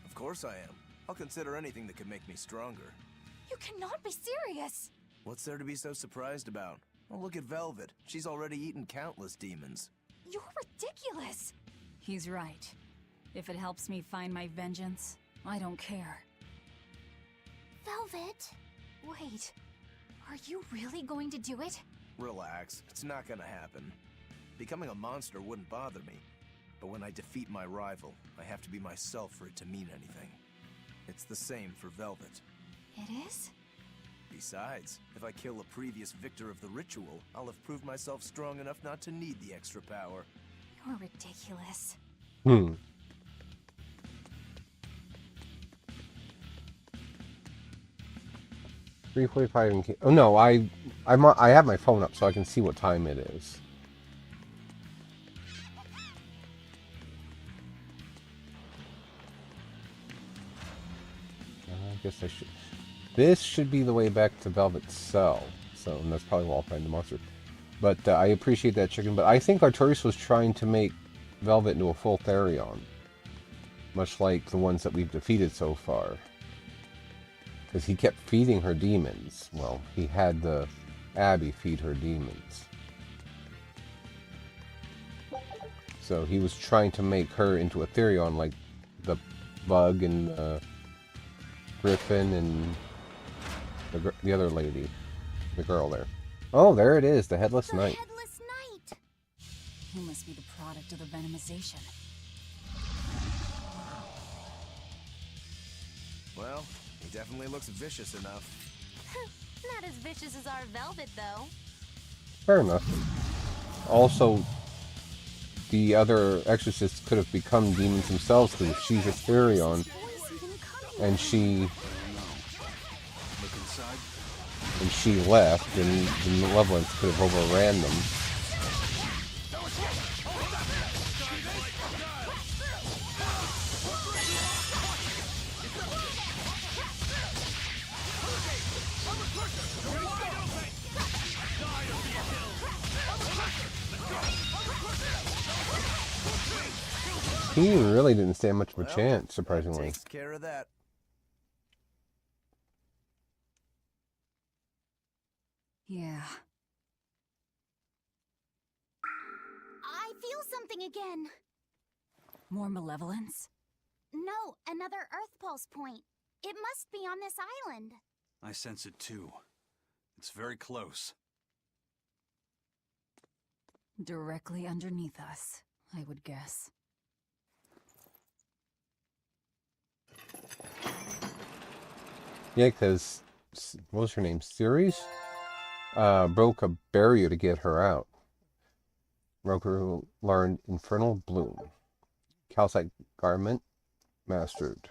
Of course I am. I'll consider anything that could make me stronger. You cannot be serious! What's there to be so surprised about? Well, look at Velvet. She's already eaten countless demons. You're ridiculous! He's right. If it helps me find my vengeance, I don't care. Velvet? Wait, are you really going to do it? Relax, it's not gonna happen. Becoming a monster wouldn't bother me. But when I defeat my rival, I have to be myself for it to mean anything. It's the same for Velvet. It is? Besides, if I kill a previous victor of the ritual, I'll have proved myself strong enough not to need the extra power. You're ridiculous. 3:45 in. Oh no, I have my phone up so I can see what time it is. I guess I should. This should be the way back to Velvet's cell. So, and that's probably where I'll find the monster. But I appreciate that, chicken. But I think Artorias was trying to make Velvet into a full Therion, much like the ones that we've defeated so far. Because he kept feeding her demons. Well, he had the Abby feed her demons. So he was trying to make her into a Therion like the Bug and Griffin and the other lady. The girl there. Oh, there it is, the Headless Knight. Headless Knight! He must be the product of the venomization. Well, he definitely looks vicious enough. Not as vicious as our Velvet, though. Fair enough. Also, the other exorcists could have become demons themselves, because if she's a Therion, and she left, then the Malevolence could have overran them. He really didn't stand much of a chance, surprisingly. Takes care of that. Yeah. I feel something again. More malevolence? No, another Earth Pulse point. It must be on this island. I sense it too. It's very close. Directly underneath us, I would guess. Yeah, because, what was her name? Ceres? Broke a barrier to get her out. Roku learned Infernal Bloom. Calcite Garment mastered.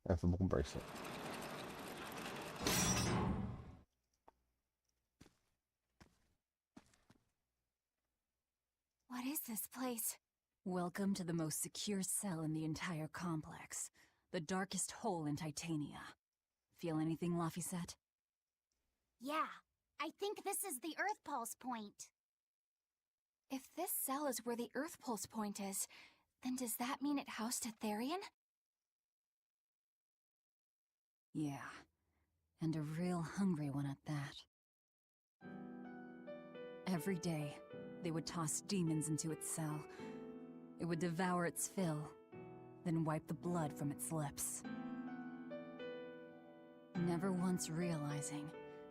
Affable Bracelet. What is this place? Welcome to the most secure cell in the entire complex. The darkest hole in Titania. Feel anything, Laphicet? Yeah, I think this is the Earth Pulse point. If this cell is where the Earth Pulse point is, then does that mean it housed a Therion? Yeah. And a real hungry one at that. Every day, they would toss demons into its cell. It would devour its fill, then wipe the blood from its lips. Never once realizing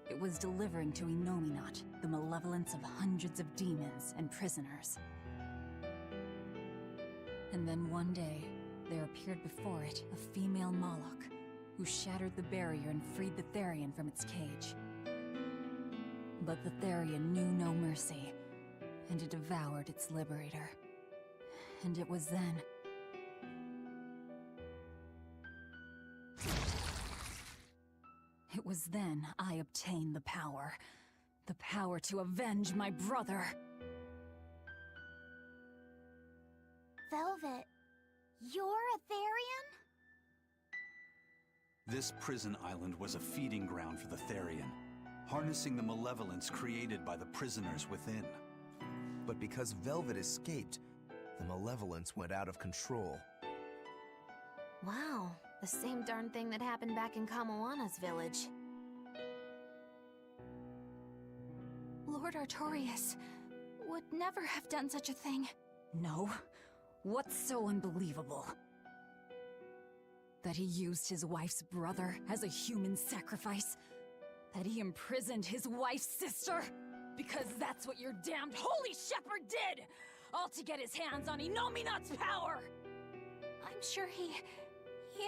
it was delivering to Inominat the malevolence of hundreds of demons and prisoners. And then one day, there appeared before it a female Moloch, who shattered the barrier and freed the Therion from its cage. But the Therion knew no mercy, and it devoured its liberator. And it was then... It was then I obtained the power. The power to avenge my brother. Velvet, you're a Therion? This prison island was a feeding ground for the Therion, harnessing the malevolence created by the prisoners within. But because Velvet escaped, the malevolence went out of control. Wow, the same darn thing that happened back in Kamoana's village. Lord Artorias would never have done such a thing. No? What's so unbelievable? That he used his wife's brother as a human sacrifice? That he imprisoned his wife's sister? Because that's what your damned Holy Shepherd did! All to get his hands on Inominat's power! I'm sure he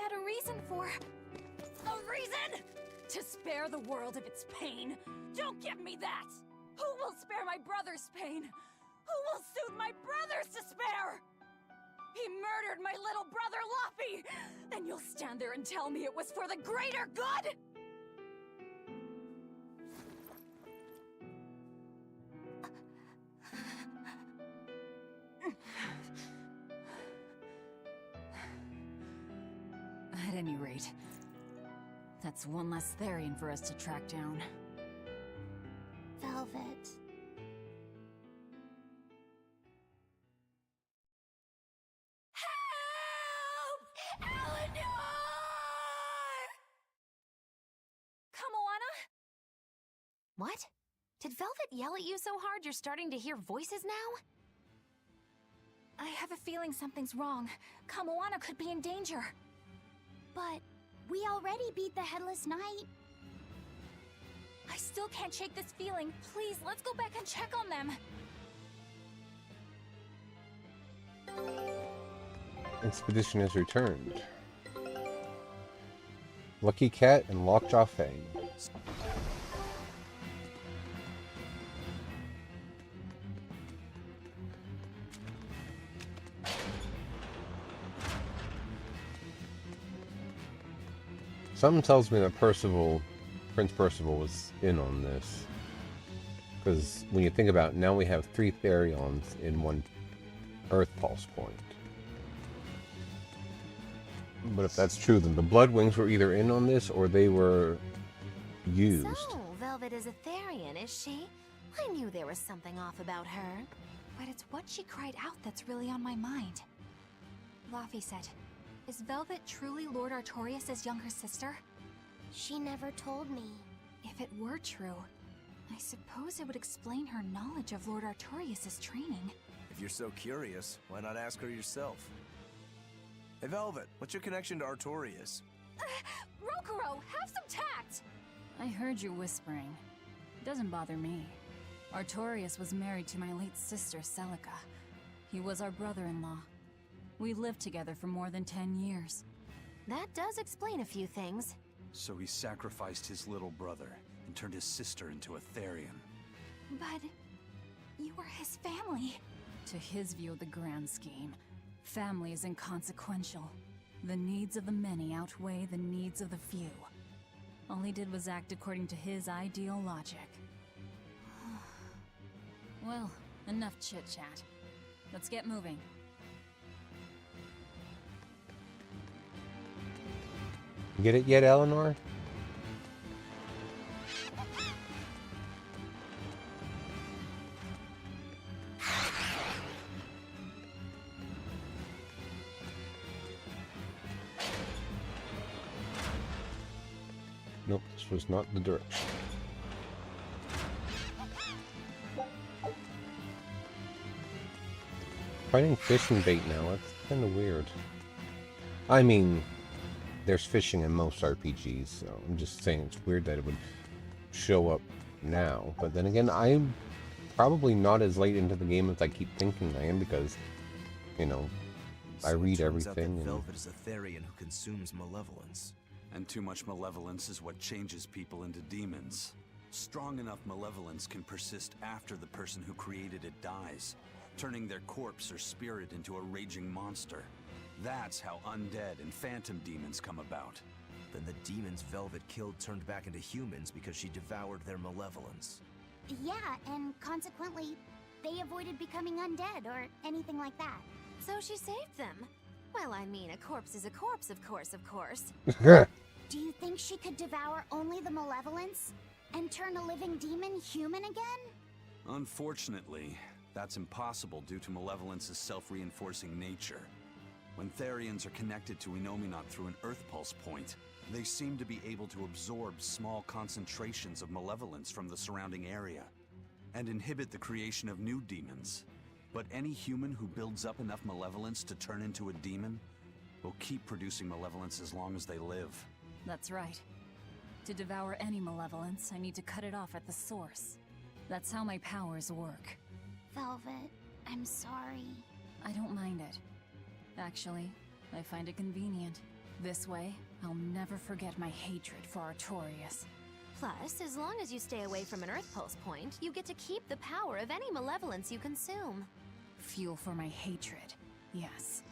had a reason for... A reason? To spare the world of its pain? Don't give me that! Who will spare my brother's pain? Who will soothe my brother's despair? He murdered my little brother Laffy! And you'll stand there and tell me it was for the greater good? At any rate, that's one less Therion for us to track down. Velvet. Kamoana? What? Did Velvet yell at you so hard you're starting to hear voices now? I have a feeling something's wrong. Kamoana could be in danger. But we already beat the Headless Knight. I still can't shake this feeling. Please, let's go back and check on them. Expedition has returned. Lucky Cat and Lockjaw Fang. Something tells me that Prince Percival was in on this. Because when you think about it, now we have 3 Therions in one Earth Pulse point. But if that's true, then the Bloodwings were either in on this or they were used. So, Velvet is a Therian, is she? I knew there was something off about her. But it's what she cried out that's really on my mind. Laffy said, is Velvet truly Lord Artorias' younger sister? She never told me. If it were true, I suppose it would explain her knowledge of Lord Artorias' training. If you're so curious, why not ask her yourself? Hey Velvet, what's your connection to Artorias? Rokuro, have some tact! I heard you whispering. It doesn't bother me. Artorias was married to my late sister, Celica. He was our brother-in-law. We lived together for more than 10 years. That does explain a few things. So he sacrificed his little brother and turned his sister into a Therian. But you were his family. To his view of the grand scheme, family is inconsequential. The needs of the many outweigh the needs of the few. All he did was act according to his ideal logic. Well, enough chit-chat. Let's get moving. Get it yet, Eleanor? Nope, this was not the direction. Finding fishing bait now, that's kind of weird. I mean, there's fishing in most RPGs, so I'm just saying it's weird that it would show up now. But then again, I'm probably not as late into the game as I keep thinking I am because, you know, I read everything. Velvet is a Therian who consumes malevolence. And too much malevolence is what changes people into demons. Strong enough malevolence can persist after the person who created it dies, turning their corpse or spirit into a raging monster. That's how undead and phantom demons come about. Then the demons Velvet killed turned back into humans because she devoured their malevolence. Yeah, and consequently, they avoided becoming undead or anything like that. So she saved them. Well, I mean, a corpse is a corpse, of course, of course. Do you think she could devour only the malevolence and turn a living demon human again? Unfortunately, that's impossible due to malevolence's self-reinforcing nature. When Therians are connected to Inominat through an Earth Pulse point, they seem to be able to absorb small concentrations of malevolence from the surrounding area, and inhibit the creation of new demons. But any human who builds up enough malevolence to turn into a demon will keep producing malevolence as long as they live. That's right. To devour any malevolence, I need to cut it off at the source. That's how my powers work. Velvet, I'm sorry. I don't mind it. Actually, I find it convenient. This way, I'll never forget my hatred for Artorias. Plus, as long as you stay away from an Earth Pulse point, you get to keep the power of any malevolence you consume. Fuel for my hatred, yes.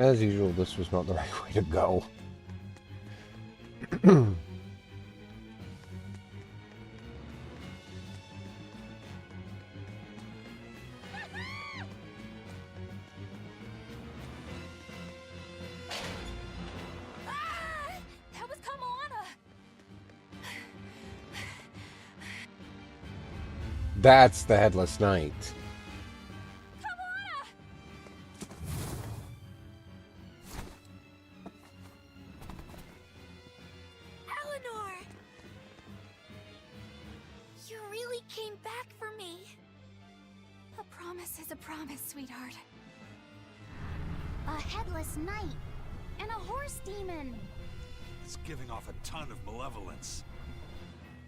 As usual, this was not the right way to go. That was Kamoana! That's the Headless Knight. Eleanor! You really came back for me. A promise is a promise, sweetheart. A headless knight and a horse demon. It's giving off a ton of malevolence.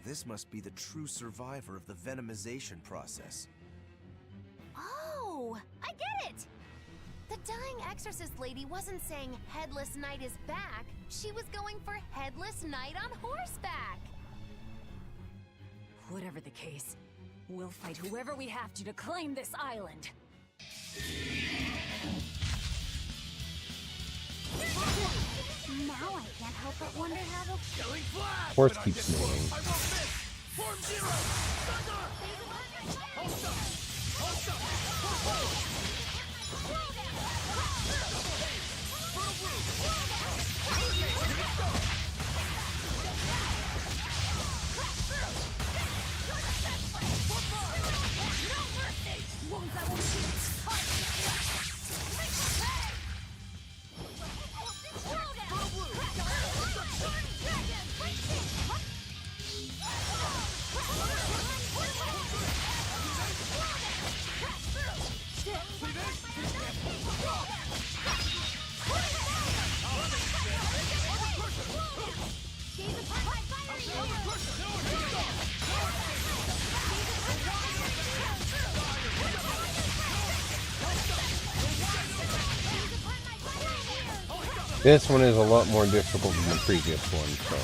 This must be the true survivor of the venomization process. Oh, I get it! The dying exorcist lady wasn't saying Headless Knight is back. She was going for Headless Knight on horseback. Whatever the case, we'll fight whoever we have to claim this island. Now I can't help but wonder how they'll... Horse keeps moving. Form zero! Thunder! Hold up! Hold up! This one is a lot more difficult than the previous one, so...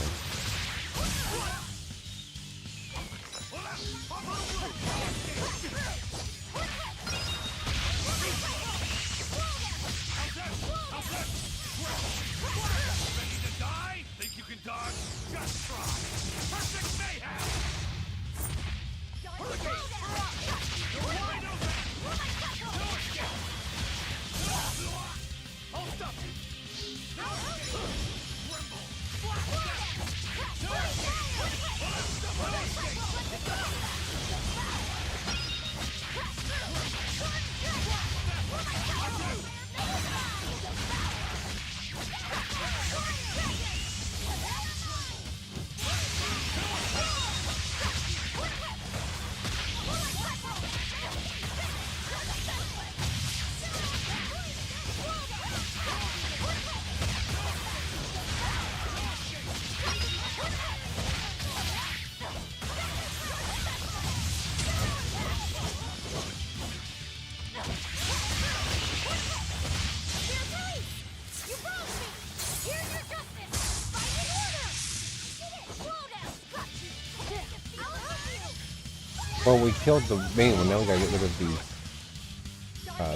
Well, we killed the main one, now we gotta get rid of the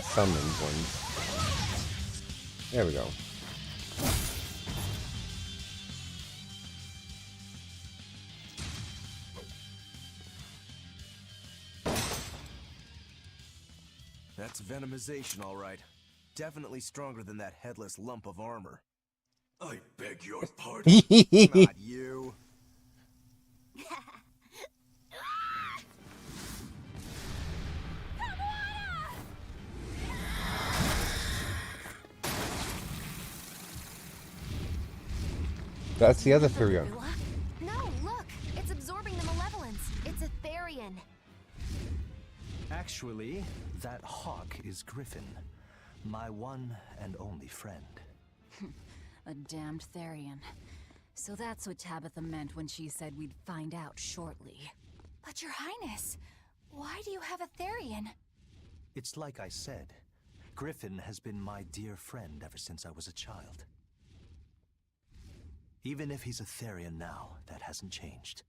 summoned ones. There we go. That's venomization, all right. Definitely stronger than that headless lump of armor. I beg your pardon. Not you. That's the other Therion. No, look! It's absorbing the malevolence. It's a Therion. Actually, that hawk is Griffin, my one and only friend. A damned Therion. So that's what Tabitha meant when she said we'd find out shortly. But your highness, why do you have a Therion? It's like I said, Griffin has been my dear friend ever since I was a child. Even if he's a Therion now, that hasn't changed.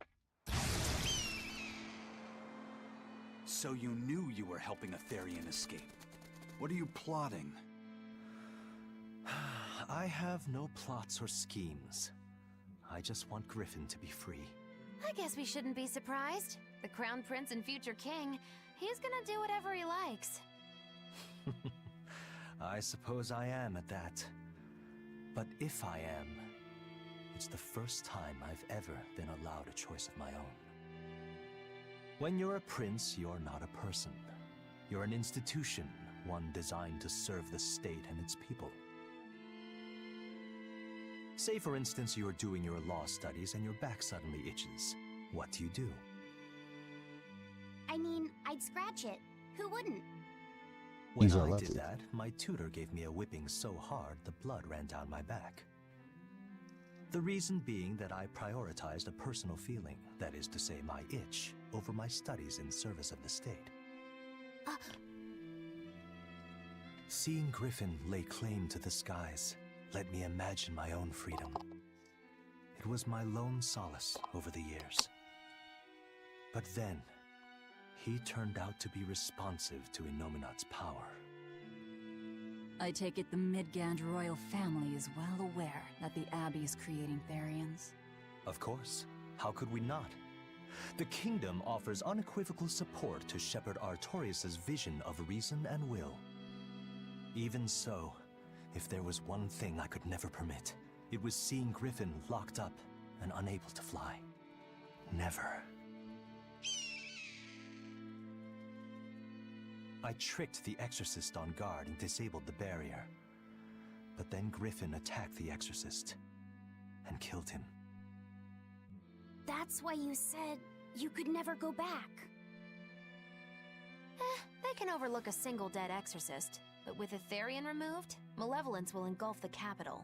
So you knew you were helping a Therion escape. What are you plotting? I have no plots or schemes. I just want Griffin to be free. I guess we shouldn't be surprised. The Crown Prince and future king, he's gonna do whatever he likes. I suppose I am at that. But if I am, it's the first time I've ever been allowed a choice of my own. When you're a prince, you're not a person. You're an institution, one designed to serve the state and its people. Say, for instance, you're doing your law studies and your back suddenly itches. What do? I mean, I'd scratch it. Who wouldn't? When He's not I allowed did to. that, my tutor gave me a whipping so hard the blood ran down my back. The reason being that I prioritized a personal feeling, that is to say my itch, over my studies in service of the state. Seeing Griffin lay claim to the skies let me imagine my own freedom. It was my lone solace over the years. But then, he turned out to be responsive to Innominat's power. I take it the Midgand royal family is well aware that the Abbey is creating Therians. Of course. How could we not? The kingdom offers unequivocal support to Shepherd Artorius' vision of reason and will. Even so, if there was one thing I could never permit, it was seeing Griffin locked up and unable to fly. Never. I tricked the Exorcist on guard and disabled the barrier. But then Griffin attacked the Exorcist and killed him. That's why you said you could never go back. They can overlook a single dead exorcist, but with a Therian removed, malevolence will engulf the capital.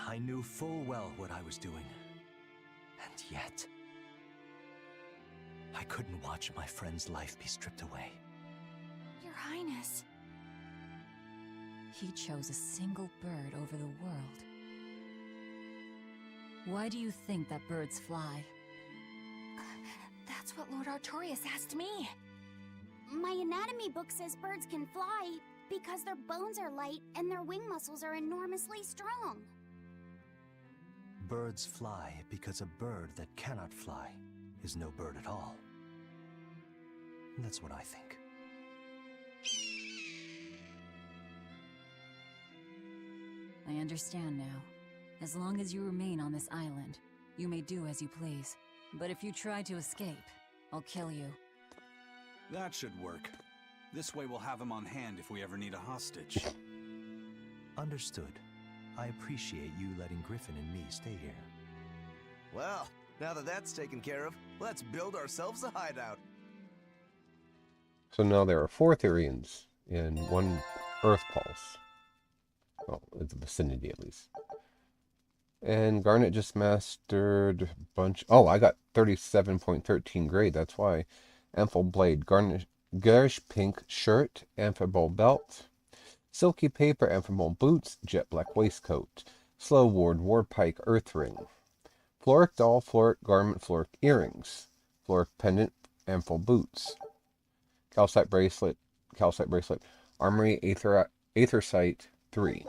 I knew full well what I was doing. And yet, I couldn't watch my friend's life be stripped away. Your Highness. He chose a single bird over the world. Why do you think that birds fly? That's what Lord Artorius asked me. My anatomy book says birds can fly because their bones are light and their wing muscles are enormously strong. Birds fly because a bird that cannot fly is no bird at all. That's what I think. I understand now. As long as you remain on this island, you may do as you please. But if you try to escape, I'll kill you. That should work. This way we'll have him on hand if we ever need a hostage. Understood. I appreciate you letting Griffin and me stay here. Well, now that that's taken care of, let's build ourselves a hideout. So now there are 4 Therians in 1 Earth Pulse. Well, in the vicinity at least. And Garnet just mastered a bunch. Oh, I got 37.13 grade, that's why. Amphil Blade, garish pink shirt, amphibole belt, silky paper, amphibole boots, jet black waistcoat, slow ward, war pike, earth ring, floric doll, floric garment, floric earrings, floric pendant, amphil boots, calcite bracelet, armory, aetherite 3.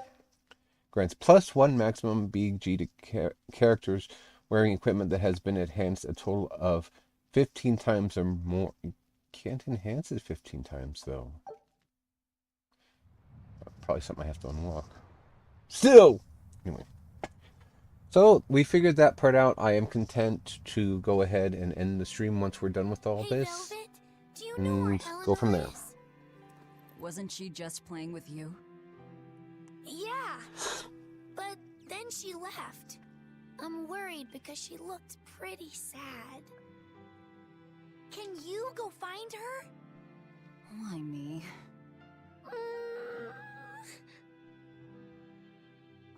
Grants +1 maximum BG to characters wearing equipment that has been enhanced a total of 15 times or more. You can't enhance it 15 times, though. Probably something I have to unlock. Still! Anyway. So, we figured that part out. I am content to go ahead and end the stream once we're done with all this. Velvet, do you know where And Eleanor go from there. is? Wasn't she just playing with you? Yeah, but then she left. I'm worried because she looked pretty sad. Can you go find her? Why me?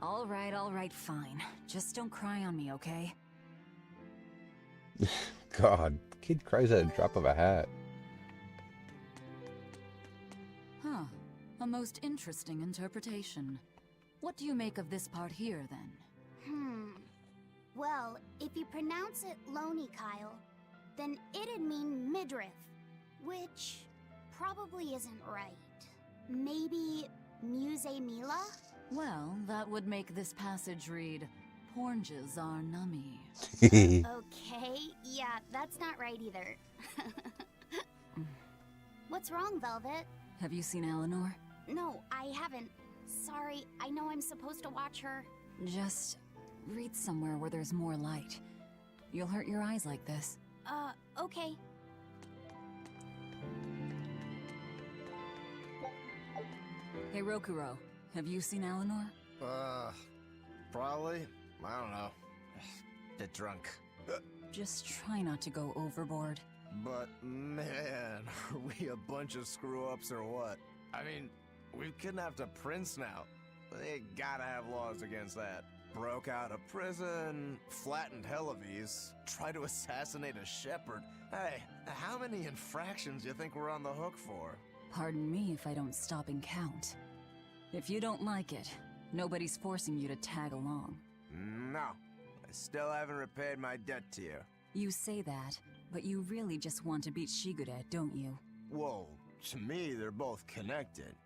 All right, fine. Just don't cry on me, okay? God, kid cries at a drop of a hat. Huh. A most interesting interpretation. What do you make of this part here, then? Well, if you pronounce it Loney Kyle, then it'd mean midriff, which probably isn't right. Maybe Muse Mila? Well, that would make this passage read, Pornges are nummy. Okay, yeah, that's not right either. What's wrong, Velvet? Have you seen Eleanor? No, I haven't. Sorry, I know I'm supposed to watch her. Just read somewhere where there's more light. You'll hurt your eyes like this. Okay. Hey Rokuro, have you seen Eleanor? Probably. I don't know. Bit drunk. Just try not to go overboard. But man, are we a bunch of screw-ups or what? I mean, we've kidnapped a prince now. They gotta have laws against that. Broke out of prison, flattened Helavis, tried to assassinate a shepherd. Hey, how many infractions do you think we're on the hook for? Pardon me if I don't stop and count. If you don't like it, nobody's forcing you to tag along. No, I still haven't repaid my debt to you. You say that, but you really just want to beat Shigure, don't you? Whoa, to me they're both connected.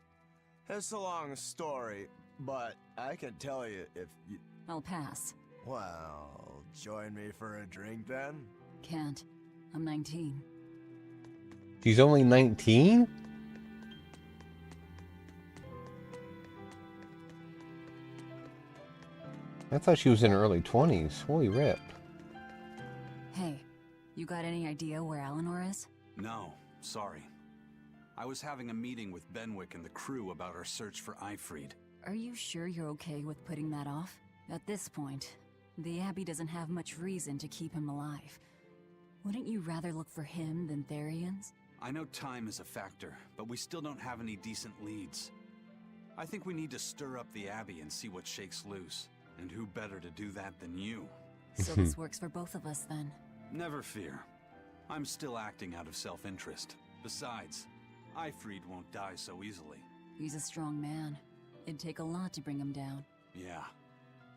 It's a long story, but I can tell you if you... I'll pass. Well, join me for a drink then? Can't. I'm 19. She's only 19? I thought she was in her early 20s. Holy rip. Hey, you got any idea where Eleanor is? No, sorry. I was having a meeting with Benwick and the crew about our search for Ifrid. Are you sure you're okay with putting that off? At this point, the Abbey doesn't have much reason to keep him alive. Wouldn't you rather look for him than Therians? I know time is a factor, but we still don't have any decent leads. I think we need to stir up the Abbey and see what shakes loose. And who better to do that than you? So this works for both of us then. Never fear. I'm still acting out of self-interest. Besides, Ifrid won't die so easily. He's a strong man. It'd take a lot to bring him down. Yeah.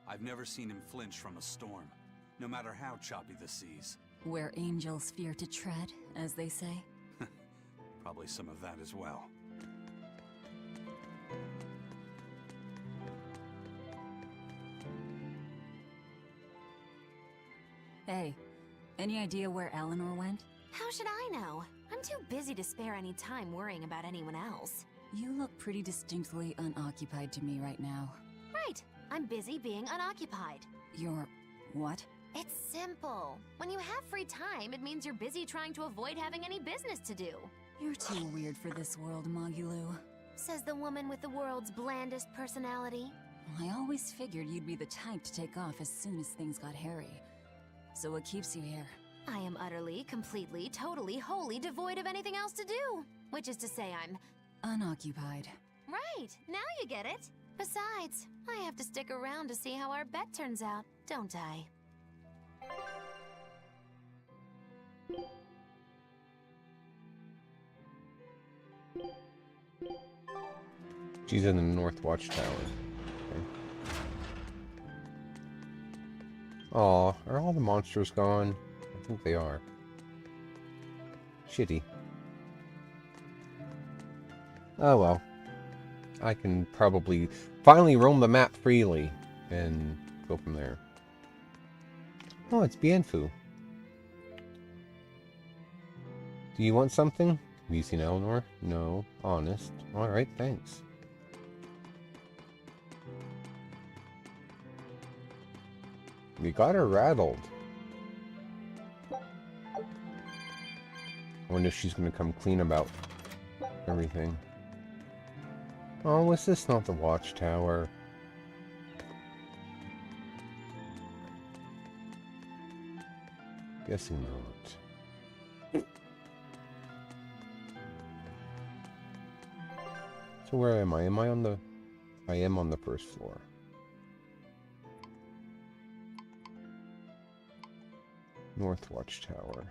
I've never seen him flinch from a storm, no matter how choppy the seas. Where angels fear to tread, as they say. Probably some of that as well. Hey, any idea where Eleanor went? How should I know? I'm too busy to spare any time worrying about anyone else. You look pretty distinctly unoccupied to me right now. Right. I'm busy being unoccupied. You're... what? It's simple. When you have free time, it means you're busy trying to avoid having any business to do. You're too weird for this world, Magilu. Says the woman with the world's blandest personality. I always figured you'd be the type to take off as soon as things got hairy. So what keeps you here? I am utterly, completely, totally, wholly devoid of anything else to do. Which is to say I'm... unoccupied. Right, now you get it. Besides, I have to stick around to see how our bet turns out, don't I? She's in the North Watchtower. Okay. Aw, are all the monsters gone? I think they are. Shitty. Oh well. I can probably finally roam the map freely and go from there. Oh, it's Bienfu. Do you want something? Have you seen Eleanor? No. Honest. Alright, thanks. You got her rattled. I wonder if she's going to come clean about everything. Oh, was this not the watchtower? Guessing not. So where am I? Am I on the... I am on the first floor. North Watchtower.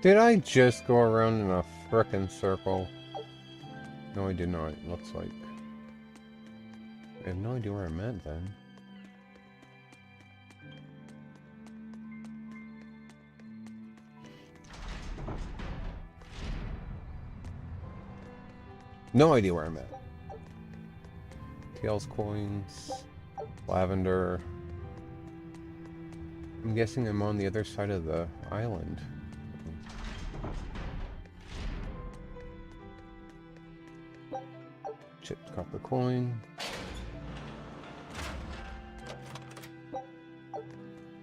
Did I just go around in a frickin' circle? No, I did not, it looks like. I have no idea where I'm at then. No idea where I'm at. Tails coins. Lavender. I'm guessing I'm on the other side of the island. Chipped copper coin.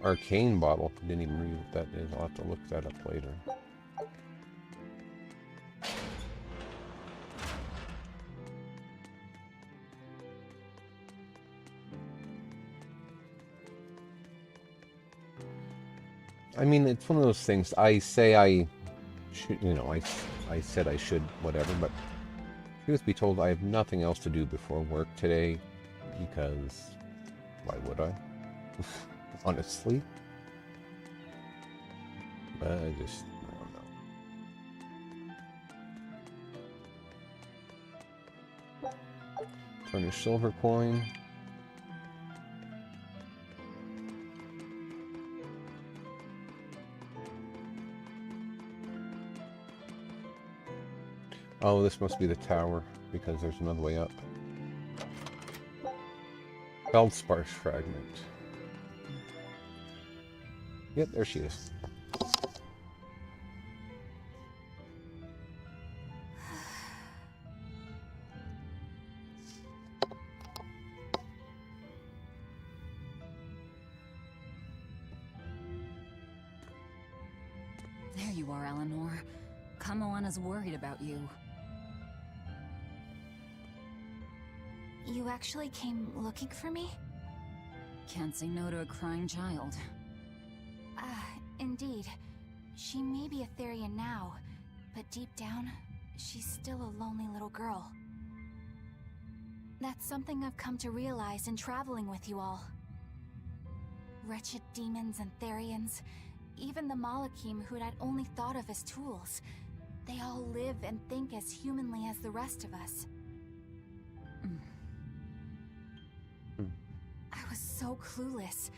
Arcane bottle. Didn't even read what that is. I'll have to look that up later. I mean, it's one of those things. I say I should, you know, I said I should, whatever, but truth be told, I have nothing else to do before work today, because why would I? Honestly. But I don't know. Turn a silver coin. Oh, this must be the tower, because there's another way up. Feldspar fragment. Yep, there she is. There you are, Eleanor. Kamoana's worried about you. You actually came looking for me? Can't say no to a crying child. Indeed. She may be a Therian now, but deep down, she's still a lonely little girl. That's something I've come to realize in traveling with you all. Wretched demons and Therians, even the Malakim who'd I'd only thought of as tools, they all live and think as humanly as the rest of us. I was so clueless.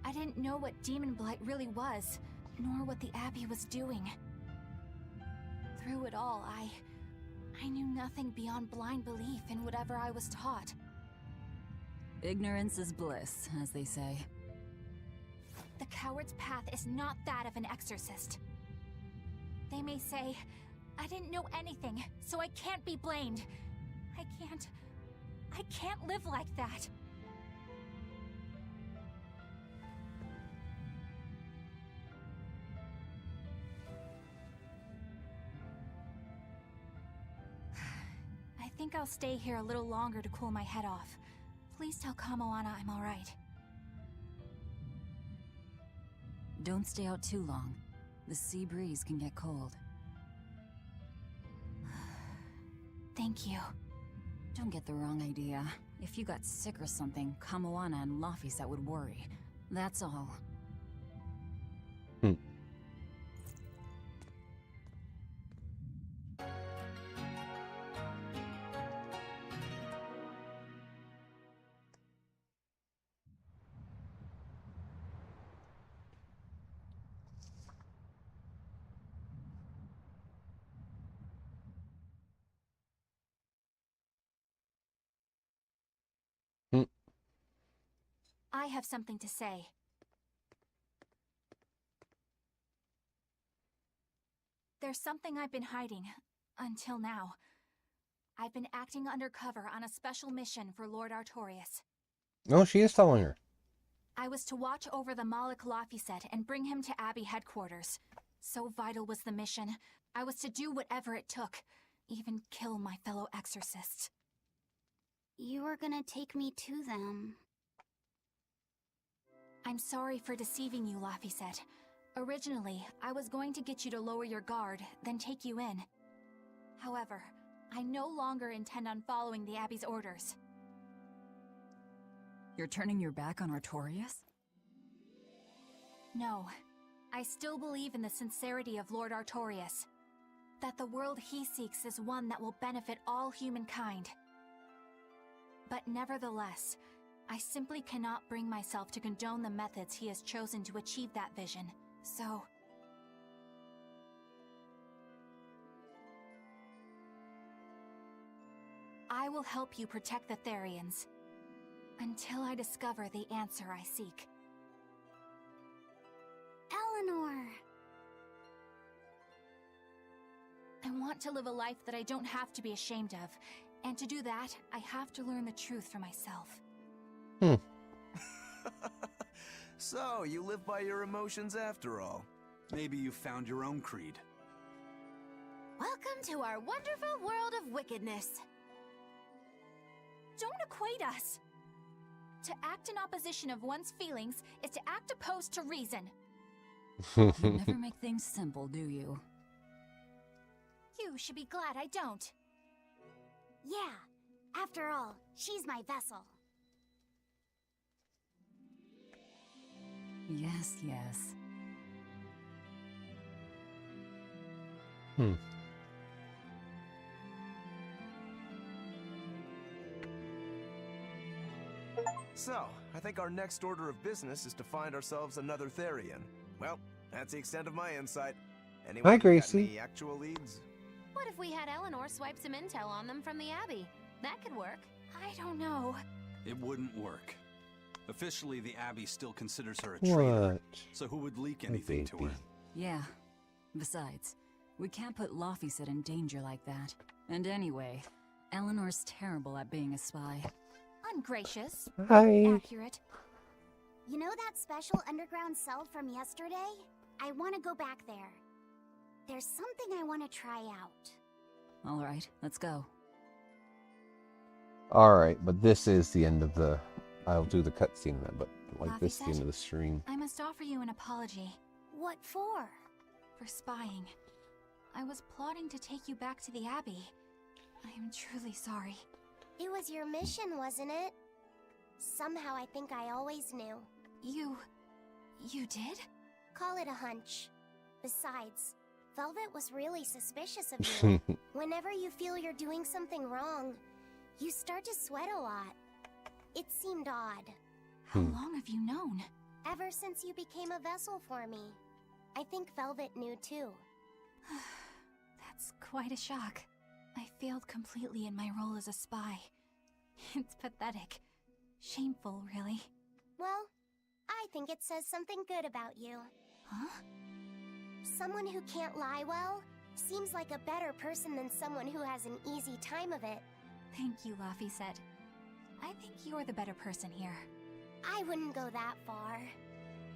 I didn't know what Demon Blight really was, nor what the Abbey was doing. Through it all, I knew nothing beyond blind belief in whatever I was taught. Ignorance is bliss, as they say. The coward's path is not that of an exorcist. They may say, I didn't know anything, so I can't be blamed. I can't live like that. I think I'll stay here a little longer to cool my head off. Please tell Kamoana I'm alright. Don't stay out too long. The sea breeze can get cold. Thank you. Don't get the wrong idea. If you got sick or something, Kamoana and Laphicet would worry. That's all. I have something to say. There's something I've been hiding, until now. I've been acting undercover on a special mission for Lord Artorias. Oh, she is telling her. I was to watch over the Malik Laphicet and bring him to Abbey headquarters. So vital was the mission, I was to do whatever it took, even kill my fellow exorcists. You were gonna take me to them. I'm sorry for deceiving you, Laphicet. Originally, I was going to get you to lower your guard, then take you in. However, I no longer intend on following the Abbey's orders. You're turning your back on Artorias? No. I still believe in the sincerity of Lord Artorias. That the world he seeks is one that will benefit all humankind. But nevertheless, I simply cannot bring myself to condone the methods he has chosen to achieve that vision, so... I will help you protect the Therians. Until I discover the answer I seek. Eleanor! I want to live a life that I don't have to be ashamed of. And to do that, I have to learn the truth for myself. So, you live by your emotions after all. Maybe you found your own creed. Welcome to our wonderful world of wickedness. Don't equate us! To act in opposition of one's feelings is to act opposed to reason. You never make things simple, do you? You should be glad I don't. Yeah, after all, she's my vessel. Yes, yes. So, I think our next order of business is to find ourselves another Therian. Well, that's the extent of my insight. Anyone Hi, got Gracie. any actual leads? What if we had Eleanor swipe some intel on them from the Abbey? That could work. I don't know. It wouldn't work. Officially, the Abbey still considers her a traitor. What? So who would leak anything to her? Yeah. Besides, we can't put Laufeyset in danger like that. And anyway, Eleanor's terrible at being a spy. Ungracious. Hi. Accurate. You know that special underground cell from yesterday? I want to go back there. There's something I want to try out. Alright, let's go. Alright, but this is the end of the... I'll do the cutscene of that, but like this is the end of the stream. I must offer you an apology. What for? For spying. I was plotting to take you back to the Abbey. I am truly sorry. It was your mission, wasn't it? Somehow I think I always knew. You did? Call it a hunch. Besides, Velvet was really suspicious of you. Whenever you feel you're doing something wrong, you start to sweat a lot. It seemed odd. How long have you known? Ever since you became a vessel for me. I think Velvet knew too. That's quite a shock. I failed completely in my role as a spy. It's pathetic. Shameful, really. Well, I think it says something good about you. Huh? Someone who can't lie well seems like a better person than someone who has an easy time of it. Thank you, Laufeyset. I think you're the better person here. I wouldn't go that far.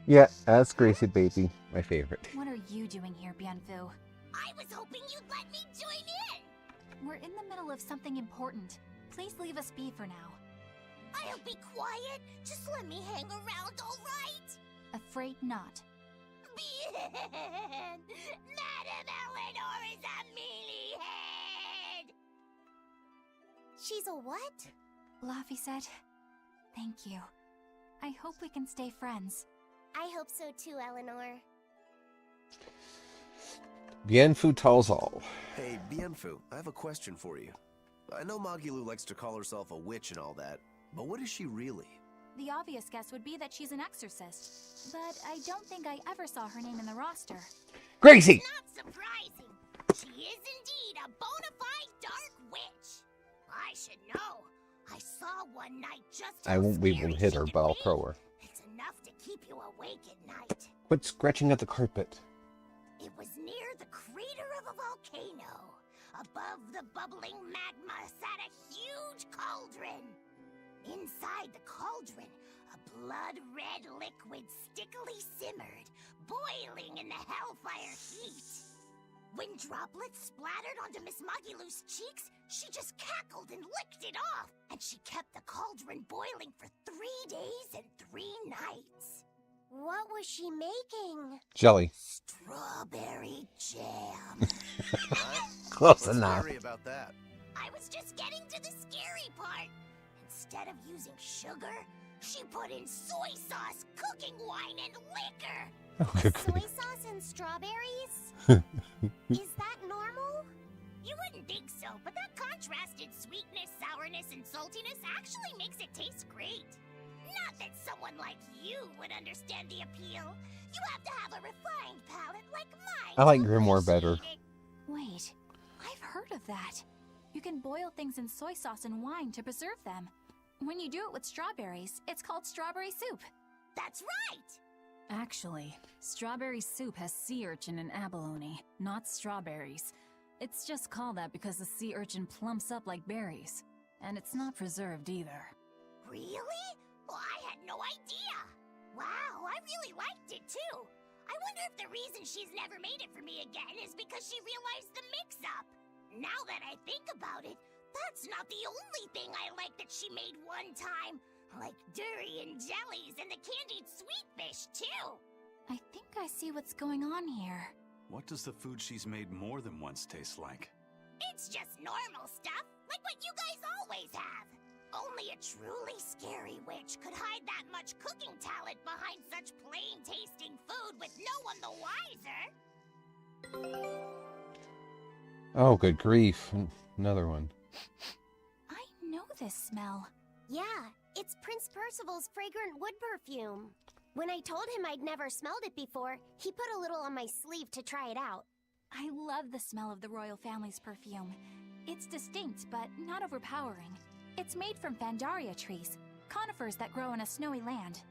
Yeah, that's Gracie Baby, my favorite. What are you doing here, Bienfu? I was hoping you'd let me join in! We're in the middle of something important. Please leave us be for now. I'll be quiet. Just let me hang around, all right? Afraid not. Bien! Madame Eleanor is a mealyhead! She's a what? Laufeyset, thank you. I hope we can stay friends. I hope so too, Eleanor. Bienfu tells all. Hey, Bienfu, I have a question for you. I know Magilu likes to call herself a witch and all that, but what is she really? The obvious guess would be that she's an exorcist, but I don't think I ever saw her name in the roster. Gracie! Not surprising. She is indeed a bona fide dark witch. I should know. I saw one night just I won't be able to hit her, but I'll throw her. It's enough to keep you awake at night. Quit scratching at the carpet. It was near the crater of a volcano. Above the bubbling magma sat a huge cauldron. Inside the cauldron, a blood-red liquid stickily simmered, boiling in the hellfire heat. When droplets splattered onto Miss Magilu's cheeks, she just cackled and licked it off. And she kept the cauldron boiling for 3 days and 3 nights. What was she making? Jelly. Strawberry jam. Close What's enough. scary about that? I was just getting to the scary part. Instead of using sugar, she put in soy sauce, cooking wine, and liquor. Soy sauce and strawberries? Is that normal? You wouldn't think so, but that contrasted sweetness, sourness, and saltiness actually makes it taste great. Not that someone like you would understand the appeal. You have to have a refined palate like mine. I like Grimoire better. Wait, I've heard of that. You can boil things in soy sauce and wine to preserve them. When you do it with strawberries, it's called strawberry soup. That's right! Actually, strawberry soup has sea urchin and abalone, not strawberries. It's just called that because the sea urchin plumps up like berries. And it's not preserved either. Really? Well, I had no idea. Wow, I really liked it too. I wonder if the reason she's never made it for me again is because she realized the mix-up. Now that I think about it, that's not the only thing I like that she made one time. Like durian jellies and the candied sweet fish too. I think I see what's going on here. What does the food she's made more than once taste like? It's just normal stuff, like what you guys always have. Only a truly scary witch could hide that much cooking talent behind such plain-tasting food with no one the wiser. Oh, good grief. Another one. I know this smell. Yeah, it's Prince Percival's fragrant wood perfume. When I told him I'd never smelled it before, he put a little on my sleeve to try it out. I love the smell of the royal family's perfume. It's distinct, but not overpowering. It's made from Fandaria trees, conifers that grow in a snowy land.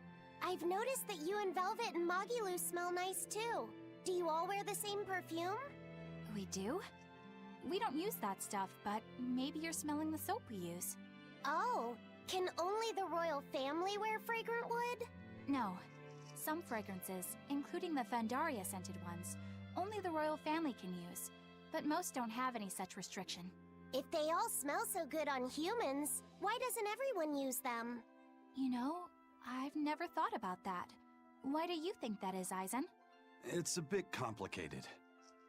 I've noticed that you and Velvet and Mogiloo smell nice too. Do you all wear the same perfume? We do? We don't use that stuff, but maybe you're smelling the soap we use. Oh, can only the royal family wear fragrant wood? No. Some fragrances, including the Fandaria scented ones, only the royal family can use, but most don't have any such restriction. If they all smell so good on humans, why doesn't everyone use them? You know, I've never thought about that. Why do you think that is, Aizen? It's a bit complicated.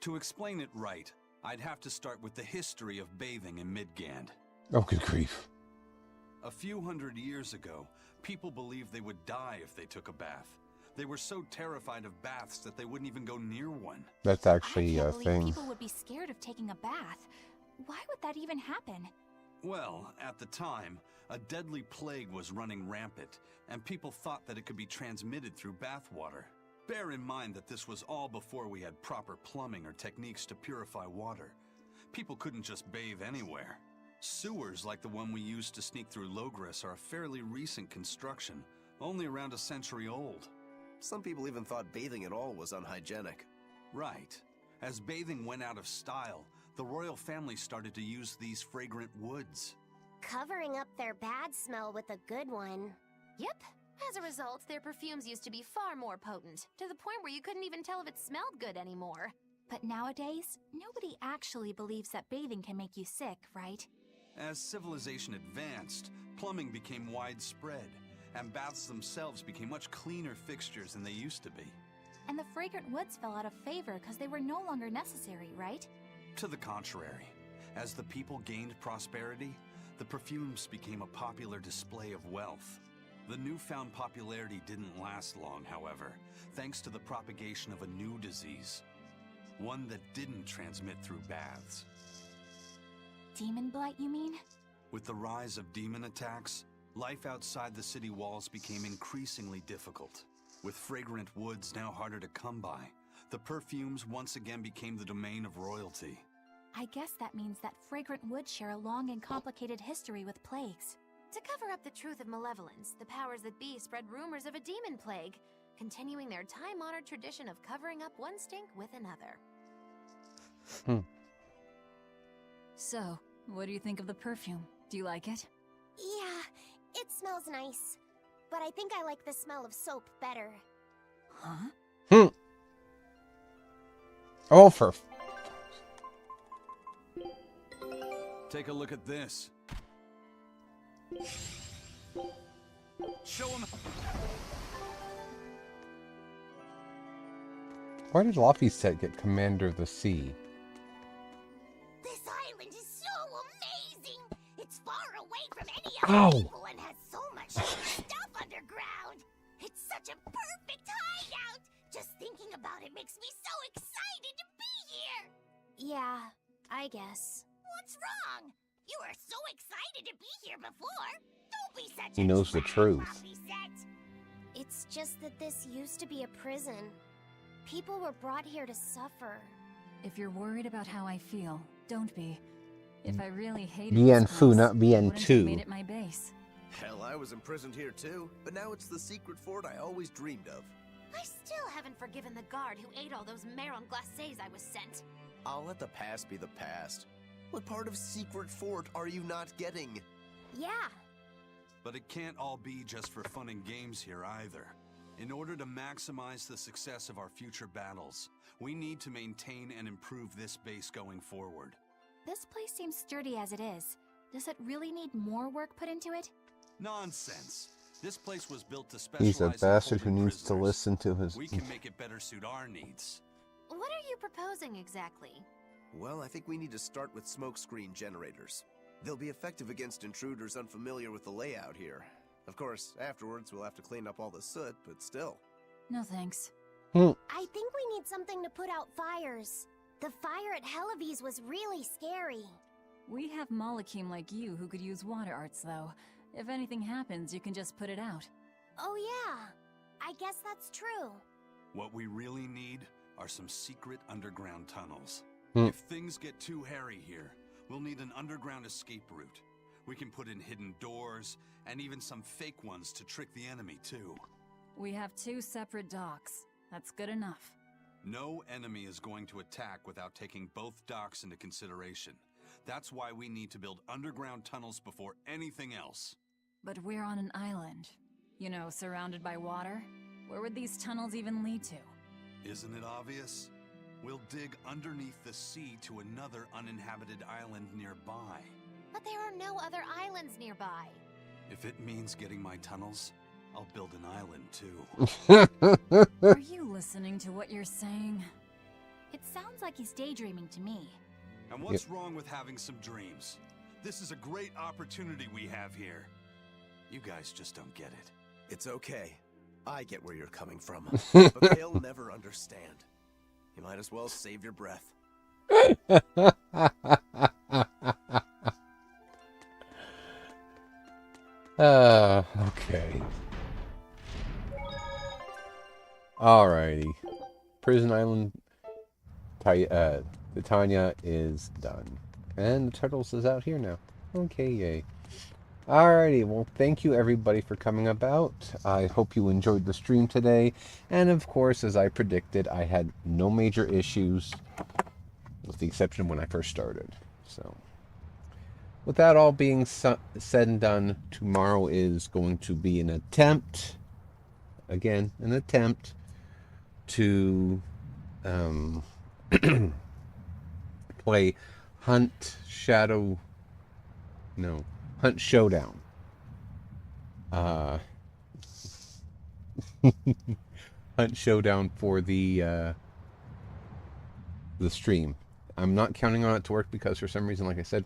To explain it right, I'd have to start with the history of bathing in Midgand. Oh, good grief. A few hundred years ago, people believed they would die if they took a bath. They were so terrified of baths that they wouldn't even go near one. That's actually I a can't believe thing. people would be scared of taking a bath. Why would that even happen? Well, at the time, a deadly plague was running rampant, and people thought that it could be transmitted through bathwater. Bear in mind that this was all before we had proper plumbing or techniques to purify water. People couldn't just bathe anywhere. Sewers like the one we used to sneak through Logris are a fairly recent construction, only around a century old. Some people even thought bathing at all was unhygienic. Right. As bathing went out of style, the royal family started to use these fragrant woods. Covering up their bad smell with a good one. Yep. As a result, their perfumes used to be far more potent, to the point where you couldn't even tell if it smelled good anymore. But nowadays, nobody actually believes that bathing can make you sick, right? As civilization advanced, plumbing became widespread, and baths themselves became much cleaner fixtures than they used to be. And the fragrant woods fell out of favor because they were no longer necessary, right? To the contrary, as the people gained prosperity, the perfumes became a popular display of wealth. The newfound popularity didn't last long, however, thanks to the propagation of a new disease. One that didn't transmit through baths. Demon blight, you mean? With the rise of demon attacks, life outside the city walls became increasingly difficult. With fragrant woods now harder to come by, the perfumes once again became the domain of royalty. I guess that means that fragrant woods share a long and complicated history with plagues. To cover up the truth of malevolence, the powers that be spread rumors of a demon plague, continuing their time-honored tradition of covering up one stink with another. So, what do you think of the perfume? Do you like it? Yeah, it smells nice. But I think I like the smell of soap better. Huh? Oh, for... Take a look at this. Show him. Why did Laphicet get Commander of the Sea? This island is so amazing! It's far away from any Ow. other people and has so much stuff underground! It's such a perfect hideout! Just thinking about it makes me so excited to be here! Yeah, I guess. What's wrong? You were so excited to be here before! Don't be such He a knows the brat, truth. Laphicet. It's just that this used to be a prison. People were brought here to suffer. If you're worried about how I feel, don't be. If I really hated Bien this fou, place, not bien I wouldn't have made tu. it my base. Hell, I was imprisoned here too, but now it's the secret fort I always dreamed of. I still haven't forgiven the guard who ate all those marron glacés I was sent. I'll let the past be the past. What part of secret fort are you not getting? Yeah. But it can't all be just for fun and games here either. In order to maximize the success of our future battles, we need to maintain and improve this base going forward. This place seems sturdy as it is. Does it really need more work put into it? Nonsense. This place was built to specialize He's a in bastard who holding needs to prisoners. listen to his... We can make it better suit our needs. What are you proposing exactly? Well, I think we need to start with smokescreen generators. They'll be effective against intruders unfamiliar with the layout here. Of course, afterwards we'll have to clean up all the soot, but still. No thanks. I think we need something to put out fires. The fire at Helavi's was really scary. We have Malakim like you who could use water arts, though. If anything happens, you can just put it out. Oh yeah, I guess that's true. What we really need are some secret underground tunnels. Hmm. If things get too hairy here, we'll need an underground escape route. We can put in hidden doors, and even some fake ones to trick the enemy, too. We have 2 separate docks. That's good enough. No enemy is going to attack without taking both docks into consideration. That's why we need to build underground tunnels before anything else. But we're on an island. You know, surrounded by water. Where would these tunnels even lead to? Isn't it obvious? We'll dig underneath the sea to another uninhabited island nearby. But there are no other islands nearby. If it means getting my tunnels, I'll build an island too. Are you listening to what you're saying? It sounds like he's daydreaming to me. And what's wrong with having some dreams? This is a great opportunity we have here. You guys just don't get it. It's okay. I get where you're coming from. But they'll never understand. You might as well save your breath. Okay. Alrighty. Prison Island Titania is done. And the Turtles is out here now. Okay, yay. Alrighty, well, thank you everybody for coming about. I hope you enjoyed the stream today. And of course, as I predicted, I had no major issues, with the exception when I first started. So, with that all being said and done, tomorrow is going to be an attempt, again, an attempt to play Hunt Showdown. Hunt Showdown for the stream. I'm not counting on it to work because for some reason, like I said,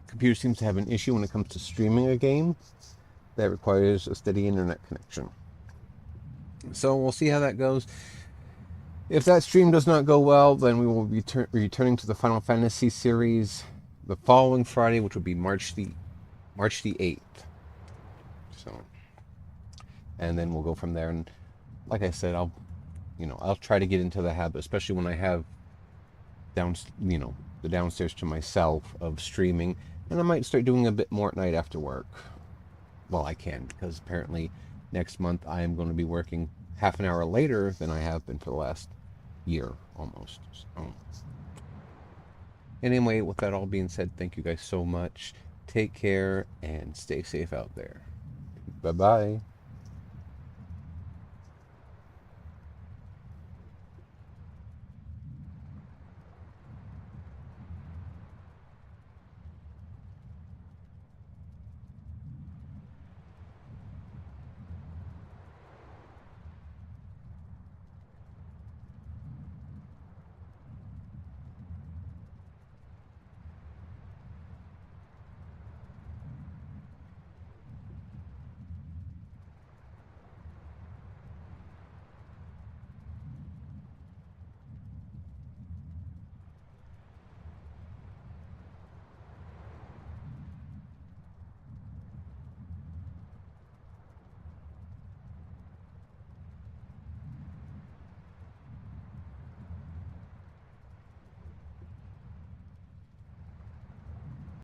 computer seems to have an issue when it comes to streaming a game that requires a steady internet connection. So we'll see how that goes. If that stream does not go well, then we will be returning to the Final Fantasy series the following Friday, which will be March the 8th. So, and then we'll go from there. And like I said, I'll try to get into the habit, especially when I have the downstairs to myself of streaming, and I might start doing a bit more at night after work. Well, I can, because apparently next month I am going to be working half an hour later than I have been for the last year almost. So, anyway, with that all being said, thank you guys so much. Take care and stay safe out there. Bye-bye.